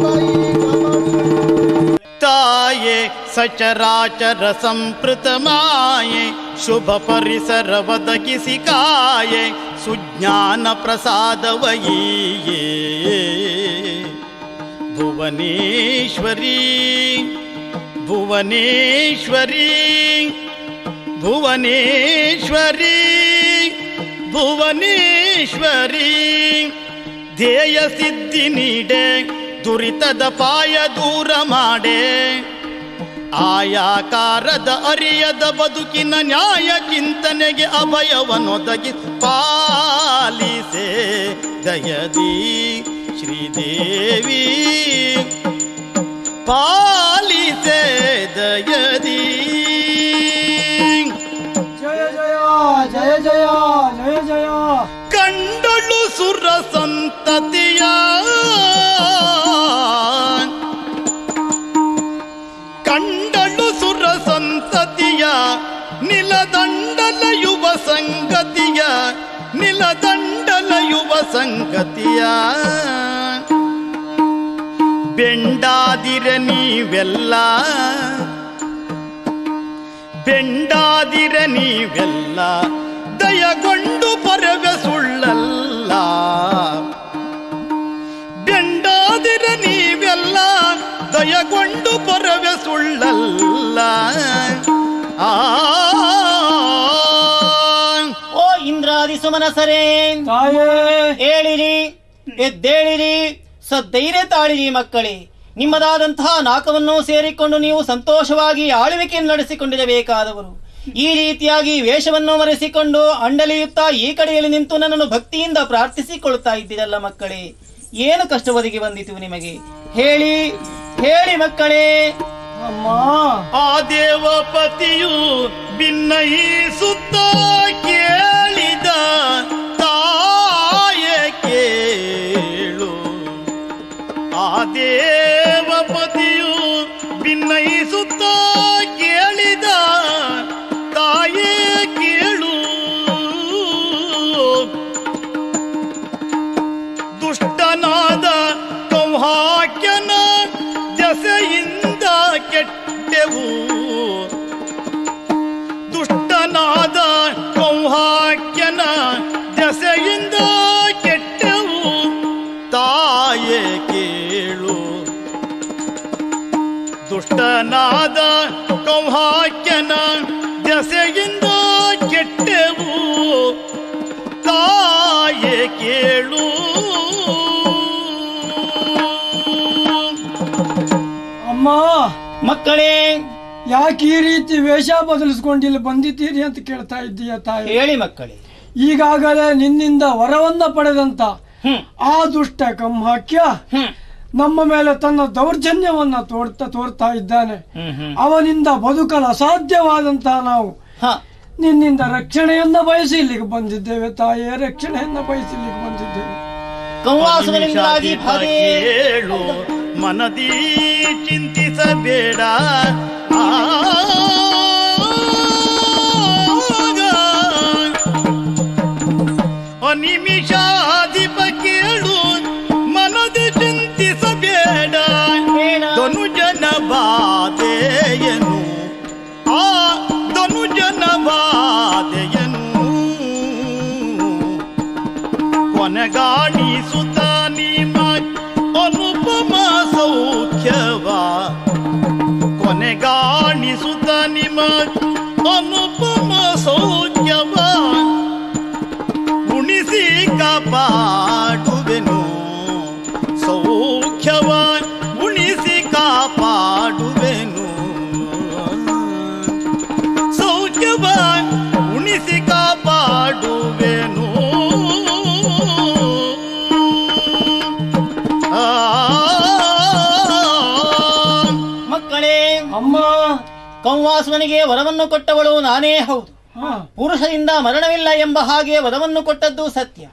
ತಾಯೇ ಸಚರಾಚರ ಸಂಪೃತ ಮಾಯೆ ಶುಭ ಪರಿಸರ ಒದಗಿಸಿ ಕಾಯೆ ಸುಜ್ಞಾನ ಪ್ರಸಾದವಯೇ. ಭುವನೇಶ್ವರಿ ಭುವನೇಶ್ವರಿ ಭುವನೇಶ್ವರಿ ಭುವನೇಶ್ವರಿ ಧ್ಯೇಯ ಸಿದ್ಧಿ ನೀಡೆ ದುರಿತದ ಪಾಯ ದೂರ ಮಾಡೆ. ಆಯಾಕಾರದ ಅರಿಯದ ಬದುಕಿನ ನ್ಯಾಯ ಚಿಂತನೆಗೆ ಅಭಯವನ್ನೊದಗಿ ಪಾಲಿಸೆ ದಯದಿ ಶ್ರೀದೇವಿ ಪಾಲಿಸೆ ದಯದಿ. ಜಯ ಜಯ ಜಯ ಜಯ ಜಯ ಜಯ. ಕಂಡಳು ಸುರ ಸಂತತಿಯ ಕಂಡಳು ಸುರ ಸಂತತಿಯ ನಿಲದಂಡಲ ಯುವ ಸಂಗತಿಯ ನಿಲದಂಡಲ ಯುವ ಸಂಗತಿಯ. ಬೆಂಡಾದಿರ ನೀವೆಲ್ಲ ಬೆಂಡಾದಿರ ನೀವೆಲ್ಲ ದಯಗೊಂಡು ಪರವೆ ಸುಳ್ಳಲ್ಲ. ಬೆಂಡಾದಿರ ನೀವೆಲ್ಲ ದಯಗೊಂಡು ಪರವೆ ಸುಳ್ಳಲ್ಲ. ಅಲ್ಲ. ಓ ಇಂದ್ರಾದಿ ಸುಮನಸರೇ, ಏಳಿರಿ, ಎದ್ದೇಳಿರಿ, ಸದ್ದೈರ್ಯ ತಾಳಿರಿ ಮಕ್ಕಳೇ. ನಿಮ್ಮದಾದಂತಹ ನಾಕವನ್ನು ಸೇರಿಕೊಂಡು ನೀವು ಸಂತೋಷವಾಗಿ ಆಳ್ವಿಕೆಯನ್ನು ನಡೆಸಿಕೊಂಡಿರಬೇಕಾದವರು. ಈ ರೀತಿಯಾಗಿ ವೇಷವನ್ನು ಮರೆಸಿಕೊಂಡು ಅಂಡಲಿಯುತ್ತಾ ಈ ಕಡೆಯಲ್ಲಿ ನಿಂತು ನನ್ನನ್ನು ಭಕ್ತಿಯಿಂದ ಪ್ರಾರ್ಥಿಸಿಕೊಳ್ಳುತ್ತಾ ಇದ್ದೀರಲ್ಲ ಮಕ್ಕಳೇ, ಏನು ಕಷ್ಟ ಒದಗಿ ಬಂದಿತು ನಿಮಗೆ? ಹೇಳಿ ಹೇಳಿ ಮಕ್ಕಳೇ. ಆ ದೇವಪತಿಯು ಭಿನ್ನಯಿಸುತ್ತ ಕೇಳಿದ ತಾಯ ಕೇಳು. ಆ ದೇವಪತಿಯು ಭಿನ್ನಯಿಸುತ್ತ ಕೇಳಿದ ತಾಯೇ ಕೇಳು. ದುಷ್ಟನಾದ ಕೌಹಾಕ್ಯನ ದೆಸೆಯಿಂದ ಕೆಟ್ಟೆವು. ದುಷ್ಟನಾದ ಕೌಹಾಕ್ಯನ ದೆಸೆಯಿಂದ ಕೆಟ್ಟೆವು. ತಾಯೇ ಕೇಳು. ದುಷ್ಟನಾದ ಕೌಹಾಕ್ಯನ ದೆಸೆಯಿಂದ ಕೆಟ್ಟೆವು. ತಾಯೇ ಕೇಳು. ಅಮ್ಮ, ಮಕ್ಕಳೇ, ಯಾಕೆ ಈ ರೀತಿ ವೇಷ ಬದಲಿಸ್ಕೊಂಡಿಲ್ಲ ಬಂದಿದ್ದೀರಿ ಅಂತ ಕೇಳ್ತಾ ಇದ್ದೀಯ ತಾಯಿ? ಹೇಳಿ ಮಕ್ಕಳೇ. ಈಗಾಗಲೇ ನಿನ್ನಿಂದ ವರವನ್ನ ಪಡೆದಂತ ಆ ದುಷ್ಟ ಕಂಹಾಕ್ಯ ನಮ್ಮ ಮೇಲೆ ತನ್ನ ದೌರ್ಜನ್ಯವನ್ನ ತೋರ್ತಾ ಇದ್ದಾನೆ. ಅವನಿಂದ ಬದುಕಲು ಅಸಾಧ್ಯವಾದಂತಹ ನಾವು ನಿನ್ನಿಂದ ರಕ್ಷಣೆಯನ್ನ ಬಯಸಿ ಇಲ್ಲಿಗೆ ಬಂದಿದ್ದೇವೆ ತಾಯಿಯ ರಕ್ಷಣೆಯನ್ನ ಬಯಸಿ ಇಲ್ಲಿಗೆ ಬಂದಿದ್ದೇವೆ. ಕೇಳು, ಮನದಿ ಚಿಂತಿಸಬೇಡ. ನಿಮಿಷಾಧಿಪ ಕೇಳು, ಮನದಿ ಚಿಂತಿಸಬೇಡ. ಧನುಜನ ಬಾಧೆಯನು, ಆ ಧನುಜನ ಬಾಧೆಯನು ಕೊನೆಗಾಣಿಸುತ್ತ ನಿಮ್ಮ ಅನುಪಮ ಸೌಖ್ಯವ. ಕೊನೆಗಾಣಿಸುತ್ತ ನಿಮ್ಮ ಅನುಪಮ ಸೌಖ್ಯವ ಉಣಿಸಿ ಕಾಪಾಡುವೆನು. ಸೌಖ್ಯವ ಉಣಿಸಿ ಕಾಪಾಡುವೆನು. ಸೌಖ್ಯವ ಉಣಿಸಿ ಕಾಪಾಡುವೆನು. ಮಕ್ಕಳೇ, ಅಮ್ಮ, ಕಂವಾಸುವನಿಗೆ ವರವನ್ನು ಕೊಟ್ಟವಳು ನಾನೇ ಹೌದು. ಪುರುಷರಿಂದ ಮರಣವಿಲ್ಲ ಎಂಬ ಹಾಗೆ ವರವನ್ನು ಕೊಟ್ಟದ್ದು ಸತ್ಯ.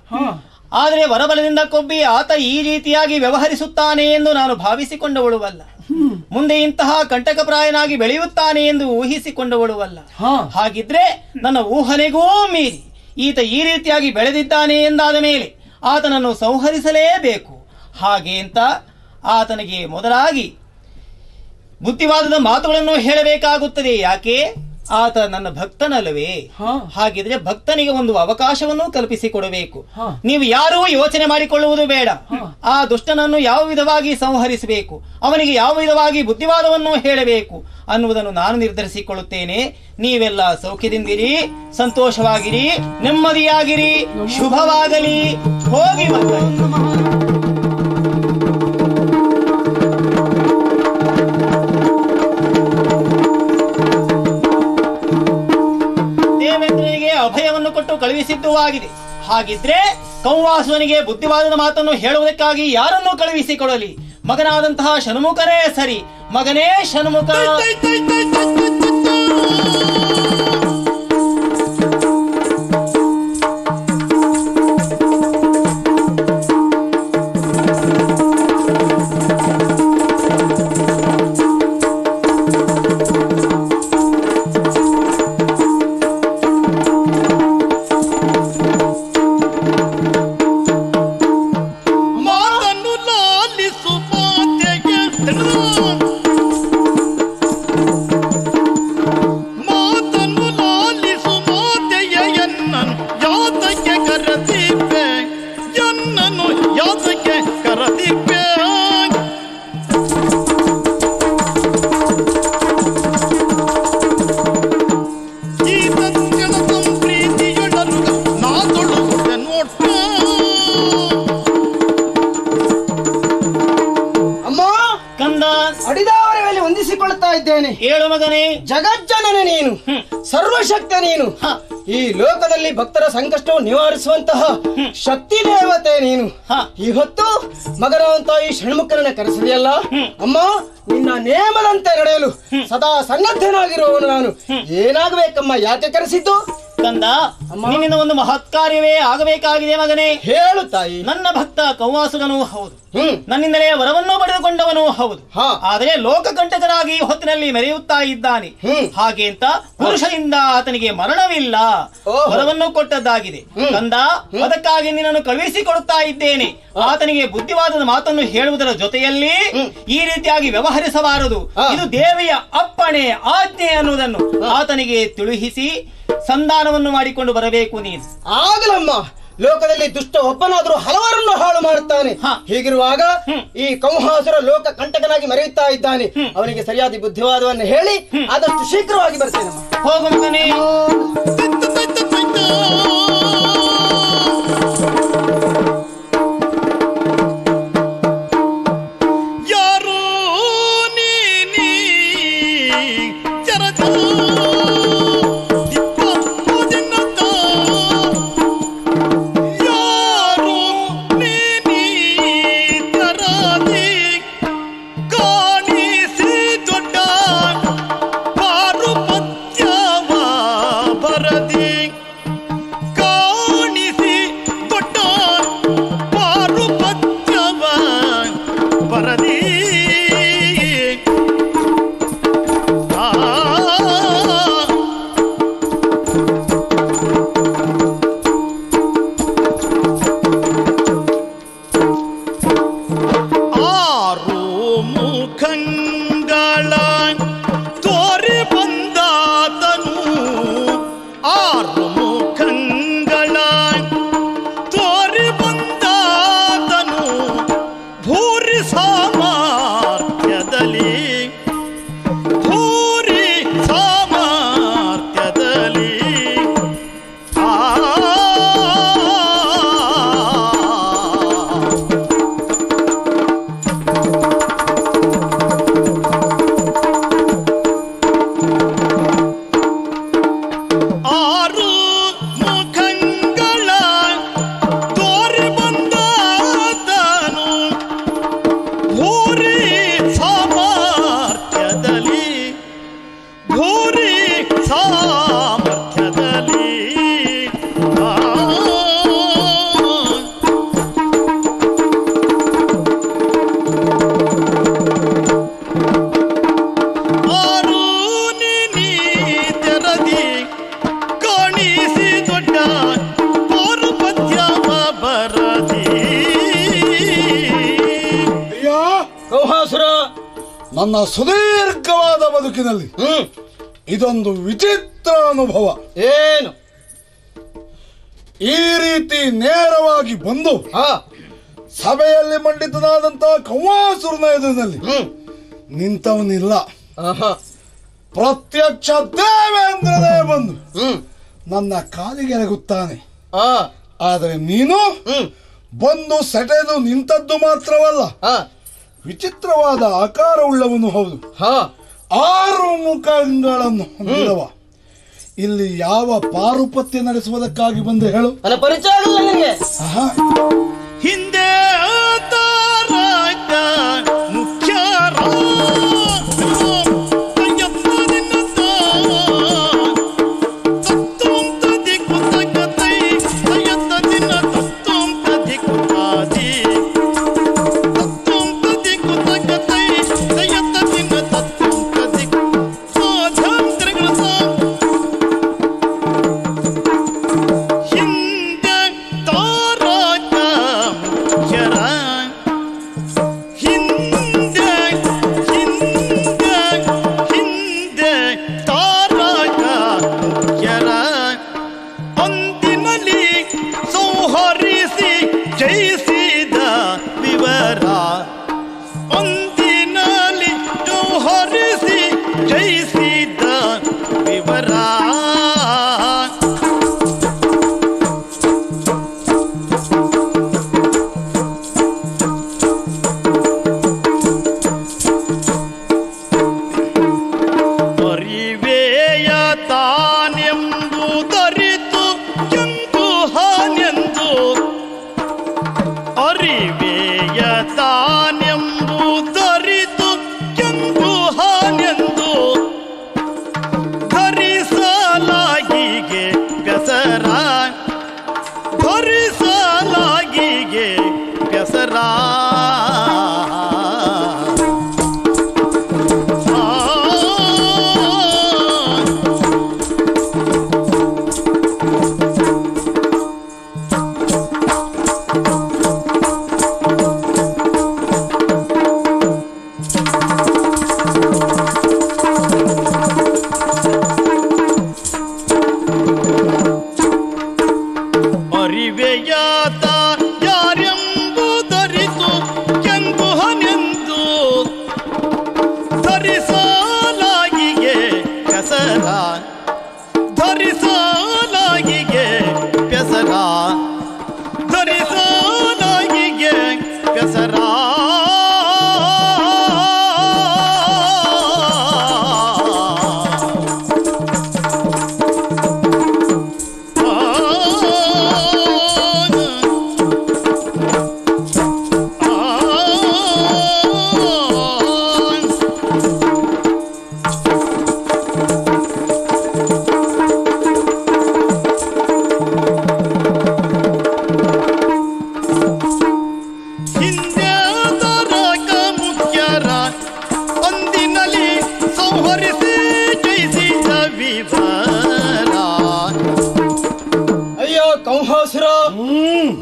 ಆದರೆ ವರಬಲದಿಂದ ಕೊಬ್ಬಿ ಆತ ಈ ರೀತಿಯಾಗಿ ವ್ಯವಹರಿಸುತ್ತಾನೆ ಎಂದು ನಾನು ಭಾವಿಸಿಕೊಂಡವಳುವಲ್ಲ. ಮುಂದೆ ಇಂತಹ ಕಂಟಕಪ್ರಾಯನಾಗಿ ಬೆಳೆಯುತ್ತಾನೆ ಎಂದು ಊಹಿಸಿಕೊಂಡವಳುವಲ್ಲ. ಹಾಗಿದ್ರೆ ನನ್ನ ಊಹನೆಗೂ ಮೀರಿ ಈತ ಈ ರೀತಿಯಾಗಿ ಬೆಳೆದಿದ್ದಾನೆ ಎಂದಾದ ಮೇಲೆ ಆತನನ್ನು ಸಂಹರಿಸಲೇಬೇಕು. ಹಾಗೆ ಅಂತ ಆತನಿಗೆ ಮೊದಲಾಗಿ ಬುದ್ಧಿವಾದದ ಮಾತುಗಳನ್ನು ಹೇಳಬೇಕಾಗುತ್ತದೆ. ಯಾಕೆ? ಆತ ನನ್ನ ಭಕ್ತನಲ್ಲವೇ? ಹಾಗಿದ್ರೆ ಭಕ್ತನಿಗೆ ಒಂದು ಅವಕಾಶವನ್ನು ಕಲ್ಪಿಸಿಕೊಡಬೇಕು. ನೀವು ಯಾರೂ ಯೋಚನೆ ಮಾಡಿಕೊಳ್ಳುವುದು ಬೇಡ. ಆ ದುಷ್ಟನನ್ನು ಯಾವ ವಿಧವಾಗಿ ಸಂಹರಿಸಬೇಕು, ಅವನಿಗೆ ಯಾವ ವಿಧವಾಗಿ ಬುದ್ಧಿವಾದವನ್ನು ಹೇಳಬೇಕು ಅನ್ನುವುದನ್ನು ನಾನು ನಿರ್ಧರಿಸಿಕೊಳ್ಳುತ್ತೇನೆ. ನೀವೆಲ್ಲ ಸೌಖ್ಯದಿಂದಿರಿ, ಸಂತೋಷವಾಗಿರಿ, ನೆಮ್ಮದಿಯಾಗಿರಿ. ಶುಭವಾಗಲಿ. ಹೋಗಿ ಮಕ್ಕಳೇ. ದೇವೇಂದ್ರನಿಗೆ ಅಭಯವನ್ನು ಕೊಟ್ಟು ಕಳುಹಿಸಿದ್ದೂ ಆಗಿದೆ. ಹಾಗಿದ್ರೆ ಕಂವಾಸುವನಿಗೆ ಬುದ್ಧಿವಾದದ ಮಾತನ್ನು ಹೇಳುವುದಕ್ಕಾಗಿ ಯಾರನ್ನು ಕಳುಹಿಸಿಕೊಡಲಿ? ಮಗನಾದಂತಹ ಷಣ್ಮುಖನೇ ಸರಿ. ಮಗನೇ ಷಣ್ಮುಖ. ಜಗಜ್ಜನನೇ ನೀನು, ಸರ್ವಶಕ್ತ ನೀನು, ಈ ಲೋಕದಲ್ಲಿ ಭಕ್ತರ ಸಂಕಷ್ಟವನ್ನು ನಿವಾರಿಸುವಂತಹ ಶಕ್ತಿ ದೇವತೆ ನೀನು. ಈ ಹೊತ್ತು ಮಗನವಂತ ಈ ಷಣ್ಮುಖರನ್ನ ಕರೆಸಿದೆಯಲ್ಲ ಅಮ್ಮ, ನಿನ್ನ ನೇಮದಂತೆ ನಡೆಯಲು ಸದಾ ಸನ್ನದ್ಧನಾಗಿರುವವನು ನಾನು. ಏನಾಗಬೇಕಮ್ಮ, ಯಾಕೆ ಕರೆಸಿದ್ದು? ಕಂದ, ನಿನ್ನಿಂದ ಒಂದು ಮಹತ್ ಕಾರ್ಯವೇ ಆಗಬೇಕಾಗಿದೆ ಮಗನೇ. ಹೇಳು ತಾಯಿ. ನನ್ನ ಭಕ್ತ ಕೌವಾಸುಗನೂ ಹೌದು, ನನ್ನಿಂದಲೇ ವರವನ್ನು ಪಡೆದುಕೊಂಡವನೂ ಹೌದು. ಆದರೆ ಲೋಕಕಂಟಕನಾಗಿ ಹೊತ್ತಿನಲ್ಲಿ ಮೆರೆಯುತ್ತಾ ಇದ್ದಾನೆ. ಹಾಗೆ ಅಂತ ಪುರುಷರಿಂದ ಆತನಿಗೆ ಮರಣವಿಲ್ಲ, ವರವನ್ನು ಕೊಟ್ಟದ್ದಾಗಿದೆ. ಕಂದ, ಅದಕ್ಕಾಗಿ ನಿನ್ನನ್ನು ಕಳುಹಿಸಿಕೊಡುತ್ತಾ ಇದ್ದೇನೆ. ಆತನಿಗೆ ಬುದ್ಧಿವಾದದ ಮಾತನ್ನು ಹೇಳುವುದರ ಜೊತೆಯಲ್ಲಿ ಈ ರೀತಿಯಾಗಿ ವ್ಯವಹರಿಸಬಾರದು, ಇದು ದೇವಿಯ ಅಪ್ಪಣೆ ಆಜ್ಞೆ ಅನ್ನುವುದನ್ನು ಆತನಿಗೆ ತಿಳಿಸಿ ಸಂಧಾನವನ್ನು ಮಾಡಿಕೊಂಡು ಬರಬೇಕು ನೀನು. ಆಗಲಮ್ಮ, ಲೋಕದಲ್ಲಿ ದುಷ್ಟ ಒಬ್ಬನಾದ್ರೂ ಹಲವರನ್ನು ಹಾಳು ಮಾಡುತ್ತಾನೆ. ಹೀಗಿರುವಾಗ ಈ ಕೌಹಾಸುರ ಲೋಕ ಕಂಟಕನಾಗಿ ಮರೆಯುತ್ತಾ ಇದ್ದಾನೆ. ಅವನಿಗೆ ಸರಿಯಾದ ಬುದ್ಧಿವಾದವನ್ನು ಹೇಳಿ ಆದಷ್ಟು ಶೀಘ್ರವಾಗಿ ಬರ್ತೇನೆ. ಹೋಗು ಮಗನೇ. ನನ್ನ ಸುದೀರ್ಘವಾದ ಬದುಕಿನಲ್ಲಿ ಇದೊಂದು ವಿಚಿತ್ರ ಅನುಭವ. ಏನು? ಈ ರೀತಿ ನೇರವಾಗಿ ಬಂದು ಸಭೆಯಲ್ಲಿ ಮಂಡಿತನಾದಂತಹ ಕೌವಾಸುರನ ಎದುರಿನಲ್ಲಿ ನಿಂತವನಿಲ್ಲ. ಪ್ರತ್ಯಕ್ಷ ದೇವೇಂದ್ರನೇ ಬಂದು ನನ್ನ ಕಾಲಿಗೆ ಎರಗುತ್ತಾನೆ. ಆದರೆ ನೀನು ಬಂದು ಸೆಟೆದು ನಿಂತದ್ದು ಮಾತ್ರವಲ್ಲ, ವಿಚಿತ್ರವಾದ ಆಕಾರವುಳ್ಳವನು ಹೌದು. 6 ಮುಖಗಳನ್ನು ಹೊಂದಿದವ. ಇಲ್ಲಿ ಯಾವ ಪಾರುಪತ್ಯ ನಡೆಸುವುದಕ್ಕಾಗಿ ಬಂದು ಹೇಳು? ನನ್ನ ಪರಿಚಯ ಆಗಲ್ಲ ನಿನಗೆ. ಹಿಂದೆ ಮುಖ್ಯ ಅರಿವೆಯಾತ ಯಾರೆಂಬುದರಿತು ಕೆಂಗುಹನೆಂದು ಧರಿಸಲಾಗಿಗೆ ಕೆಸರ ಧರಿಸಲಾಗಿಗೆ ಕೆಸರ ಧರಿಸಲಾಗಿಗೆ ಕೆಸರ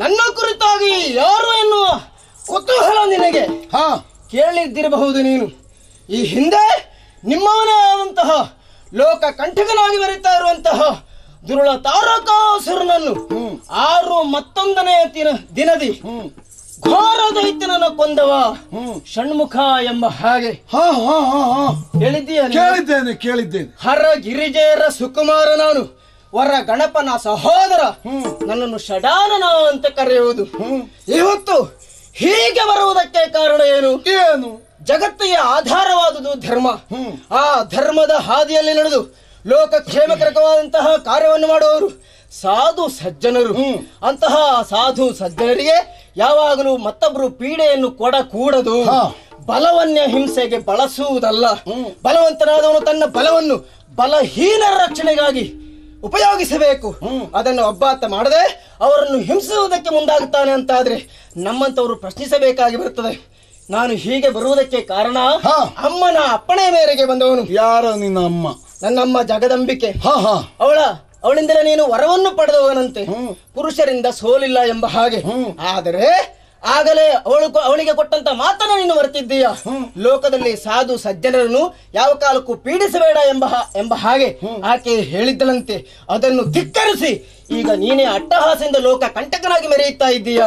ನನ್ನ ಕುರಿತಾಗಿ ಯಾರು ಎನ್ನುವ ಕುತೂಹಲ ನಿನಗೆ ಕೇಳಿದ್ದಿರಬಹುದು. ನೀನು ಈ ಹಿಂದೆ ನಿಮ್ಮವನೇ ಆದಂತಹ ಲೋಕ ಕಂಠಕನಾಗಿ ಮೆರೀತಾ ಇರುವಂತಹ ದುರುಳ ತಾರಕಾಸುರನನ್ನು 61ನೇ ದಿನದಿ ಘೋರ ದೈತ್ಯನನ್ನು ಕೊಂದವ ಷಣ್ಮುಖ ಎಂಬ ಹಾಗೆ ಕೇಳಿದ್ದೀಯ? ಕೇಳಿದ್ದೇನೆ. ಹರ ಗಿರಿಜೇರ ಸುಕುಮಾರ ನಾನು, ವರ ಗಣಪನ ಸಹೋದರ, ನನ್ನನ್ನು ಷಡಾನನ ಅಂತ ಕರೆಯುವುದು. ಇವತ್ತು ಹೀಗೆ ಬರುವುದಕ್ಕೆ ಕಾರಣ ಏನು? ಜಗತ್ತಿಗೆ ಆಧಾರವಾದುದು ಧರ್ಮ. ಆ ಧರ್ಮದ ಹಾದಿಯಲ್ಲಿ ನಡೆದು ಲೋಕಕ್ಷೇಮಕರಕವಾದಂತಹ ಕಾರ್ಯವನ್ನು ಮಾಡುವವರು ಸಾಧು ಸಜ್ಜನರು. ಅಂತಹ ಸಾಧು ಸಜ್ಜನರಿಗೆ ಯಾವಾಗಲೂ ಮತ್ತೊಬ್ಬರು ಪೀಡೆಯನ್ನು ಕೊಡಕೂಡದು. ಬಲವನ್ಯ ಹಿಂಸೆಗೆ ಬಳಸುವುದಲ್ಲ. ಬಲವಂತನಾದವನು ತನ್ನ ಬಲವನ್ನು ಬಲಹೀನರ ರಕ್ಷಣೆಗಾಗಿ ಉಪಯೋಗಿಸಬೇಕು. ಅದನ್ನು ಅಬ್ಬಾತ ಮಾಡದೆ ಅವರನ್ನು ಹಿಂಸಿಸುವುದಕ್ಕೆ ಮುಂದಾಗುತ್ತಾನೆ ಅಂತಾದ್ರೆ ನಮ್ಮಂತವರು ಪ್ರಶ್ನಿಸಬೇಕಾಗಿ ಬರುತ್ತದೆ. ನಾನು ಹೀಗೆ ಬರುವುದಕ್ಕೆ ಕಾರಣ ಅಮ್ಮನ ಅಪ್ಪಣೆ ಮೇರೆಗೆ ಬಂದವನು. ಯಾರ ನಿನ್ನ ಅಮ್ಮ? ನನ್ನಮ್ಮ ಜಗದಂಬಿಕೆ. ಅವಳಿಂದಲೇ ನೀನು ವರವನ್ನು ಪಡೆದವನಂತೆ. ಪುರುಷರಿಂದ ಸೋಲಿಲ್ಲ ಎಂಬ ಹಾಗೆ. ಆದರೆ ಆಗಲೇ ಅವಳಿಗೆ ಕೊಟ್ಟಂತ ಮಾತನ್ನ ನೀನು ಬರ್ತಿದ್ದೀಯ. ಲೋಕದಲ್ಲಿ ಸಾಧು ಸಜ್ಜನರನ್ನು ಯಾವ ಕಾಲಕ್ಕೂ ಪೀಡಿಸಬೇಡ ಎಂಬ ಹಾಗೆ ಆಕೆ ಹೇಳಿದ್ದಳಂತೆ. ಅದನ್ನು ಧಿಕ್ಕರಿಸಿ ಈಗ ನೀನೇ ಅಟ್ಟಹಾಸದಿಂದ ಲೋಕ ಕಂಟಕನಾಗಿ ಮೆರೆಯುತ್ತಾ ಇದ್ದೀಯ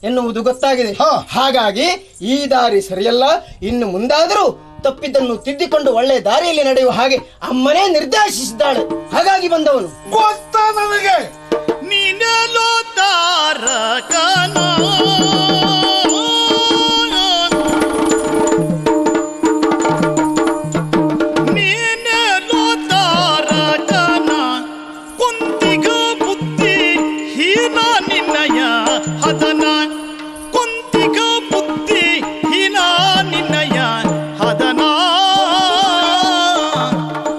ಎನ್ನುವುದು ಗೊತ್ತಾಗಿದೆ. ಹಾಗಾಗಿ ಈ ದಾರಿ ಸರಿಯಲ್ಲ. ಇನ್ನು ಮುಂದಾದರೂ ತಪ್ಪಿದ್ದನ್ನು ತಿದ್ದಿಕೊಂಡು ಒಳ್ಳೆ ದಾರಿಯಲ್ಲಿ ನಡೆಯುವ ಹಾಗೆ ಅಮ್ಮನೇ ನಿರ್ದೇಶಿಸಿದ್ದಾಳೆ. ಹಾಗಾಗಿ ಬಂದವನು. ಗೊತ್ತಾ ನನಗೆ? ನೀನೆಲ್ಲೋ ತಾರಕನ ನೀನೆಲ್ಲೋ ತಾರಕನ ಕುಂತಿಗ ಬುದ್ಧಿ ಹೀನ ನಿನ್ನಯ ಹದನ ಕುಂತಿಗ ಬುದ್ಧಿ ಹೀನ ನಿನ್ನಯ ಹದನ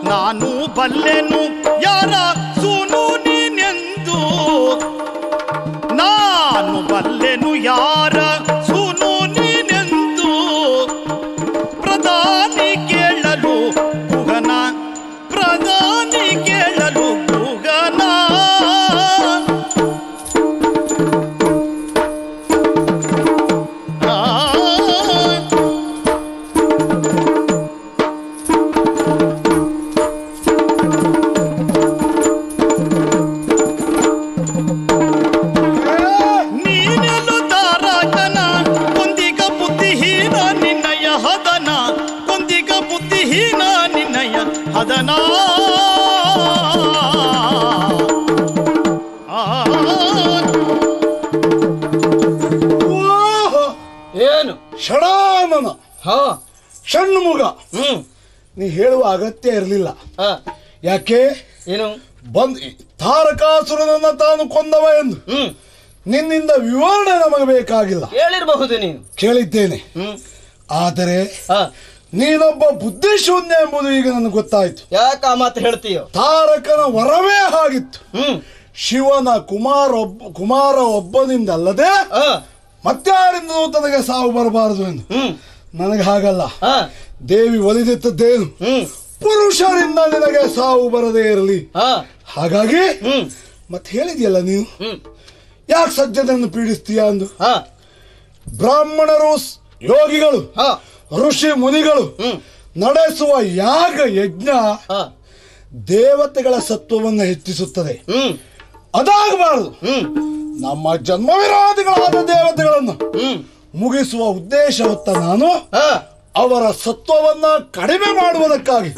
ನಾನು ಬಲ್ಲೆನು ಯಾರ ಸೂನು ನೀನೆಂದು ನಾನು ಬಲ್ಲೆನು ಯಾರ ಸೂನು ನೀನೆಂದು ಪ್ರಧಾನಿ ಕೇಳಲು ಗುಗನ ಪ್ರಧಾನಿ ಕೇಳಲು ಗುಗನ ನೀನೆಲ್ಲೋ ತಾರಕನ ಕೊಂದಿಗ ಬುದ್ಧಿಹೀನ ನಿನ್ನಯ ಹದನ ಕೊಂದಿಗ ಬುದ್ಧಿಹೀನ ನಿನ್ನಯ ಹದನ ಏನು ಷಡಾನನ ಷಣ್ಮುಗ. ನೀ ಹೇಳುವ ಅಗತ್ಯ ಇರಲಿಲ್ಲ. ಯಾಕೆ? ಏನು? ತಾರಕಾಸುರನನ್ನ ತಾನು ಕೊಂದವ ಎಂದು ನಿನ್ನಿಂದ ವಿವರಣೆ ನಮಗೆ ಬೇಕಾಗಿಲ್ಲ. ಹೇಳಿರಬಹುದು ನೀನು. ಕೇಳಿದ್ದೇನೆ. ಆದರೆ ನೀನೊಬ್ಬ ಬುದ್ಧಿಶೂನ್ಯ ಎಂಬುದು ಈಗ ನನಗೆ ಗೊತ್ತಾಯ್ತು. ಯಾಕ ಆ ಮಾತು ಹೇಳ್ತೀಯೋ? ತಾರಕನ ವರವೇ ಹಾಗಿತ್ತು. ಶಿವನ ಕುಮಾರ ಒಬ್ಬನಿಂದಲ್ಲದೆ ಮತ್ತಾರಿಂದಲೂ ತನಗೆ ಸಾವು ಬರಬಾರದು ಎಂದು. ನನಗೆ ಹಾಗಲ್ಲ. ದೇವಿ ಒಲಿದೆತ್ತದ್ದೇನು? ಪುರುಷರಿಂದ ನಿನಗೆ ಸಾವು ಬರದೇ ಇರಲಿ. ಹಾಗಾಗಿ ಮತ್ತೆ ಹೇಳಿದ್ಯಲ್ಲ ನೀವು, ಯಾಕೆ ಸಜ್ಜನನ್ನು ಪೀಡಿಸ್ತೀಯ ಅಂದು. ಬ್ರಾಹ್ಮಣರು, ಯೋಗಿಗಳು, ಋಷಿ ಮುನಿಗಳು ನಡೆಸುವ ಯಾಗ ಯಜ್ಞ ದೇವತೆಗಳ ಸತ್ವವನ್ನು ಹೆಚ್ಚಿಸುತ್ತದೆ. ಅದಾಗಬಾರದು. ನಮ್ಮ ಜನ್ಮ ವಿರೋಧಿಗಳಾದ ದೇವತೆಗಳನ್ನು ಮುಗಿಸುವ ಉದ್ದೇಶ ಹೊತ್ತ ನಾನು ಅವರ ಸತ್ವವನ್ನ ಕಡಿಮೆ ಮಾಡುವುದಕ್ಕಾಗಿ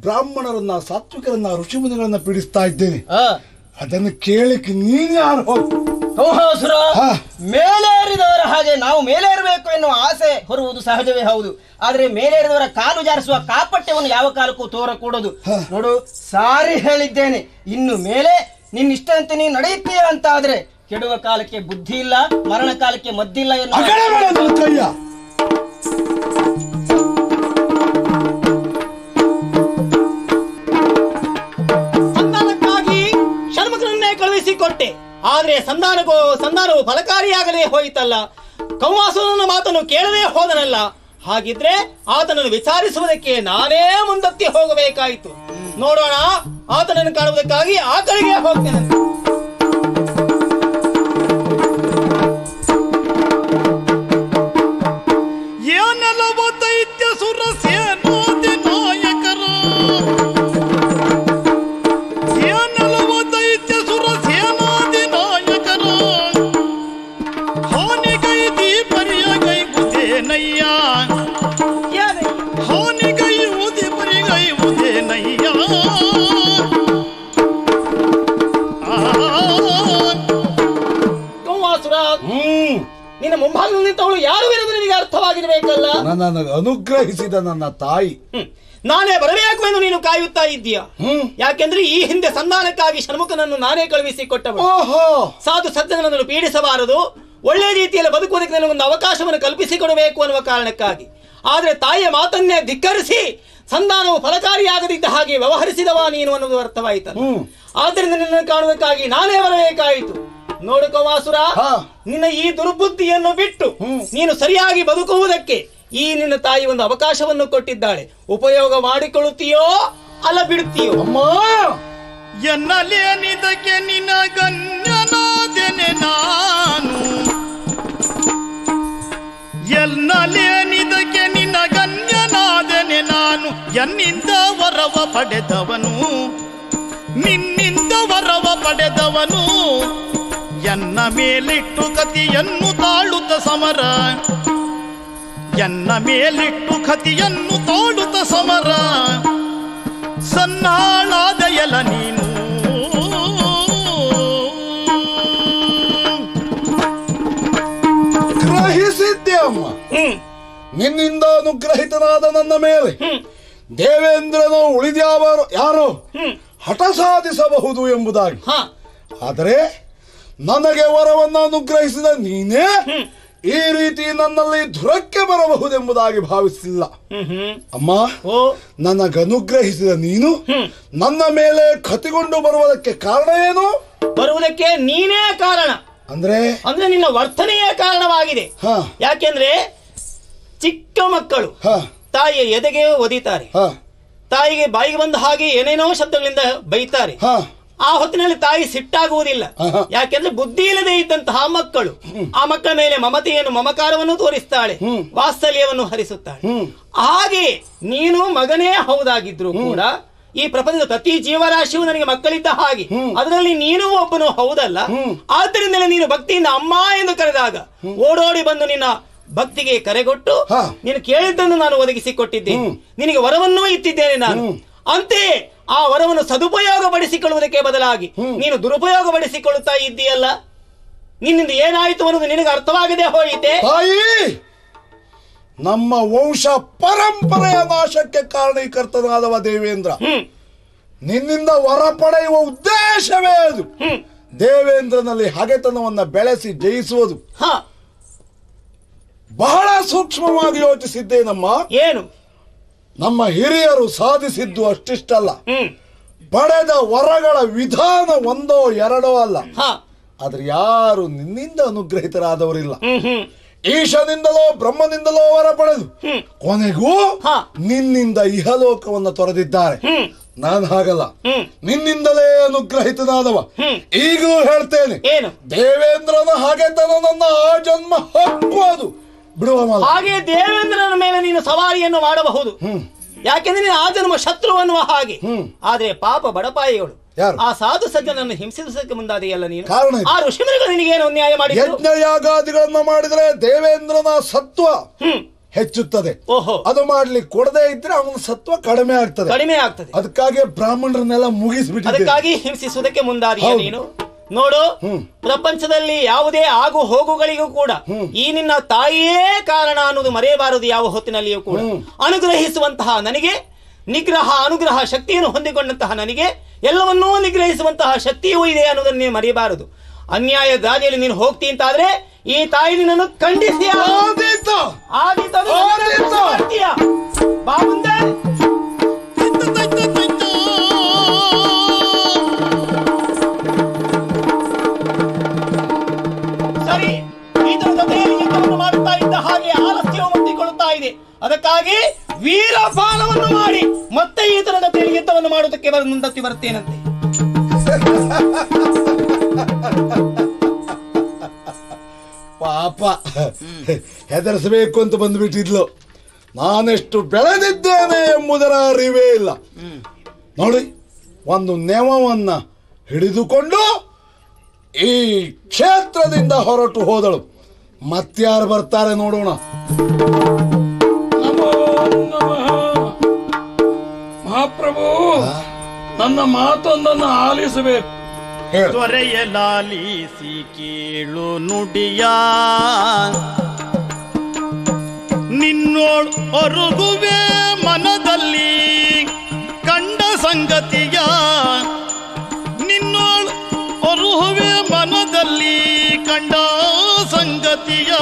ಬ್ರಾಹ್ಮಣರನ್ನ, ಸಾತ್ವಿಕರನ್ನ, ಋಷಿಮುನಿಗಳನ್ನ ಪೀಡಿಸ್ತಾ ಇದ್ದೇನೆ. ಅದನ್ನು ಕೇಳಿಕ್ಕೆ ನೀನ್ ಯಾರು? ಕಂಹಾಸುರ, ಮೇಲೇರಿದವರ ಹಾಗೆ ನಾವು ಮೇಲೇರಬೇಕು ಎನ್ನುವ ಆಸೆ ಹೊರುವುದು ಸಹಜವೇ ಹೌದು. ಆದ್ರೆ ಮೇಲೇರಿದವರ ಕಾಲು ಜಾರಿಸುವ ಕಾಪಟ್ಯವನ್ನು ಯಾವ ಕಾಲಕ್ಕೂ ತೋರಕೂಡದು. ನೋಡು, ಸಾರಿ ಹೇಳಿದ್ದೇನೆ. ಇನ್ನು ಮೇಲೆ ನಿನ್ನಿಷ್ಟಂತೆ ನೀನು ನಡೆಯುತ್ತೀಯ ಅಂತ ಆದ್ರೆ ಕೆಡುವ ಕಾಲಕ್ಕೆ ಬುದ್ಧಿ ಇಲ್ಲ, ಮರಣ ಕಾಲಕ್ಕೆ ಮದ್ದಿಲ್ಲ ಎನ್ನುವ ಕಳುಹಿಸಿಕೊಟ್ಟೆ. ಆದ್ರೆ ಸಂಧಾನವು ಫಲಕಾರಿಯಾಗಲೇ ಹೋಯಿತಲ್ಲ. ಕಂವಾಸುರನ ಮಾತನ್ನು ಕೇಳದೆ ಹೋದನಲ್ಲ. ಹಾಗಿದ್ರೆ ಆತನನ್ನು ವಿಚಾರಿಸುವುದಕ್ಕೆ ನಾನೇ ಮುಂದತ್ತಿ ಹೋಗಬೇಕಾಯಿತು. ನೋಡೋಣ, ಆತನನ್ನು ಕಾಣುವುದಕ್ಕಾಗಿ ಆ ಕಡೆಗೆ ಹೋಗ್ತೇನೆ. ನಿನ್ನ ಮುಂಭಾಗದಲ್ಲಿ ನಿಂತವಳು ಯಾರು ಎಂದು ನಿನಗೆ ಅರ್ಥವಾಗಿರಬೇಕಲ್ಲ. ನನ್ನನ್ನು ಅನುಗ್ರಹಿಸಿದ ನನ್ನ ತಾಯಿ. ನಾನೇ ಬರಬೇಕು ಎಂದು ನೀನು ಕಾಯುತ್ತಾ ಇದ್ದೀಯ. ಯಾಕೆಂದ್ರೆ ಈ ಹಿಂದೆ ಸಂಧಾನಕ್ಕಾಗಿ ಷಣ್ಮುಖನನ್ನು ನಾನೇ ಕಳುಹಿಸಿಕೊಟ್ಟವಳು. ಸಾಧು ಸಜ್ಜನನ್ನು ಪೀಡಿಸಬಾರದು, ಒಳ್ಳೆ ರೀತಿಯಲ್ಲಿ ಬದುಕುವುದಕ್ಕೆ ನನಗೊಂದು ಅವಕಾಶವನ್ನು ಕಲ್ಪಿಸಿಕೊಡಬೇಕು ಅನ್ನುವ ಕಾರಣಕ್ಕಾಗಿ. ಆದ್ರೆ ತಾಯಿಯ ಮಾತನ್ನೇ ಧಿಕ್ಕರಿಸಿ ಸಂಧಾನವು ಫಲಕಾರಿಯಾಗದಿದ್ದ ಹಾಗೆ ವ್ಯವಹರಿಸಿದವ ನೀನು ಅನ್ನೋದು ಅರ್ಥವಾಯಿತು. ಆದ್ದರಿಂದ ನಿನ್ನನ್ನು ಕಾಣುವುದಕ್ಕಾಗಿ ನಾನೇ ಬರಬೇಕಾಯಿತು. ನೋಡು ಕಂವಾಸುರ, ನಿನ್ನ ಈ ದುರ್ಬುದ್ಧಿಯನ್ನು ಬಿಟ್ಟು ನೀನು ಸರಿಯಾಗಿ ಬದುಕುವುದಕ್ಕೆ ಈ ನಿನ್ನ ತಾಯಿ ಒಂದು ಅವಕಾಶವನ್ನು ಕೊಟ್ಟಿದ್ದಾಳೆ. ಉಪಯೋಗ ಮಾಡಿಕೊಳ್ಳುತ್ತೀಯೋ ಅಲ್ಲ ಬಿಡುತ್ತೀಯೋ? ಎನ್ನಲೇನಿದಕ್ಕೆ ನಿನ್ನ ಗಣ್ಯನಾದೆನೆ ನಾನು, ಎನ್ನಲೇನಿದಕ್ಕೆ ನಿನ್ನ ಗಣ್ಯನಾದೆನೆ ನಾನು. ಎನ್ನಿಂದ ವರವ ಪಡೆದವನು, ನಿನ್ನಿಂದ ವರವ ಪಡೆದವನು. ಎನ್ನ ಮೇಲಿಟ್ಟು ಕತಿಯನ್ನು ತಾಳುತ್ತ ಸಮರ, ಎನ್ನ ಮೇಲಿಟ್ಟು ಕತಿಯನ್ನು ತಾಳುತ್ತ ಸಮರ. ಸನ್ನಾಳಾದ ಎಲ ನೀನು, ಗ್ರಹಿಸಿದ್ದೆ ಅಮ್ಮ. ನಿನ್ನಿಂದ ಅನುಗ್ರಹಿತನಾದ ನನ್ನ ಮೇಲೆ ದೇವೇಂದ್ರನು ಉಳಿದ್ಯಾವರು ಯಾರೋ ಹಠ ಸಾಧಿಸಬಹುದು ಎಂಬುದಾಗಿ. ಆದರೆ ನನಗೆ ವರವನ್ನು ಅನುಗ್ರಹಿಸಿದ ನೀನೇ ಈ ರೀತಿ ನನ್ನಲ್ಲಿ ದುರಕ್ಕೆ ಬರಬಹುದೆಂಬುದಾಗಿ ಭಾವಿಸಿಲ್ಲ ಅಮ್ಮ. ನನಗನುಗ್ರಹಿಸಿದ ನೀನು ನನ್ನ ಮೇಲೆ ಕತಿಗೊಂಡು ಬರುವುದಕ್ಕೆ ಕಾರಣ ಏನು? ಬರುವುದಕ್ಕೆ ನೀನೇ ಕಾರಣ. ಅಂದ್ರೆ ನಿನ್ನ ವರ್ತನೆಯೇ ಕಾರಣವಾಗಿದೆ. ಯಾಕೆಂದ್ರೆ ಚಿಕ್ಕ ಮಕ್ಕಳು ತಾಯಿಯ ಎದೆಗೆ ಒದಿತಾರೆ, ತಾಯಿಗೆ ಬಾಯಿಗೆ ಬಂದ ಹಾಗೆ ಏನೇನೋ ಶಬ್ದಗಳಿಂದ ಬೈತಾರೆ. ಆ ಹೊತ್ತಿನಲ್ಲಿ ತಾಯಿ ಸಿಟ್ಟಾಗುವುದಿಲ್ಲ. ಯಾಕೆಂದ್ರೆ ಬುದ್ಧಿ ಇಲ್ಲದೆ ಇದ್ದಂತಹ ಮಕ್ಕಳು ಆ ಮಕ್ಕಳ ಮೇಲೆ ಮಮತೆಯನ್ನು, ಮಮಕಾರವನ್ನು ತೋರಿಸ್ತಾಳೆ, ವಾತ್ಸಲ್ಯವನ್ನು ಹರಿಸುತ್ತಾಳೆ. ಹಾಗೆ ನೀನು ಮಗನೇ ಹೌದಾಗಿದ್ರು ಕೂಡ ಈ ಪ್ರಪಂಚದ ಪ್ರತಿ ಜೀವರಾಶಿಯು ನನಗೆ ಮಕ್ಕಳಿದ್ದ ಹಾಗೆ, ಅದರಲ್ಲಿ ನೀನು ಒಬ್ಬನು ಹೌದಲ್ಲ. ಆದ್ದರಿಂದಲೇ ನೀನು ಭಕ್ತಿಯಿಂದ ಅಮ್ಮ ಎಂದು ಕರೆದಾಗ ಓಡೋಡಿ ಬಂದು ನಿನ್ನ ಭಕ್ತಿಗೆ ಕರೆಗೊಟ್ಟು ನೀನು ಕೇಳಿದ್ದನ್ನು ನಾನು ಒದಗಿಸಿಕೊಟ್ಟಿದ್ದೇನೆ. ನಿನಗೆ ವರವನ್ನೂ ಇತ್ತಿದ್ದೇನೆ ನಾನು. ಅಂತೆಯೇ ಆ ವರವನ್ನು ಸದುಪಯೋಗ ಪಡಿಸಿಕೊಳ್ಳುವುದಕ್ಕೆ ಬದಲಾಗಿ ನೀನು ದುರುಪಯೋಗ ಪಡಿಸಿಕೊಳ್ಳುತ್ತಾ ಇದ್ದೀಯಲ್ಲ. ನಿನ್ನಿಂದ ಏನಾಯಿತು ಅನ್ನೋದು ನಿನಗೆ ಅರ್ಥವಾಗದೆ ಹೋಯಿತೆ. ನಮ್ಮ ವಂಶ ಪರಂಪರೆಯ ನಾಶಕ್ಕೆ ಕಾರಣೀಕರ್ತನಾದವ ದೇವೇಂದ್ರ, ನಿನ್ನಿಂದ ವರ ಪಡೆಯುವ ಉದ್ದೇಶವೇ ಅದು. ದೇವೇಂದ್ರನಲ್ಲಿ ಹಗೆತನವನ್ನ ಬೆಳೆಸಿ ಜಯಿಸುವುದು. ಬಹಳ ಸೂಕ್ಷ್ಮವಾಗಿ ಯೋಚಿಸಿದ್ದೇನಮ್ಮ. ಏನು? ನಮ್ಮ ಹಿರಿಯರು ಸಾಧಿಸಿದ್ದು ಅಷ್ಟಿಷ್ಟಲ್ಲ. ಪಡೆದ ವರಗಳ ವಿಧಾನ ಒಂದೋ ಎರಡೋ ಅಲ್ಲ. ಆದ್ರೆ ಯಾರು ನಿನ್ನಿಂದ ಅನುಗ್ರಹಿತರಾದವರಿಲ್ಲ. ಈಶನಿಂದಲೋ ಬ್ರಹ್ಮನಿಂದಲೋ ವರ ಪಡೆದು ಕೊನೆಗೂ ನಿನ್ನಿಂದ ಇಹಲೋಕವನ್ನ ತೊರೆದಿದ್ದಾರೆ. ನಾನು ಹಾಗಲ್ಲ, ನಿನ್ನಿಂದಲೇ ಅನುಗ್ರಹಿತನಾದವ. ಈಗಲೂ ಹೇಳ್ತೇನೆ, ದೇವೇಂದ್ರನ ಹಾಗೆತನ ನನ್ನ ಆ ಜನ್ಮ ಹಕ್ಕು, ಅದು ಬಿಡುವ. ಹಾಗೆ ದೇವೇಂದ್ರನ ಮೇಲೆ ನೀನು ಸವಾರಿಯನ್ನು ಮಾಡಬಹುದು. ಯಾಕೆಂದ್ರೆ ನೀನು ಆ ಜನ್ಮ ಶತ್ರು ಅನ್ನುವ ಹಾಗೆ. ಆದ್ರೆ ಪಾಪ ಬಡಪಾಯಿಗಳು ಆ ಸಾಧು ಸಜ್ಜನನ್ನು ಹಿಂಸಿಸಕ್ಕೆ ಮುಂದಾದೆಯಲ್ಲ ನೀನು. ಆ ಋಷಿಮುನಿಗಳು ನಿನಗೇನು ಅನ್ಯಾಯ ಮಾಡಿ ಯಜ್ಞ ಯಾಗಾದಿಗಳನ್ನ ಮಾಡಿದ್ರೆ ದೇವೇಂದ್ರನ ಸತ್ವ ಹೆಚ್ಚುತ್ತದೆ. ಅದು ಮಾಡ್ಲಿಕ್ಕೆ ಕೊಡದೇ ಇದ್ರೆ ಅವನ ಸತ್ವ ಕಡಿಮೆ ಆಗ್ತದೆ. ಅದಕ್ಕಾಗಿ ಬ್ರಾಹ್ಮಣರನ್ನೆಲ್ಲ ಮುಗಿಸ್ಬಿಟ್ಟು ಅದಕ್ಕಾಗಿ ಹಿಂಸಿಸುವುದಕ್ಕೆ ಮುಂದಾದೆಯ ನೀನು. ನೋಡು, ಪ್ರಪಂಚದಲ್ಲಿ ಯಾವುದೇ ಆಗು ಹೋಗುಗಳಿಗೂ ಕೂಡ ಈ ನಿನ್ನ ತಾಯಿಯೇ ಕಾರಣ ಅನ್ನೋದು ಮರೆಯಬಾರದು. ಯಾವ ಹೊತ್ತಿನಲ್ಲಿಯೂ ಕೂಡ ಅನುಗ್ರಹಿಸುವಂತಹ ನನಗೆ, ನಿಗ್ರಹ ಅನುಗ್ರಹ ಶಕ್ತಿಯನ್ನು ಹೊಂದಿಕೊಂಡಂತಹ ನನಗೆ ಎಲ್ಲವನ್ನೂ ನಿಗ್ರಹಿಸುವಂತಹ ಶಕ್ತಿಯೂ ಇದೆ ಅನ್ನೋದನ್ನು ನೀನು ಮರೆಯಬಾರದು. ಅನ್ಯಾಯ ದಾರಿಯಲ್ಲಿ ನೀನು ಹೋಗ್ತಿ ಅಂತಾದ್ರೆ ಈ ತಾಯಿ ನಿನ್ನನ್ನು ಖಂಡಿಸಿ ಬಾ ಮುಂದೆ. ಸರಿ, ಇದರ ಜೊತೆಯಲ್ಲಿ ಯುದ್ಧವನ್ನು ಮಾಡುತ್ತಾ ಇದ್ದ ಹಾಗೆ ಆಲಸ್ಯವು ಮುತ್ತಿಕೊಳ್ಳುತ್ತಾ ಇದೆ. ಅದಕ್ಕಾಗಿ ವೀರಪಾನವನ್ನು ಮಾಡಿ ಮತ್ತೆ ಈತನ ಜೊತೆಯಲ್ಲಿ ಯುದ್ಧವನ್ನು ಮಾಡುವುದಕ್ಕೆ ಮುಂದಕ್ಕೆ ಬರುತ್ತೇನಂತೆ. ಪಾಪ ಹೆದರಿಸಬೇಕು ಅಂತ ಬಂದ್ಬಿಟ್ಟಿದ್ಲು. ನಾನೆಷ್ಟು ಬೆಳೆದಿದ್ದೇನೆ ಎಂಬುದರ ಅರಿವೇ ಇಲ್ಲ. ನೋಡಿ, ಒಂದು ನೆವವನ್ನ ಹಿಡಿದುಕೊಂಡು ಈ ಕ್ಷೇತ್ರದಿಂದ ಹೊರಟು ಹೋದಳು. ಮತ್ಯಾರು ಬರ್ತಾರೆ ನೋಡೋಣ. ಮಹಾಪ್ರಭು, ನನ್ನ ಮಾತೊಂದನ್ನು ಆಲಿಸಬೇಕು. ದೊರೆಯಲಾಲಿಸಿ ಕೇಳು ನುಡಿಯ, ನಿನ್ನೋಳು ಅರುಗುವೆ ಮನದಲ್ಲಿ ಕಂಡ ಸಂಗತಿಯ, ನಿನ್ನೋಳು ಅರುಹುವೆ ಮನದಲ್ಲಿ ಕಂಡ ಸಂಗತಿಯ.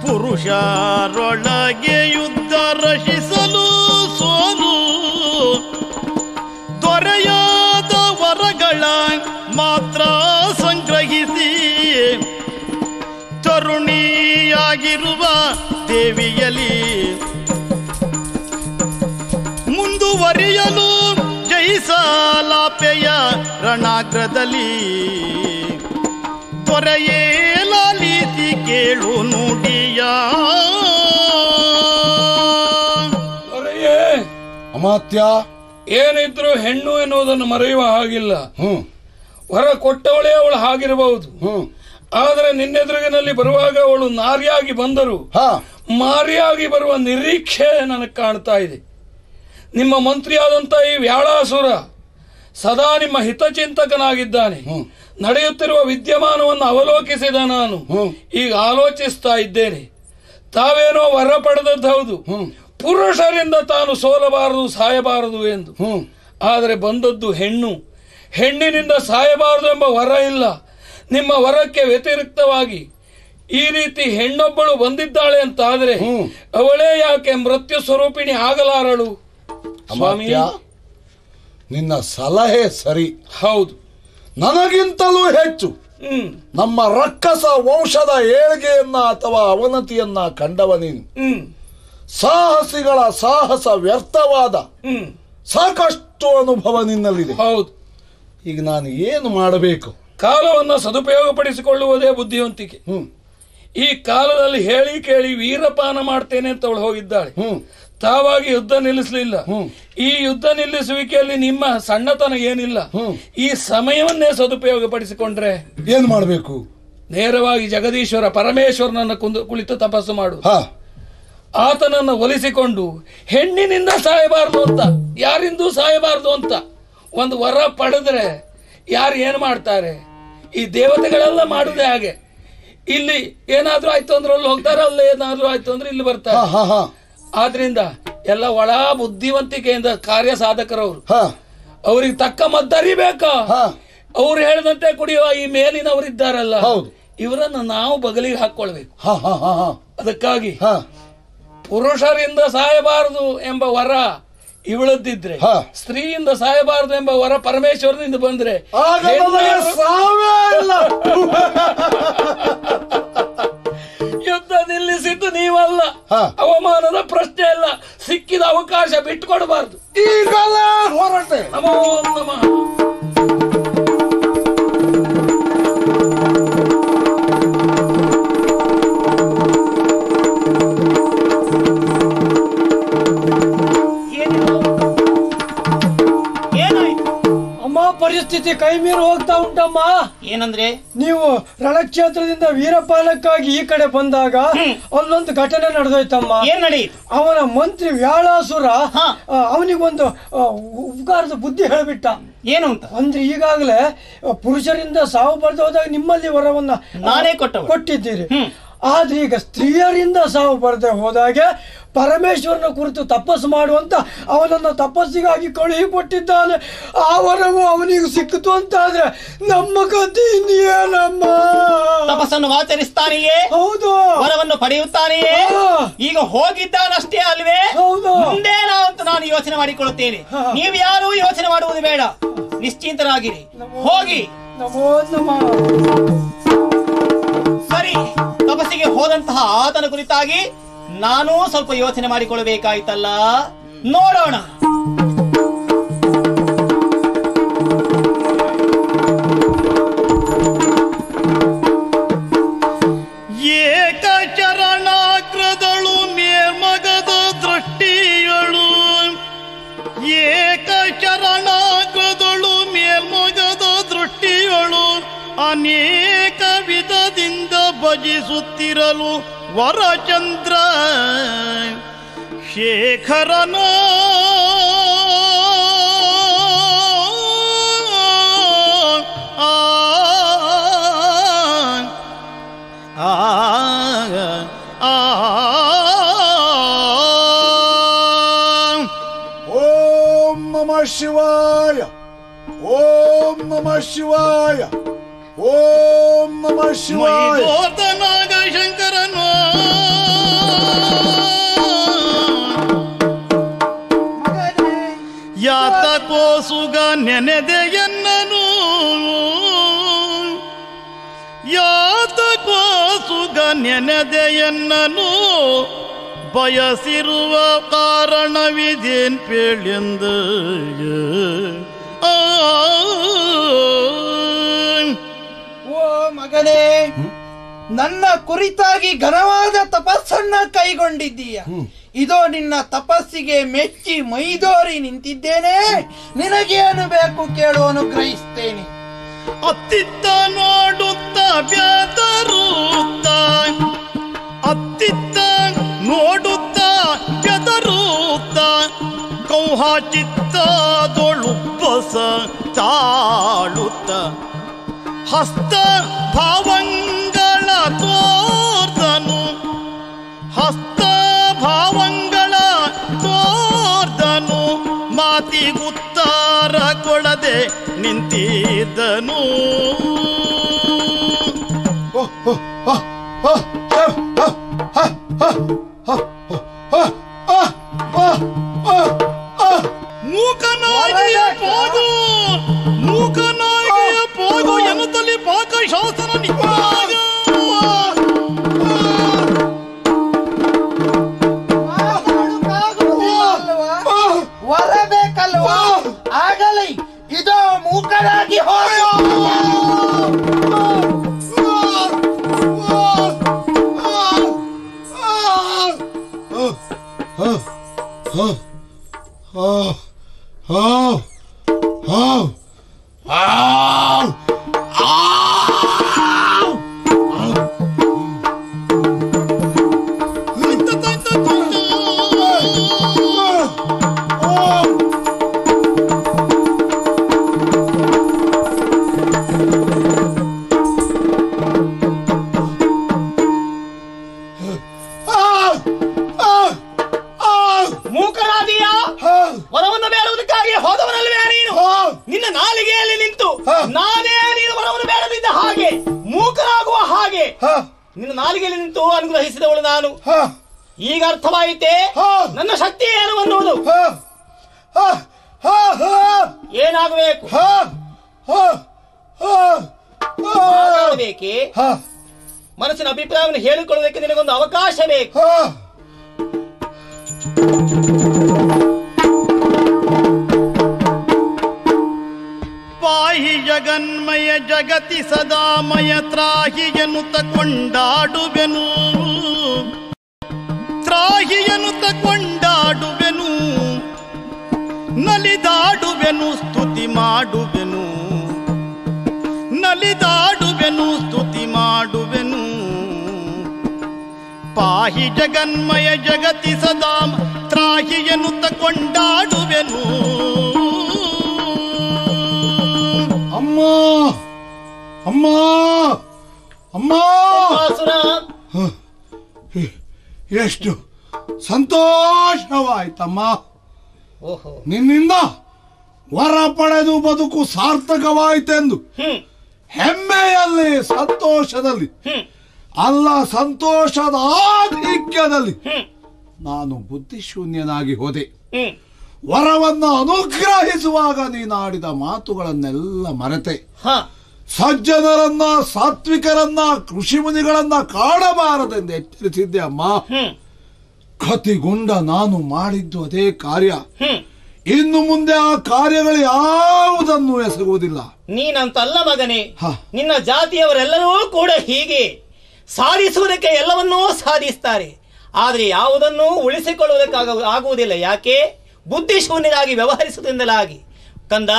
ಪುರುಷರೊಳಗೆ ಯುದ್ಧ ರಚಿಸಲು ಸೋಲು, ದೊರೆಯಾದ ವರಗಳ ಮಾತ್ರ ಸಂಗ್ರಹಿಸಿ ತರುಣಿಯಾಗಿರುವ ದೇವಿಯಲಿ ಮುಂದುವರಿಯಲು ಜಯಿಸಲಾಪೆಯ ರಣಾಗ್ರದಲ್ಲಿ. ದೊರೆಯೇ ಲಾಲಿಸಿ ಕೇಳು ನುಡಿಯ. ಅಮಾತ್ಯ, ಏನಿದ್ರು ಹೆಣ್ಣು ಎನ್ನುವುದನ್ನು ಮರೆಯುವ ಹಾಗಿಲ್ಲ. ಹೊರ ಕೊಟ್ಟವಳೇ ಅವಳು ಹಾಗಿರಬಹುದು. ಆದರೆ ನಿನ್ನೆದುರಿಗಿನಲ್ಲಿ ಬರುವಾಗ ಅವಳು ನಾರಿಯಾಗಿ ಬಂದರು, ಮಾರಿಯಾಗಿ ಬರುವ ನಿರೀಕ್ಷೆ ನನಗೆ ಕಾಣ್ತಾ ಇದೆ. ನಿಮ್ಮ ಮಂತ್ರಿಯಾದಂತ ಈ ವ್ಯಾಳಾಸುರ ಸದಾ ನಿಮ್ಮ ಹಿತಚಿಂತಕನಾಗಿದ್ದಾನೆ. ನಡೆಯುತ್ತಿರುವ ವಿದ್ಯಮಾನವನ್ನು ಅವಲೋಕಿಸಿದ ನಾನು ಈಗ ಆಲೋಚಿಸ್ತಾ ಇದ್ದೇನೆ. ತಾವೇನೋ ವರ ಪಡೆದದ್ದು ಹೌದು, ಪುರುಷರಿಂದ ತಾನು ಸೋಲಬಾರದು, ಸಾಯಬಾರದು ಎಂದು. ಆದರೆ ಬಂದದ್ದು ಹೆಣ್ಣು, ಹೆಣ್ಣಿನಿಂದ ಸಾಯಬಾರದು ಎಂಬ ವರ ಇಲ್ಲ. ನಿಮ್ಮ ವರಕ್ಕೆ ವ್ಯತಿರಿಕ್ತವಾಗಿ ಈ ರೀತಿ ಹೆಣ್ಣೊಬ್ಬಳು ಬಂದಿದ್ದಾಳೆ ಅಂತ ಆದರೆ ಅವಳೇ ಯಾಕೆ ಮೃತ್ಯು ಸ್ವರೂಪಿಣಿ ಆಗಲಾರಳು? ಸ್ವಾಮಿ, ನಿನ್ನ ಸಲಹೆ ಸರಿ. ಹೌದು, ನನಗಿಂತಲೂ ಹೆಚ್ಚು ನಮ್ಮ ರಕ್ಕಸ ವಂಶದ ಏಳ್ಗೆಯನ್ನ ಅಥವಾ ಅವನತಿಯನ್ನ ಕಂಡವ ನೀನು. ಸಾಹಸಿಗಳ ಸಾಹಸ ವ್ಯರ್ಥವಾದ ಸಾಕಷ್ಟು ಅನುಭವ ನಿನ್ನಲ್ಲಿದೆ. ಹೌದು. ಈಗ ನಾನು ಏನು ಮಾಡಬೇಕು? ಕಾಲವನ್ನು ಸದುಪಯೋಗಪಡಿಸಿಕೊಳ್ಳುವುದೇ ಬುದ್ಧಿವಂತಿಕೆ. ಈ ಕಾಲದಲ್ಲಿ ಹೇಳಿ ಕೇಳಿ ವೀರಪಾನ ಮಾಡ್ತೇನೆ ಅಂತ ಅವಳು ಹೋಗಿದ್ದಾಳೆ. ತಾವಾಗಿ ಯುದ್ಧ ನಿಲ್ಲಿಸಲಿಲ್ಲ. ಈ ಯುದ್ಧ ನಿಲ್ಲಿಸುವಿಕೆಯಲ್ಲಿ ನಿಮ್ಮ ಸಣ್ಣತನ ಏನಿಲ್ಲ. ಈ ಸಮಯವನ್ನೇ ಸದುಪಯೋಗಪಡಿಸಿಕೊಂಡ್ರೆ ಏನ್ ಮಾಡಬೇಕು? ನೇರವಾಗಿ ಜಗದೀಶ್ವರ ಪರಮೇಶ್ವರನನ್ನು ಕುಳಿತು ತಪಸ್ಸು ಮಾಡು. ಆತನನ್ನು ಒಲಿಸಿಕೊಂಡು ಹೆಣ್ಣಿನಿಂದ ಸಾಯಬಾರದು ಅಂತ, ಯಾರಿಂದೂ ಸಾಯಬಾರದು ಅಂತ ಒಂದು ವರ ಪಡೆದ್ರೆ ಯಾರು ಏನು ಮಾಡ್ತಾರೆ? ಈ ದೇವತೆಗಳೆಲ್ಲ ಮಾಡುದೇ ಹಾಗೆ. ಇಲ್ಲಿ ಏನಾದ್ರೂ ಆಯ್ತು ಅಂದ್ರೆ ಅಲ್ಲಿ ಹೋಗ್ತಾರೆ, ಅಲ್ಲಿ ಏನಾದ್ರೂ ಆಯ್ತು ಅಂದ್ರೆ ಇಲ್ಲಿ ಬರ್ತಾರೆ. ಆದ್ರಿಂದ ಎಲ್ಲ ಒಳ ಬುದ್ಧಿವಂತಿಕೆಯಿಂದ ಕಾರ್ಯ ಸಾಧಕರವರು. ಅವ್ರಿಗೆ ತಕ್ಕ ಮದ್ದರಿಬೇಕಾ? ಅವ್ರು ಹೇಳಿದಂತೆ ಕುಡಿಯುವ ಈ ಮೇಲಿನವರಿದ್ದಾರಲ್ಲ, ಇವರನ್ನು ನಾವು ಬಗಲಿಗೆ ಹಾಕೊಳ್ಬೇಕು. ಅದಕ್ಕಾಗಿ ಪುರುಷರಿಂದ ಸಾಯಬಾರದು ಎಂಬ ವರ ಇವಳದ್ದಿದ್ರೆ, ಸ್ತ್ರೀಯಿಂದ ಸಾಯಬಾರದು ಎಂಬ ವರ ಪರಮೇಶ್ವರನಿಂದ ಬಂದ್ರೆ ಯುದ್ಧ ನಿಲ್ಲಿಸಿದ್ದು ನೀವಲ್ಲ. ಅವಮಾನದ ಪ್ರಶ್ನೆ ಅಲ್ಲ. ಸಿಕ್ಕಿದ ಅವಕಾಶ ಬಿಟ್ಟುಕೊಡಬಾರದು. ಈಗಲೇ ಹೊರಟೆ. ನಮೋ ನಮಃ. ನಮ್ಮ ಪರಿಸ್ಥಿತಿ ಕೈ ಮೀರಿ ಹೋಗ್ತಾ ಉಂಟಮ್ಮ. ಏನಂದ್ರೆ? ನೀವು ರಣಕ್ಷೇತ್ರದಿಂದ ವೀರಪಾಲಕ್ಕಾಗಿ ಈ ಕಡೆ ಬಂದಾಗ ಅಲ್ಲೊಂದು ಘಟನೆ ನಡೆದೋಯ್ತಮ್ಮ. ಏನ್ ನಡಿ? ಅವನ ಮಂತ್ರಿ ವ್ಯಾಳಾಸುರ ಅವನಿಗೊಂದು ಉಪಕಾರದ ಬುದ್ಧಿ ಹೇಳ್ಬಿಟ್ಟ. ಏನು ಅಂತ ಅಂದ್ರೆ ಈಗಾಗಲೇ ಪುರುಷರಿಂದ ಸಾವು ಬರ್ದು ಹೋದಾಗ ನಿಮ್ಮಲ್ಲಿ ವರವನ್ನ ನಾನೇ ಕೊಟ್ಟಿದ್ದೀರಿ. ಆದ್ರೆ ಈಗ ಸ್ತ್ರೀಯರಿಂದ ಸಾವು ಬರದೆ ಹೋದಾಗೆ ಪರಮೇಶ್ವರನ ಕುರಿತು ತಪಸ್ಸು ಮಾಡುವಂತ ಅವನನ್ನ ತಪಸ್ಸಿಗಾಗಿ ಕಳುಹಿ ಕೊಟ್ಟಿದ್ದಾನೆ. ಆ ವರವು ಅವನಿಗೆ ಸಿಕ್ಕಿತು ಅಂತ ಆದ್ರೆ ನಮ್ಮ ಗತಿ ಇನ್ನೇನಮ್ಮ? ತಪಸ್ಸನ್ನು ಆಚರಿಸ್ತಾನೆಯೇ? ಹೌದು. ವರವನ್ನು ಪಡೆಯುತ್ತಾನೆಯೇ? ಈಗ ಹೋಗಿದ್ದಾನಷ್ಟೇ ಅಲ್ವೇ? ಹೌದು. ಮುಂದೆ ಅಂತ ನಾನು ಯೋಚನೆ ಮಾಡಿಕೊಳ್ಳುತ್ತೇನೆ. ನೀವು ಯಾರು ಯೋಚನೆ ಮಾಡುವುದು ಬೇಡ, ನಿಶ್ಚಿಂತರಾಗಿರಿ. ಹೋಗಿ. ನಮೋ ನಮಃ. ಸರಿ, ತಪಸ್ಸಿಗೆ ಹೋದಂತಹ ಆತನ ಕುರಿತಾಗಿ ನಾನು ಸ್ವಲ್ಪ ಯೋಚನೆ ಮಾಡಿಕೊಳ್ಳಬೇಕಾಯ್ತಲ್ಲ. ನೋಡೋಣ. ಏಕಚರಣಾಗ್ರದಳು ಮೇಲ್ಮಗದ ದೃಷ್ಟಿಗಳು, ಏಕಚರಣಾಗ್ರದಳು ಮೇಲ್ಮಗದ ದೃಷ್ಟಿಗಳು ಅನೇಕ ವಿಧದಿಂದ ಭಜಿಸುತ್ತಿರಲು ವರಚಂದ್ರ ಶೇಖರನ ಓಂ ನಮಃ ಶಿವಾಯ, ಓಂ ನಮಃ ಶಿವಾಯ, ಓಂ ನಮಃ ಶಿವಾಯ. ನಾಗ ಶಂಕರನು ಯಾತಕೋ ಸುಗ ನೆನೆದೆಯನ್ನನು, ಯಾತಕೋ ಸುಗ ನೆನೆದೆಯನ್ನನು ಬಯಸಿರುವ ಕಾರಣವಿದೇನ್ ಪೇಳೆಂದು. ಓ ಮಗನೇ, ನನ್ನ ಕುರಿತಾಗಿ ಘನವಾದ ತಪಸ್ಸನ್ನ ಕೈಗೊಂಡಿದ್ದೀಯ. ಇದೋ ನಿನ್ನ ತಪಸ್ಸಿಗೆ ಮೆಚ್ಚಿ ಮೈದೋರಿ ನಿಂತಿದ್ದೇನೆ. ನಿನಗೇನು ಬೇಕು ಕೇಳು, ಅನುಗ್ರಹಿಸ್ತೇನೆ. ಅತ್ತಿತ್ತ ನೋಡುತ್ತ ಬೆದರುತ್ತ, ಅತ್ತಿತ್ತ ನೋಡುತ್ತ ಬೆದರುತ್ತ ಕೌಹ ಚಿತ್ತದೊಳು ಬಸ ತಾಳುತ್ತ ಹಸ್ತ ಭಾವಂಗಳ ತೋರ್ದನು, ಹಸ್ತ ಭಾವಂಗಳ ತೋರ್ದನು ಮಾತಿಗುತ್ತರ ಕೊಡದೆ ನಿಂತಿದ್ದನು. ಮೂಕನಾಗಿಯ ಹೋಗು, ಮೂಕನಾಗಿಯ ಹೋಗು ಎನ್ನುತ್ತಲಿ ಪಾಕಶಾಸ್ತ್ರ ನಿಂತಾಗ ಒಲಬೇಕಲ್ವಾ? ಆಗಲಿ, ಇದೋ ಮೂಕರಾಗಿ ಹೋಗು. ಮೂಕರಾದಿಯಾ? ವರವನ್ನು ಬೇಡುವುದಕ್ಕಾಗಿ ಹೋದವನಲ್ವೇ ನೀನು? ನಿನ್ನ ನಾಲಿಗೆಯಲ್ಲಿ ನಿಂತು ನಾನೇ ನೀನು ವರವನ್ನು ಬೇಡದಿದ್ದ ಹಾಗೆ ಮೂಕರಾಗುವ ಹಾಗೆ ನಿನ್ನ ನಾಲಿಗೆಯಲ್ಲಿ ನಿಂತು ಅನುಗ್ರಹಿಸಿದವಳು ನಾನು. ಈಗ ಅರ್ಥವಾಯಿತೆ ನನ್ನ ಶಕ್ತಿ ಏನು ಅನ್ನುವುದು. ಏನಾಗಬೇಕು? ಮಾತಾಡಬೇಕೆ? ಮನಸ್ಸಿನ ಅಭಿಪ್ರಾಯವನ್ನು ಹೇಳಿಕೊಳ್ಳುವುದಕ್ಕೆ ನಿನಗೊಂದು ಅವಕಾಶ ಬೇಕು. ಪಾಹಿ ಜಗನ್ಮಯ ಜಗತಿ ಸದಾಮಯ ತ್ರಾಹಿಯನು ತಕೊಂಡಾಡುವೆನು, ತ್ರಾಹಿಯನು ತಕೊಂಡಾಡುವೆನು, ನಲಿದಾಡುವೆನು, ಸ್ತುತಿ ಮಾಡುವೆನು. ಪಾಹಿ ಜಗನ್ಮಯ ಜಗತಿ ಸದಾಂ ತ್ರಾಹಿ ಎನ್ನುತ್ತ ಕೊಂಡಾಡುವೆನು. ಅಮ್ಮ ಅಮ್ಮ ಅಮ್ಮ, ಎಷ್ಟು ಸಂತೋಷವಾಯ್ತಮ್ಮ. ನಿನ್ನಿಂದ ವರ ಪಡೆದು ಬದುಕು ಸಾರ್ಥಕವಾಯಿತೆಂದು ಹೆಮ್ಮೆಯಲ್ಲಿ ಸಂತೋಷದಲ್ಲಿ ಅಲ್ಲ, ಸಂತೋಷದ ಆಧಿಕ್ಯದಲ್ಲಿ ನಾನು ಬುದ್ಧಿಶೂನ್ಯನಾಗಿ ಹೋದೆ. ವರವನ್ನು ಅನುಗ್ರಹಿಸುವಾಗ ನೀನಾಡಿದ ಮಾತುಗಳನ್ನೆಲ್ಲ ಮರೆತೆ. ಸಜ್ಜನರನ್ನ, ಸಾತ್ವಿಕರನ್ನ, ಕೃಷಿ ಮುನಿಗಳನ್ನ ಕಾಡಬಾರದೆಂದು ಎಚ್ಚರಿಸಿದ್ದೆ ಅಮ್ಮ. ಕತಿಗೊಂಡ ನಾನು ಮಾಡಿದ್ದು ಅದೇ ಕಾರ್ಯ. ಇನ್ನು ಮುಂದೆ ಆ ಕಾರ್ಯಗಳು ಯಾವುದನ್ನು ಎಸಗುವುದಿಲ್ಲ. ನೀನಂತಲ್ಲ ಮಗನೇ, ನಿನ್ನ ಜಾತಿಯವರೆಲ್ಲರೂ ಕೂಡ ಹೀಗೆ ಸಾಧಿಸುವುದಕ್ಕೆ ಎಲ್ಲವನ್ನೂ ಸಾಧಿಸ್ತಾರೆ, ಆದರೆ ಯಾವುದನ್ನೂ ಆಗುವುದಿಲ್ಲ. ಯಾಕೆ? ಬುದ್ಧಿಶೂನ್ಯರಾಗಿ ವ್ಯವಹರಿಸುವುದರಿಂದಲಾಗಿ. ಕಂದ,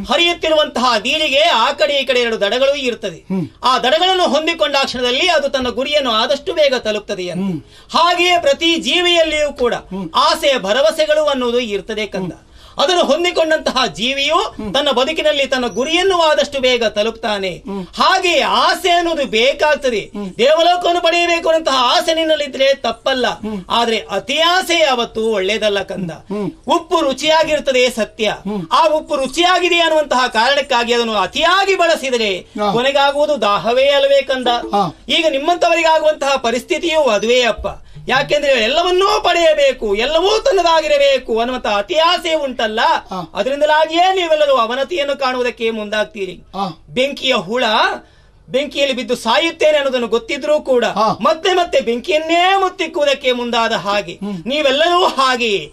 ಹರಿಯುತ್ತಿರುವಂತಹ ನೀರಿಗೆ ಆ ಕಡೆ ಈ ಕಡೆ ಎರಡು ದಡಗಳು ಇರುತ್ತದೆ. ಆ ದಡಗಳನ್ನು ಹೊಂದಿಕೊಂಡ ಕ್ಷಣದಲ್ಲಿ ಅದು ತನ್ನ ಗುರಿಯನ್ನು ಆದಷ್ಟು ಬೇಗ ತಲುಪ್ತದೆ ಎಂದು. ಹಾಗೆಯೇ ಪ್ರತಿ ಜೀವಿಯಲ್ಲಿಯೂ ಕೂಡ ಆಸೆ ಭರವಸೆಗಳು ಅನ್ನುವುದು ಇರ್ತದೆ ಕಂದ. ಅದನ್ನು ಹೊಂದಿಕೊಂಡಂತಹ ಜೀವಿಯು ತನ್ನ ಬದುಕಿನಲ್ಲಿ ತನ್ನ ಗುರಿಯನ್ನು ಆದಷ್ಟು ಬೇಗ ತಲುಪ್ತಾನೆ. ಹಾಗೆ ಆಸೆ ಅನ್ನೋದು ಬೇಕಾಗ್ತದೆ. ದೇವಲೋಕವನ್ನು ಪಡೆಯಬೇಕು ಅನ್ನಂತಹ ಆಸೆ ನಿನ್ನಲ್ಲಿದ್ರೆ ತಪ್ಪಲ್ಲ, ಆದ್ರೆ ಅತಿ ಆಸೆ ಯಾವತ್ತೂ ಒಳ್ಳೇದಲ್ಲ ಕಂದ. ಉಪ್ಪು ರುಚಿಯಾಗಿರ್ತದೆ ಸತ್ಯ. ಆ ಉಪ್ಪು ರುಚಿಯಾಗಿದೆ ಅನ್ನುವಂತಹ ಕಾರಣಕ್ಕಾಗಿ ಅದನ್ನು ಅತಿಯಾಗಿ ಬಳಸಿದರೆ ಕೊನೆಗಾಗುವುದು ದಾಹವೇ ಅಲ್ಲವೇ ಕಂದ. ಈಗ ನಿಮ್ಮಂತವರಿಗಾಗುವಂತಹ ಪರಿಸ್ಥಿತಿಯೂ ಅದುವೇ ಅಪ್ಪ. ಯಾಕೆಂದ್ರೆ ಎಲ್ಲವನ್ನೂ ಪಡೆಯಬೇಕು, ಎಲ್ಲವೂ ತನ್ನದಾಗಿರಬೇಕು ಅನ್ನುವಂತ ಅತಿ ಆಸೆ ಉಂಟಲ್ಲ, ಅದರಿಂದಲಾಗಿಯೇ ನೀವೆಲ್ಲರೂ ಅವನತಿಯನ್ನು ಕಾಣುವುದಕ್ಕೆ ಮುಂದಾಗ್ತೀರಿ. ಬೆಂಕಿಯ ಹುಳ ಬೆಂಕಿಯಲ್ಲಿ ಬಿದ್ದು ಸಾಯುತ್ತೇನೆ ಅನ್ನೋದನ್ನು ಗೊತ್ತಿದ್ರೂ ಕೂಡ ಮತ್ತೆ ಮತ್ತೆ ಬೆಂಕಿಯನ್ನೇ ಮುತ್ತಿಕ್ಕುವುದಕ್ಕೆ ಮುಂದಾದ ಹಾಗೆ ನೀವೆಲ್ಲರೂ ಹಾಗೆಯೇ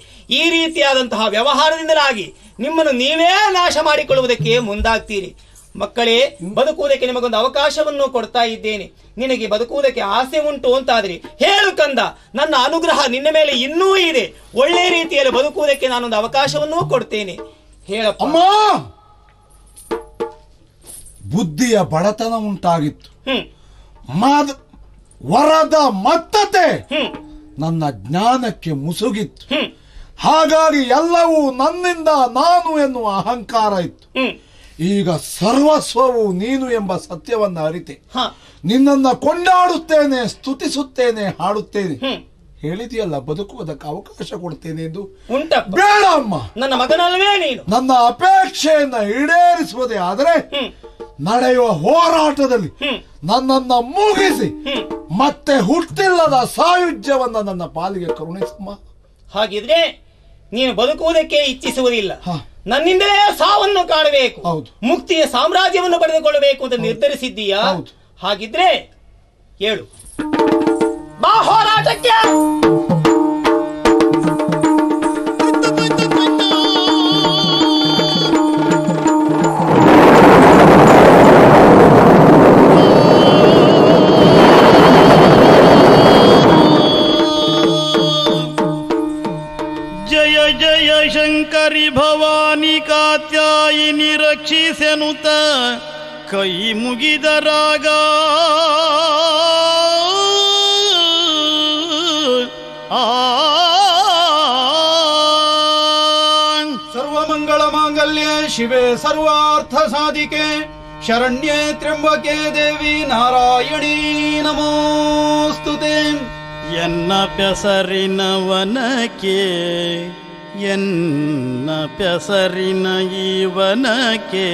ಈ ರೀತಿಯಾದಂತಹ ವ್ಯವಹಾರದಿಂದಲಾಗಿ ನಿಮ್ಮನ್ನು ನೀವೇ ನಾಶ ಮಾಡಿಕೊಳ್ಳುವುದಕ್ಕೆ ಮುಂದಾಗ್ತೀರಿ. ಮಕ್ಕಳೇ, ಬದುಕುವುದಕ್ಕೆ ನಿಮಗೊಂದು ಅವಕಾಶವನ್ನು ಕೊಡ್ತಾ ಇದ್ದೇನೆ. ನಿನಗೆ ಬದುಕುವುದಕ್ಕೆ ಆಸೆ ಉಂಟು ಅಂತಾದ್ರೆ ಹೇಳು ಕಂದ, ನನ್ನ ಅನುಗ್ರಹ ನಿನ್ನ ಮೇಲೆ ಇನ್ನೂ ಇದೆ. ಒಳ್ಳೆ ರೀತಿಯಲ್ಲಿ ಬದುಕುವುದಕ್ಕೆ ನಾನೊಂದು ಅವಕಾಶವನ್ನೂ ಕೊಡ್ತೇನೆ. ಹೇಳಪ್ಪ. ಅಮ್ಮ, ಬುದ್ಧಿಯ ಬಡತನ ಉಂಟಾಗಿತ್ತು. ವರದ ಮತ್ತತೆ ನನ್ನ ಜ್ಞಾನಕ್ಕೆ ಮುಸುಗಿತ್ತು. ಹಾಗಾಗಿ ಎಲ್ಲವೂ ನನ್ನಿಂದ ನಾನು ಎನ್ನುವ ಅಹಂಕಾರ ಇತ್ತು. ಈಗ ಸರ್ವಸ್ವವು ನೀನು ಎಂಬ ಸತ್ಯವನ್ನ ಅರಿತೆ. ನಿನ್ನನ್ನ ಕೊಂಡಾಡುತ್ತೇನೆ, ಸ್ತುತಿಸುತ್ತೇನೆ, ಹಾಡುತ್ತೇನೆ. ಹೇಳಿದೆಯಲ್ಲ, ಬದುಕುವುದಕ್ಕೆ ಅವಕಾಶ ಕೊಡ್ತೇನೆ ಎಂದು. ಬೇಡ ಅಮ್ಮ, ನನ್ನ ಮಗನಲ್ವೇ ನೀನು. ನನ್ನ ಅಪೇಕ್ಷೆಯನ್ನ ಈಡೇರಿಸುವುದೇ ಆದರೆ ನಡೆಯುವ ಹೋರಾಟದಲ್ಲಿ ನನ್ನನ್ನ ಮುಗಿಸಿ ಮತ್ತೆ ಹುಟ್ಟಿಲ್ಲದ ಸಾಯುಜ್ಯವನ್ನ ನನ್ನ ಪಾಲಿಗೆ ಕರುಣಿಸಮ್ಮ. ಹಾಗಿದ್ರೆ ನೀನು ಬದುಕುವುದಕ್ಕೆ ಇಚ್ಛಿಸುವುದಿಲ್ಲ, ನನ್ನಿಂದಲೇ ಸಾವನ್ನು ಕಾಣಬೇಕು, ಮುಕ್ತಿಯ ಸಾಮ್ರಾಜ್ಯವನ್ನು ಪಡೆದುಕೊಳ್ಳಬೇಕು ಅಂತ ನಿರ್ಧರಿಸಿದ್ದೀಯಾ? ಹಾಗಿದ್ರೆ ಹೇಳು, ಬಾ ಹೋರಾಟಕ್ಕೆ. ಜಯ ಜಯ ಶಂಕರಿ ಭವಾನಿ ಕಾತ್ಯಾಯಿನಿ ರಕ್ಷಿಸೆನುತ ಕೈ ಮುಗಿದರಾಗ ಸರ್ವಮಂಗಳ ಮಾಂಗಲ್ಯೆ ಶಿವೆ ಸರ್ವಾರ್ಥ ಸಾಧಿಕೆ ಶರಣ್ಯೇ ತ್ರ್ಯಂಬಕೆ ದೇವಿ ನಾರಾಯಣೀ ನಮೋಸ್ತುತೆ. ಎನ್ನ ಪೆಸರಿನ ವನಕ್ಕೆ, ಎನ್ನ ಪೆಸರಿನ ಈವನಕ್ಕೆ,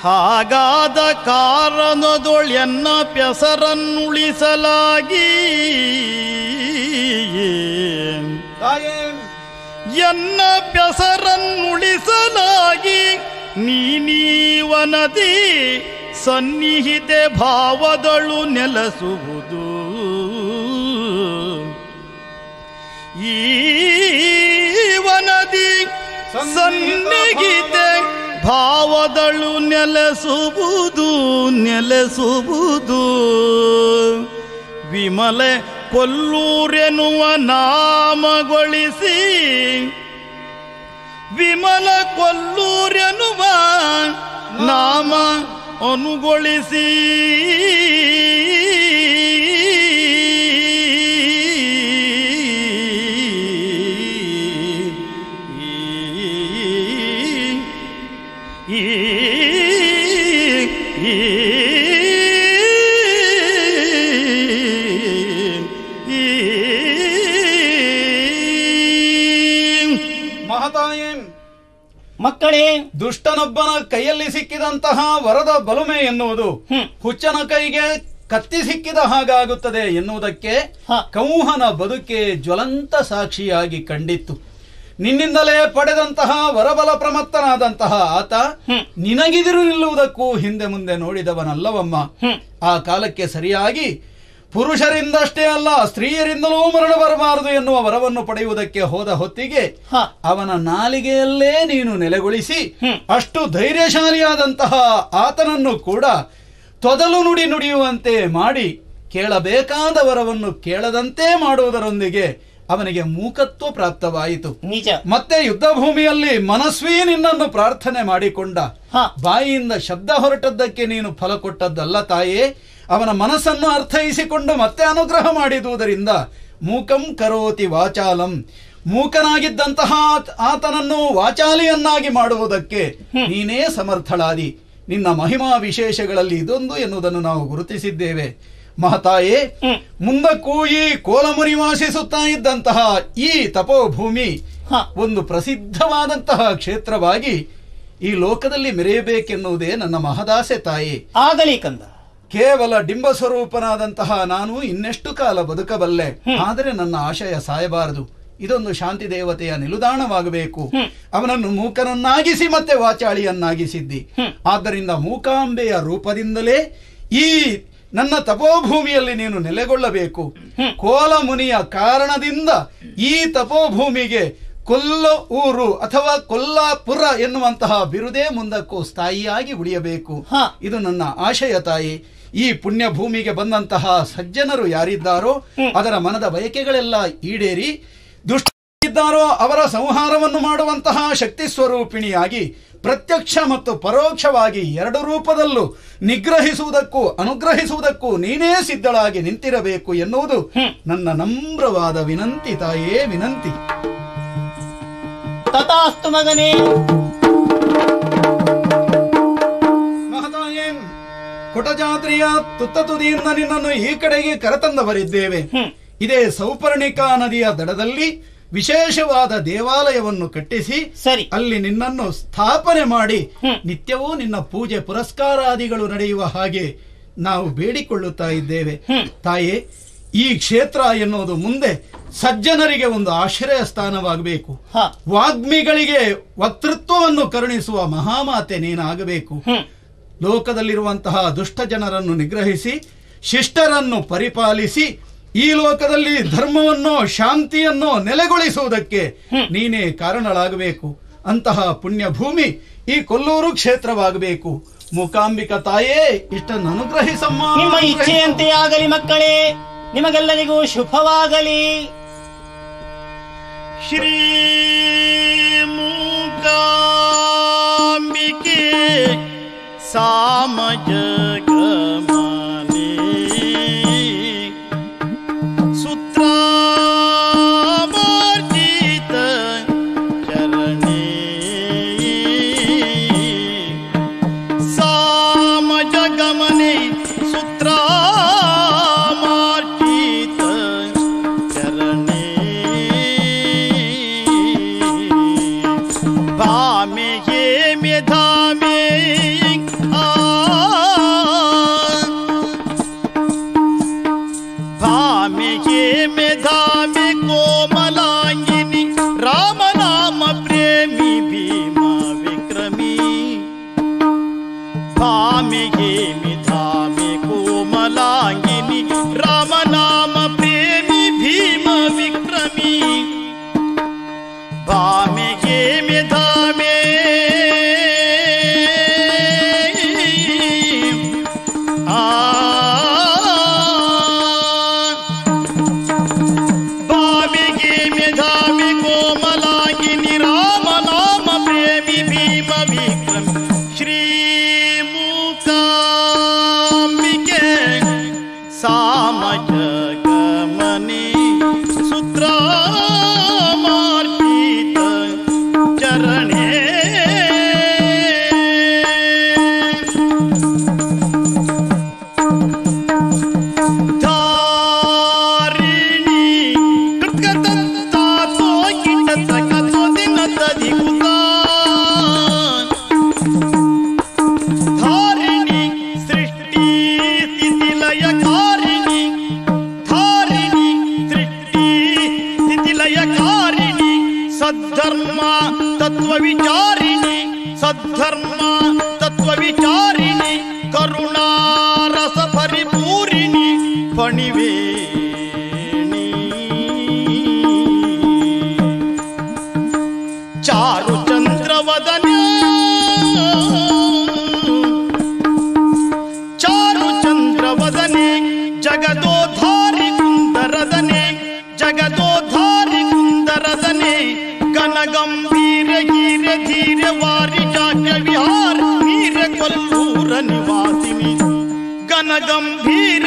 ಹಾಗಾದ ಕಾರಣದೊಳ್ ಎನ್ನ ಪೆಸರನ್ನುಳಿಸಲಾಗಿ, ಎನ್ನ ಪೆಸರನ್ನುಳಿಸಲಾಗಿ ನೀನೀವನದಿ ಸನ್ನಿಹಿತೆ ಭಾವದಳು ನೆಲೆಸುವುದು. ಈ ವನದಿ ಸನ್ನಿಹಿತೆ ಭಾವದಳು ನೆಲೆಸುವುದು, ನೆಲೆಸುವುದು. ವಿಮಲೆ ಕೊಲ್ಲೂರೆನ್ನುವ ನಾಮಗೊಳಿಸಿ, ವಿಮಲ ಕೊಲ್ಲೂರೆನ್ನುವ ನಾಮ ಅನುಗೊಳಿಸಿ, ಈ ಮಹತಾಯೇ, ಮಕ್ಕಳೇ, ದುಷ್ಟನೊಬ್ಬನ ಕೈಯಲ್ಲಿ ಸಿಕ್ಕಿದಂತಹ ವರದ ಬಲುಮೆ ಎನ್ನುವುದು ಹುಚ್ಚನ ಕೈಗೆ ಕತ್ತಿ ಸಿಕ್ಕಿದ ಹಾಗಾಗುತ್ತದೆ ಎನ್ನುವುದಕ್ಕೆ ಕೌಹನ ಬದುಕೆ ಜ್ವಲಂತ ಸಾಕ್ಷಿಯಾಗಿ ಕಂಡಿತ್ತು. ನಿನ್ನಿಂದಲೇ ಪಡೆದಂತಹ ವರಬಲ ಪ್ರಮತ್ತನಾದಂತಹ ಆತ ನಿನಗಿದಿರು ನಿಲ್ಲುವುದಕ್ಕೂ ಹಿಂದೆ ಮುಂದೆ ನೋಡಿದವನಲ್ಲವಮ್ಮ. ಆ ಕಾಲಕ್ಕೆ ಸರಿಯಾಗಿ ಪುರುಷರಿಂದಷ್ಟೇ ಅಲ್ಲ ಸ್ತ್ರೀಯರಿಂದಲೂ ಮರಣ ಬರಬಾರದು ಎನ್ನುವ ವರವನ್ನು ಪಡೆಯುವುದಕ್ಕೆ ಹೋದ ಹೊತ್ತಿಗೆ ಅವನ ನಾಲಿಗೆಯಲ್ಲೇ ನೀನು ನೆಲೆಗೊಳಿಸಿ ಅಷ್ಟು ಧೈರ್ಯಶಾಲಿಯಾದಂತಹ ಆತನನ್ನು ಕೂಡ ತೊದಲು ನುಡಿಯುವಂತೆ ಮಾಡಿ ಕೇಳಬೇಕಾದ ವರವನ್ನು ಕೇಳದಂತೆ ಮಾಡುವುದರೊಂದಿಗೆ ಅವನಿಗೆ ಮೂಕತ್ವ ಪ್ರಾಪ್ತವಾಯಿತು. ನಿಜ. ಮತ್ತೆ ಯುದ್ಧ ಭೂಮಿಯಲ್ಲಿ ಮನಸ್ವೀ ನಿನ್ನನ್ನು ಪ್ರಾರ್ಥನೆ ಮಾಡಿಕೊಂಡ. ಬಾಯಿಯಿಂದ ಶಬ್ದ ಹೊರಟದ್ದಕ್ಕೆ ನೀನು ಫಲ ಕೊಟ್ಟದ್ದಲ್ಲ ತಾಯೇ, ಅವನ ಮನಸ್ಸನ್ನು ಅರ್ಥೈಸಿಕೊಂಡು ಮತ್ತೆ ಅನುಗ್ರಹ ಮಾಡಿದುದರಿಂದ ಮೂಕಂ ಕರೋತಿ ವಾಚಾಲಂ, ಮೂಕನಾಗಿದ್ದಂತಹ ಆತನನ್ನು ವಾಚಾಲಿಯನ್ನಾಗಿ ಮಾಡುವುದಕ್ಕೆ ನೀನೇ ಸಮರ್ಥಳಾದಿ. ನಿನ್ನ ಮಹಿಮಾ ವಿಶೇಷಗಳಲ್ಲಿ ಇದೊಂದು ಎನ್ನುವುದನ್ನು ನಾವು ಗುರುತಿಸಿದ್ದೇವೆ. ಮಹತಾಯೇ, ಮುಂದಕ್ಕೂ ಈ ಕೋಲಮುನಿ ವಾಸಿಸುತ್ತಾ ಇದ್ದಂತಹ ಈ ತಪೋಭೂಮಿ ಒಂದು ಪ್ರಸಿದ್ಧವಾದಂತಹ ಕ್ಷೇತ್ರವಾಗಿ ಈ ಲೋಕದಲ್ಲಿ ಮೆರೆಯಬೇಕೆನ್ನುವುದೇ ನನ್ನ ಮಹದಾಸೆ ತಾಯಿ. ಆಗಲಿ ಕಂದ. ಕೇವಲ ಡಿಂಬ ಸ್ವರೂಪನಾದಂತಹ ನಾನು ಇನ್ನೆಷ್ಟು ಕಾಲ ಬದುಕಬಲ್ಲೆ, ಆದರೆ ನನ್ನ ಆಶಯ ಸಾಯಬಾರದು. ಇದೊಂದು ಶಾಂತಿ ದೇವತೆಯ ನಿಲುದಾಣವಾಗಬೇಕು. ಅವನನ್ನು ಮೂಕನನ್ನಾಗಿಸಿ ಮತ್ತೆ ವಾಚಾಳಿಯನ್ನಾಗಿಸಿದ್ದಿ. ಆದ್ದರಿಂದ ಮೂಕಾಂಬೆಯ ರೂಪದಿಂದಲೇ ಈ ನನ್ನ ತಪೋಭೂಮಿಯಲ್ಲಿ ನೀನು ನೆಲೆಗೊಳ್ಳಬೇಕು. ಕೋಲ ಮುನಿಯ ಕಾರಣದಿಂದ ಈ ತಪೋಭೂಮಿಗೆ ಕೊಲ್ಲ ಊರು ಅಥವಾ ಕೊಲ್ಲಾಪುರ ಎನ್ನುವಂತಹ ಬಿರುದೇ ಮುಂದಕ್ಕೂ ಸ್ಥಾಯಿಯಾಗಿ ಉಳಿಯಬೇಕು. ಇದು ನನ್ನ ಆಶಯ ತಾಯಿ. ಈ ಪುಣ್ಯ ಭೂಮಿಗೆ ಬಂದಂತಹ ಸಜ್ಜನರು ಯಾರಿದ್ದಾರೋ ಅದರ ಮನದ ಬಯಕೆಗಳೆಲ್ಲ ಈಡೇರಿ, ದುಷ್ಟರಿದ್ದಾರೋ ಅವರ ಸಂಹಾರವನ್ನು ಮಾಡುವಂತಹ ಶಕ್ತಿ ಸ್ವರೂಪಿಣಿಯಾಗಿ ಪ್ರತ್ಯಕ್ಷ ಮತ್ತು ಪರೋಕ್ಷವಾಗಿ ಎರಡು ರೂಪದಲ್ಲೂ ನಿಗ್ರಹಿಸುವುದಕ್ಕೂ ಅನುಗ್ರಹಿಸುವುದಕ್ಕೂ ನೀನೇ ಸಿದ್ಧಳಾಗಿ ನಿಂತಿರಬೇಕು ಎನ್ನುವುದು ನನ್ನ ನಮ್ರವಾದ ವಿನಂತಿ ತಾಯೇ, ವಿನಂತಿ. ತಥಾಸ್ತು ಮಗನೇ. ಮಹತಾಯೇ, ಕುಟಜಾತ್ರಿಯ ತುತ್ತ ತುದಿಯಿಂದ ನಿನ್ನನ್ನು ಈ ಕಡೆಗೆ ಕರೆತಂದವರಿದ್ದೇವೆ. ಇದೇ ಸೌಪರ್ಣಿಕಾ ನದಿಯ ದಡದಲ್ಲಿ ವಿಶೇಷವಾದ ದೇವಾಲಯವನ್ನು ಕಟ್ಟಿಸಿ ಅಲ್ಲಿ ನಿನ್ನನ್ನು ಸ್ಥಾಪನೆ ಮಾಡಿ ನಿತ್ಯವೂ ನಿನ್ನ ಪೂಜೆ ಪುರಸ್ಕಾರಾದಿಗಳು ನಡೆಯುವ ಹಾಗೆ ನಾವು ಬೇಡಿಕೊಳ್ಳುತ್ತಾ ಇದ್ದೇವೆ. ತಾಯೇ, ಈ ಕ್ಷೇತ್ರ ಎನ್ನುವುದು ಮುಂದೆ ಸಜ್ಜನರಿಗೆ ಒಂದು ಆಶ್ರಯ ಸ್ಥಾನವಾಗಬೇಕು. ವಾಗ್ಮಿಗಳಿಗೆ ವಕ್ತೃತ್ವವನ್ನು ಕರುಣಿಸುವ ಮಹಾಮಾತೆ ನೀನಾಗಬೇಕು. ಲೋಕದಲ್ಲಿರುವಂತಹ ದುಷ್ಟ ಜನರನ್ನು ನಿಗ್ರಹಿಸಿ ಶಿಷ್ಟರನ್ನು ಪರಿಪಾಲಿಸಿ ಈ ಲೋಕದಲ್ಲಿ ಧರ್ಮವನ್ನು ಶಾಂತಿಯನ್ನು ನೆಲೆಗೊಳಿಸುವುದಕ್ಕೆ ನೀನೇ ಕಾರಣಳಾಗಬೇಕು. ಅಂತಹ ಪುಣ್ಯ ಭೂಮಿ ಈ ಕೊಲ್ಲೂರು ಕ್ಷೇತ್ರವಾಗಬೇಕು. ಮೂಕಾಂಬಿಕ ತಾಯೇ, ಇಷ್ಟನ್ನು ಅನುಗ್ರಹಿಸಮ್ಮ. ನಿಮ್ಮ ಇಚ್ಛೆಯಂತೆ ಆಗಲಿ ಮಕ್ಕಳೇ, ನಿಮಗೆಲ್ಲರಿಗೂ ಶುಭವಾಗಲಿ. ಶ್ರೀ ಮೂಕಾಂಬಿಕೆ ಸಾಮಜಗಮನೆ ಸೂತ್ರಾಮರ್ಜಿತ ಚರಣೆ ಸಾಮಜಗಮನೆ ಸೂತ್ರಾಮರ್ಜಿತ ಚರಣೆ ಭಾಮೆ ಹೇ ಮೇಧಾಮೆ ಆ ಧರ್ಮ ತತ್ವ ವಿಚಾರಿಣಿ ಕರುಣಾರಸ ಪರಿಪೂರಿಣಿ ಫಣಿವೇಣಿ ಚಾರು ಚಂದ್ರವದನೆ ಚಾರು ಚಂದ್ರವದನೆ ಜಗದೋಧಾರಿ ಕುಂದರದನೆ ಜಗದೋಧಾರಿ ಕುಂದರದನೆ ಗಣಗಂಭೀರ ಗೀರ ಧೀರ ವಾರಿ ಜಾಗ್ಯ ವಿಹಾರ ನೀರ ಕೊಲ್ಲೂರ ನಿವಾಸಿನಿ ಗಣಗಂಭೀರ